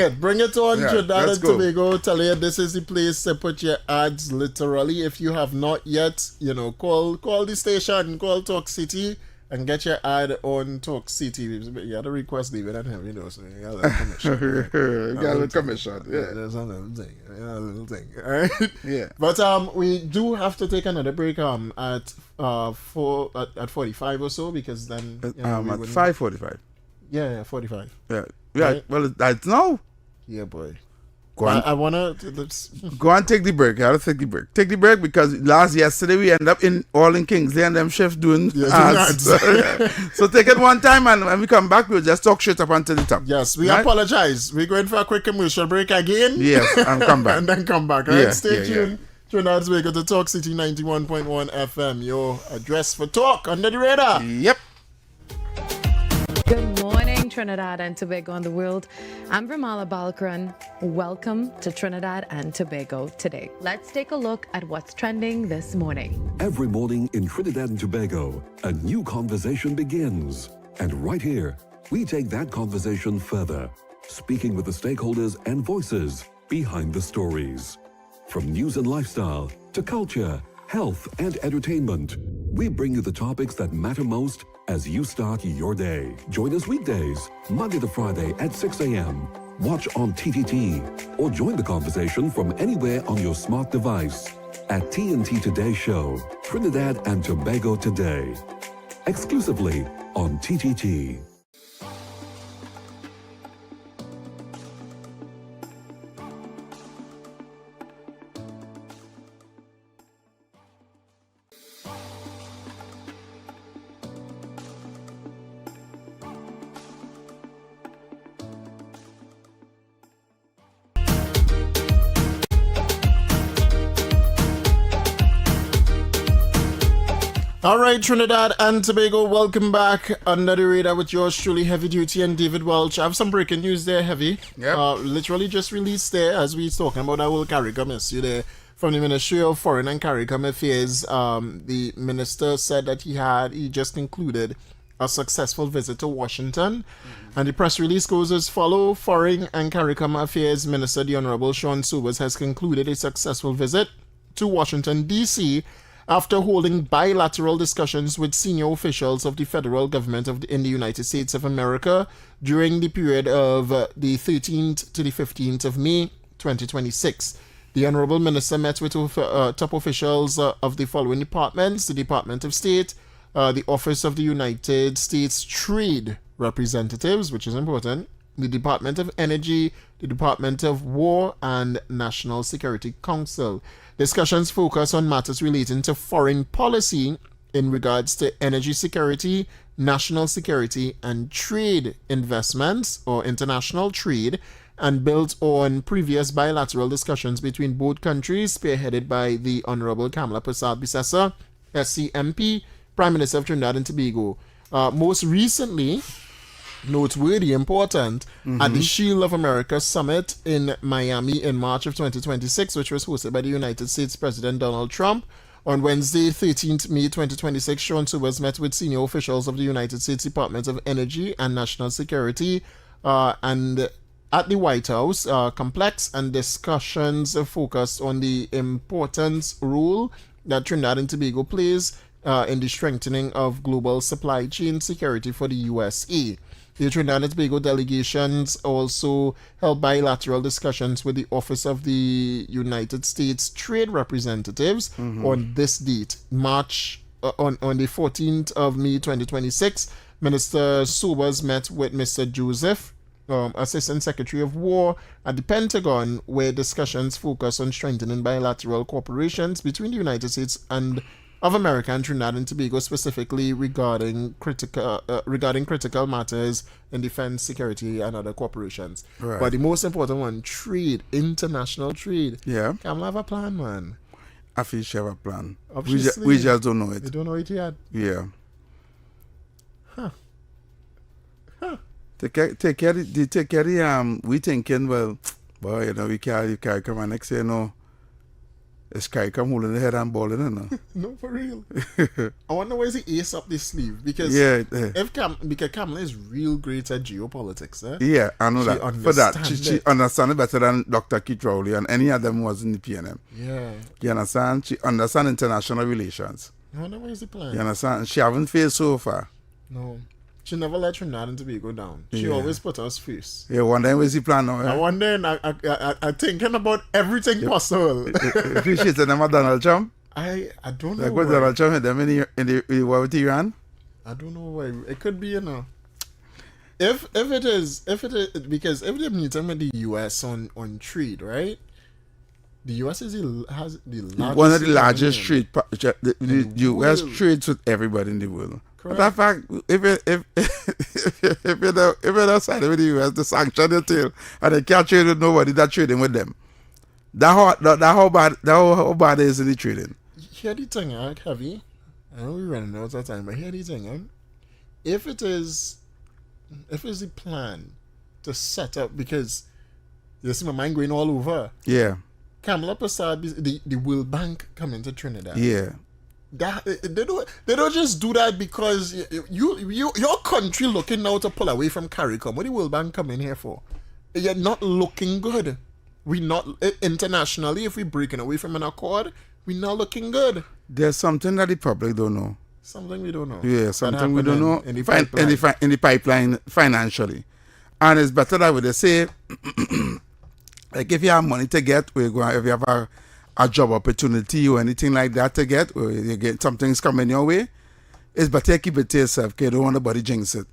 Trinidad and Tobago. Tell you this is the place to put your ads, literally. If you have not yet, call the station, call Talk City, and get your ad on Talk City. You had to request David and him, so you got that commission. You got a commission, yeah. There's a little thing. All right? Yeah. But we do have to take another break at 45 or so, because then... at 5:45. Yeah, 45. Yeah. Right? Well, that's now. Yeah, boy. Go on. I want to... Go and take the break. I have to take the break. Take the break because yesterday we end up in Kingsley and them chefs doing ads. So take it one time, and when we come back, we'll just talk straight up until the top. Yes, we apologize. We're going for a quick commercial break again. Yes, and come back. And then come back, right? Yeah, Stay tuned. Trinidad and Tobago to Talk City 91.1 FM. Your address for talk under the radar. Yep. Good morning, Trinidad and Tobago and the world. I'm Vermala Balkaran. Welcome to Trinidad and Tobago today. Let's take a look at what's trending this morning. Every morning in Trinidad and Tobago, a new conversation begins. And right here, we take that conversation further, speaking with the stakeholders and voices behind the stories. From news and lifestyle to culture, health and entertainment, we bring you the topics that matter most as you start your day. Join us weekdays, Monday to Friday at 6 a.m. Watch on TTT or join the conversation from anywhere on your smart device at TNT Today Show, Trinidad and Tobago Today, exclusively on TTT. All right, Trinidad and Tobago, welcome back under the radar with yours truly, Heavy Duty and David Welch. I have some breaking news there, Heavy. Yep. Literally just released there as we talking about that whole CARICOM issue there from the Ministry of Foreign and CARICOM Affairs. The minister said that he just concluded a successful visit to Washington. And the press release goes as follows. Foreign and CARICOM Affairs Minister, the Honorable Sean Sobers, has concluded a successful visit to Washington, D.C., after holding bilateral discussions with senior officials of the federal government in the United States of America during the period of the 13th to the 15th of May 2026. The Honorable Minister met with top officials of the following departments: the Department of State, the Office of the United States Trade Representatives, which is important, the Department of Energy, the Department of War, and National Security Council. Discussions focus on matters relating to foreign policy in regards to energy security, national security, and trade investments or international trade, and built on previous bilateral discussions between both countries, spearheaded by the Honorable Kamala Persad-Bissessar, SCMP, Prime Minister of Trinidad and Tobago. Most recently, noteworthy, important, at the Shield of America Summit in Miami in March of 2026, which was hosted by the United States President Donald Trump. On Wednesday, 13th May 2026, Sean Sobers met with senior officials of the United States Department of Energy and National Security and at the White House complex, and discussions focused on the important role that Trinidad and Tobago plays in the strengthening of global supply chain security for the USA. The Trinidad and Tobago delegations also held bilateral discussions with the Office of the United States Trade Representatives on this date, March, on the 14th of May 2026. Minister Sobers met with Mr. Joseph, Assistant Secretary of War at the Pentagon, where discussions focus on strengthening bilateral cooperations between the United States of America and Trinidad and Tobago, specifically regarding critical matters in defense, security, and other corporations. Right. But the most important one, trade, international trade. Yeah. Kamala have a plan, man. I feel she have a plan. Obviously, We just don't know it. They don't know it yet. Yeah. Huh. Take care. We thinking, well, boy, you know, we carry come on next year, no. It's CARICOM holding the head and balling, you know. No, for real. I wonder why he ace up this sleeve, because because Kamala is real great at geopolitics, eh? Yeah, I know that. For that, she understands it better than Dr. Keith Rowley and any of them who was in the PNM. Yeah. You understand? She understands international relations. I wonder why is the plan. You understand? She haven't failed so far. No. She never let Trinidad and Tobago down. She always put us first. Yeah, wondering where's the plan now? I wonder, I thinking about everything possible. Appreciate it, Donald Trump. I don't know. Like what Donald Trump had them in the war with Iran? I don't know why. It could be, you know. If it is because if they're meeting with the US on trade, right? The US has the largest, one of the largest trade. The US trades with everybody in the world. Correct. Matter of fact, if you're not siding with the US, the sanction they tell, and they can't trade with nobody that trading with them. That how bad is in the trading. Here the thing, Heavy. I know we're running out of time, but here the thing, if it's the plan to set up, because you see my mind going all over. Yeah. Kamala Persad, the World Bank coming to Trinidad. Yeah. They don't just do that because your country looking now to pull away from CARICOM. What the World Bank coming here for? You're not looking good. We not internationally, if we're breaking away from an accord, we're not looking good. There's something that the public don't know. Something we don't know. Yeah, something we don't know in the pipeline. in the pipeline financially. And it's better that way they say, like if you have money to get, or if you have a job opportunity or anything like that to get, or you get something's coming your way, it's better keep it to yourself because you don't want nobody jinx it.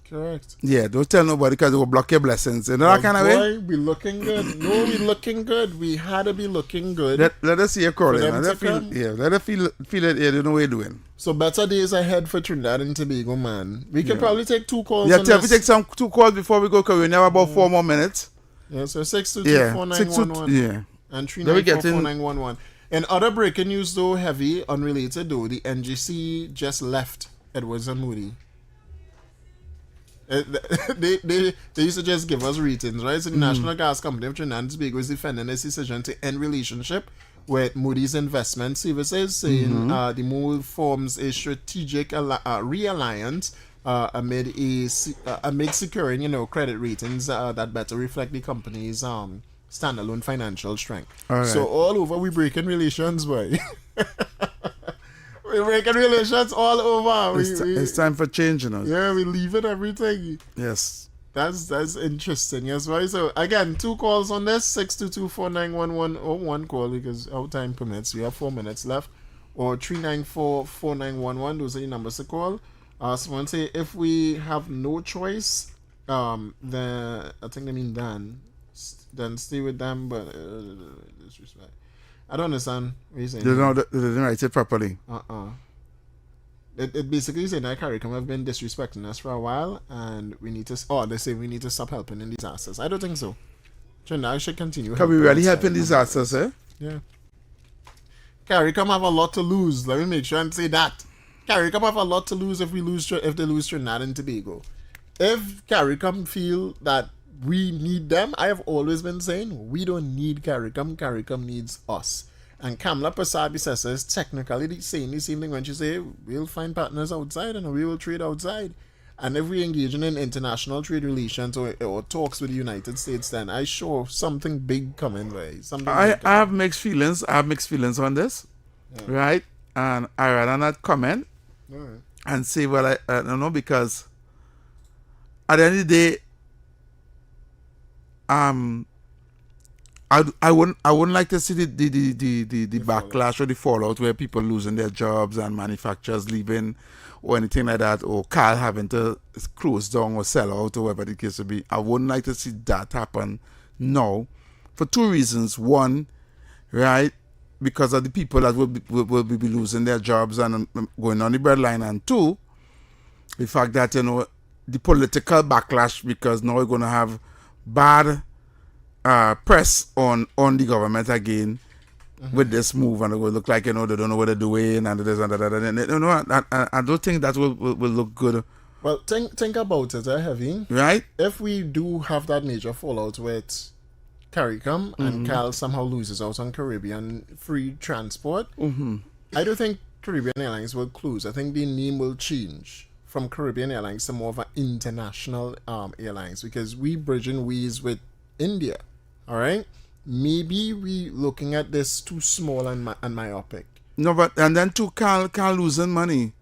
Correct. Yeah, don't tell nobody because it will block your blessings. You know that kind of way? We looking good. No, we looking good. We had to be looking good. Let us see your calling. them Let us feel it. You don't know what you're doing. So better days ahead for Trinidad and Tobago, man. We can probably take 2 calls. Yeah, on this. we take 2 calls before we go because we have about 4 more minutes. Yeah, so 622-4911. Yeah. And 394-4911. In other breaking news, though, heavy, unrelated, though, the NGC just left Edwards and Moody. They used to just give us ratings, right? So the National Gas Company of Trinidad and Tobago is defending its decision to end relationship with Moody's Investment Services, saying the move forms a strategic realliance amid securing, credit ratings that better reflect the company's standalone financial strength. Right. So all over, we breaking relations, boy. We're breaking relations all over. It's time for change, you know. Yeah, we leaving everything. Yes. That's interesting. Yes, right. So again, 2 calls on this: 622-4911 or 1 call because our time permits. We have 4 minutes left, or 394-4911. Those are the numbers to call. Someone say if we have no choice, then I think they mean then stay with them. But disrespect. I don't understand what you're saying. They didn't write it properly. It basically saying that CARICOM have been disrespecting us for a while, and we need to. They say we need to stop helping in disasters. I don't think so. Trinidad should continue. Can we really help in disasters, eh? Yeah. CARICOM have a lot to lose. Let me make sure and say that. CARICOM have a lot to lose if they lose Trinidad and Tobago. If CARICOM feel that we need them, I have always been saying we don't need CARICOM. CARICOM needs us. And Kamala Prasad-Bissessar is technically saying the same thing when she say we'll find partners outside and we will trade outside. And if we engage in international trade relations or talks with the United States, then I sure something big coming, right? I have mixed feelings. I have mixed feelings on this, right? And I rather not comment and say what I don't know, because at the end of the day, I wouldn't like to see the backlash or the fallout where people losing their jobs and manufacturers leaving or anything like that, or Carl having to close down or sell out or whatever the case would be. I wouldn't like to see that happen now for 2 reasons. One, right, because of the people that will be losing their jobs and going on the breadline, and 2, the fact that the political backlash, because now we're going to have bad press on the government again with this move, and it will look like they don't know what they're doing and this and that. And I don't think that will look good. Well, think about it, Heavy. Right? If we do have that major fallout with CARICOM and Cal somehow loses out on Caribbean free transport, I don't think Caribbean Airlines will close. I think the name will change from Caribbean Airlines to more of an international airlines, because we bridging ways with India. All right, maybe we looking at this too small and myopic. No, but and then too, Cal losing money.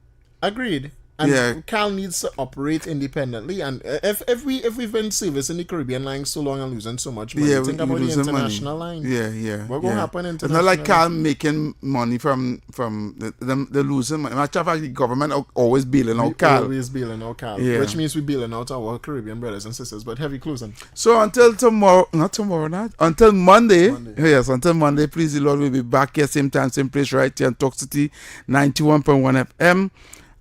Agreed. And Cal needs to operate independently. And if we've been servicing the Caribbean line so long and losing so much money, think about the international line. Yeah. What will happen internationally? It's not like Cal making money from the losing money. Matter of fact, the government always bailing out Cal. Always bailing out Cal. Yeah. Which means we bailing out our Caribbean brothers and sisters. But heavy closing. So until tomorrow, until Monday. Yes, until Monday, please the Lord, will be back here, same time, same place, right here in Talk City 91.1 FM.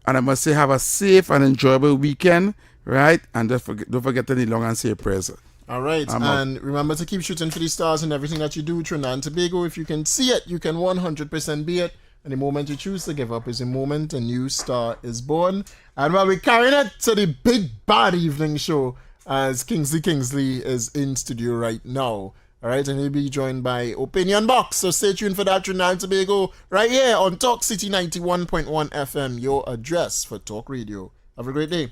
And I must say, have a safe and enjoyable weekend, right? And don't forget any long and safe prayers. All right. And remember to keep shooting for the stars in everything that you do, Trinidad and Tobago. If you can see it, you can 100% be it. And the moment you choose to give up is the moment a new star is born. And while we're carrying it to the big bad evening show, as Kingsley is in studio right now. All right, and he'll be joined by Opinion Box. So stay tuned for that, Trinidad and Tobago, right here on Talk City 91.1 FM, your address for Talk Radio. Have a great day.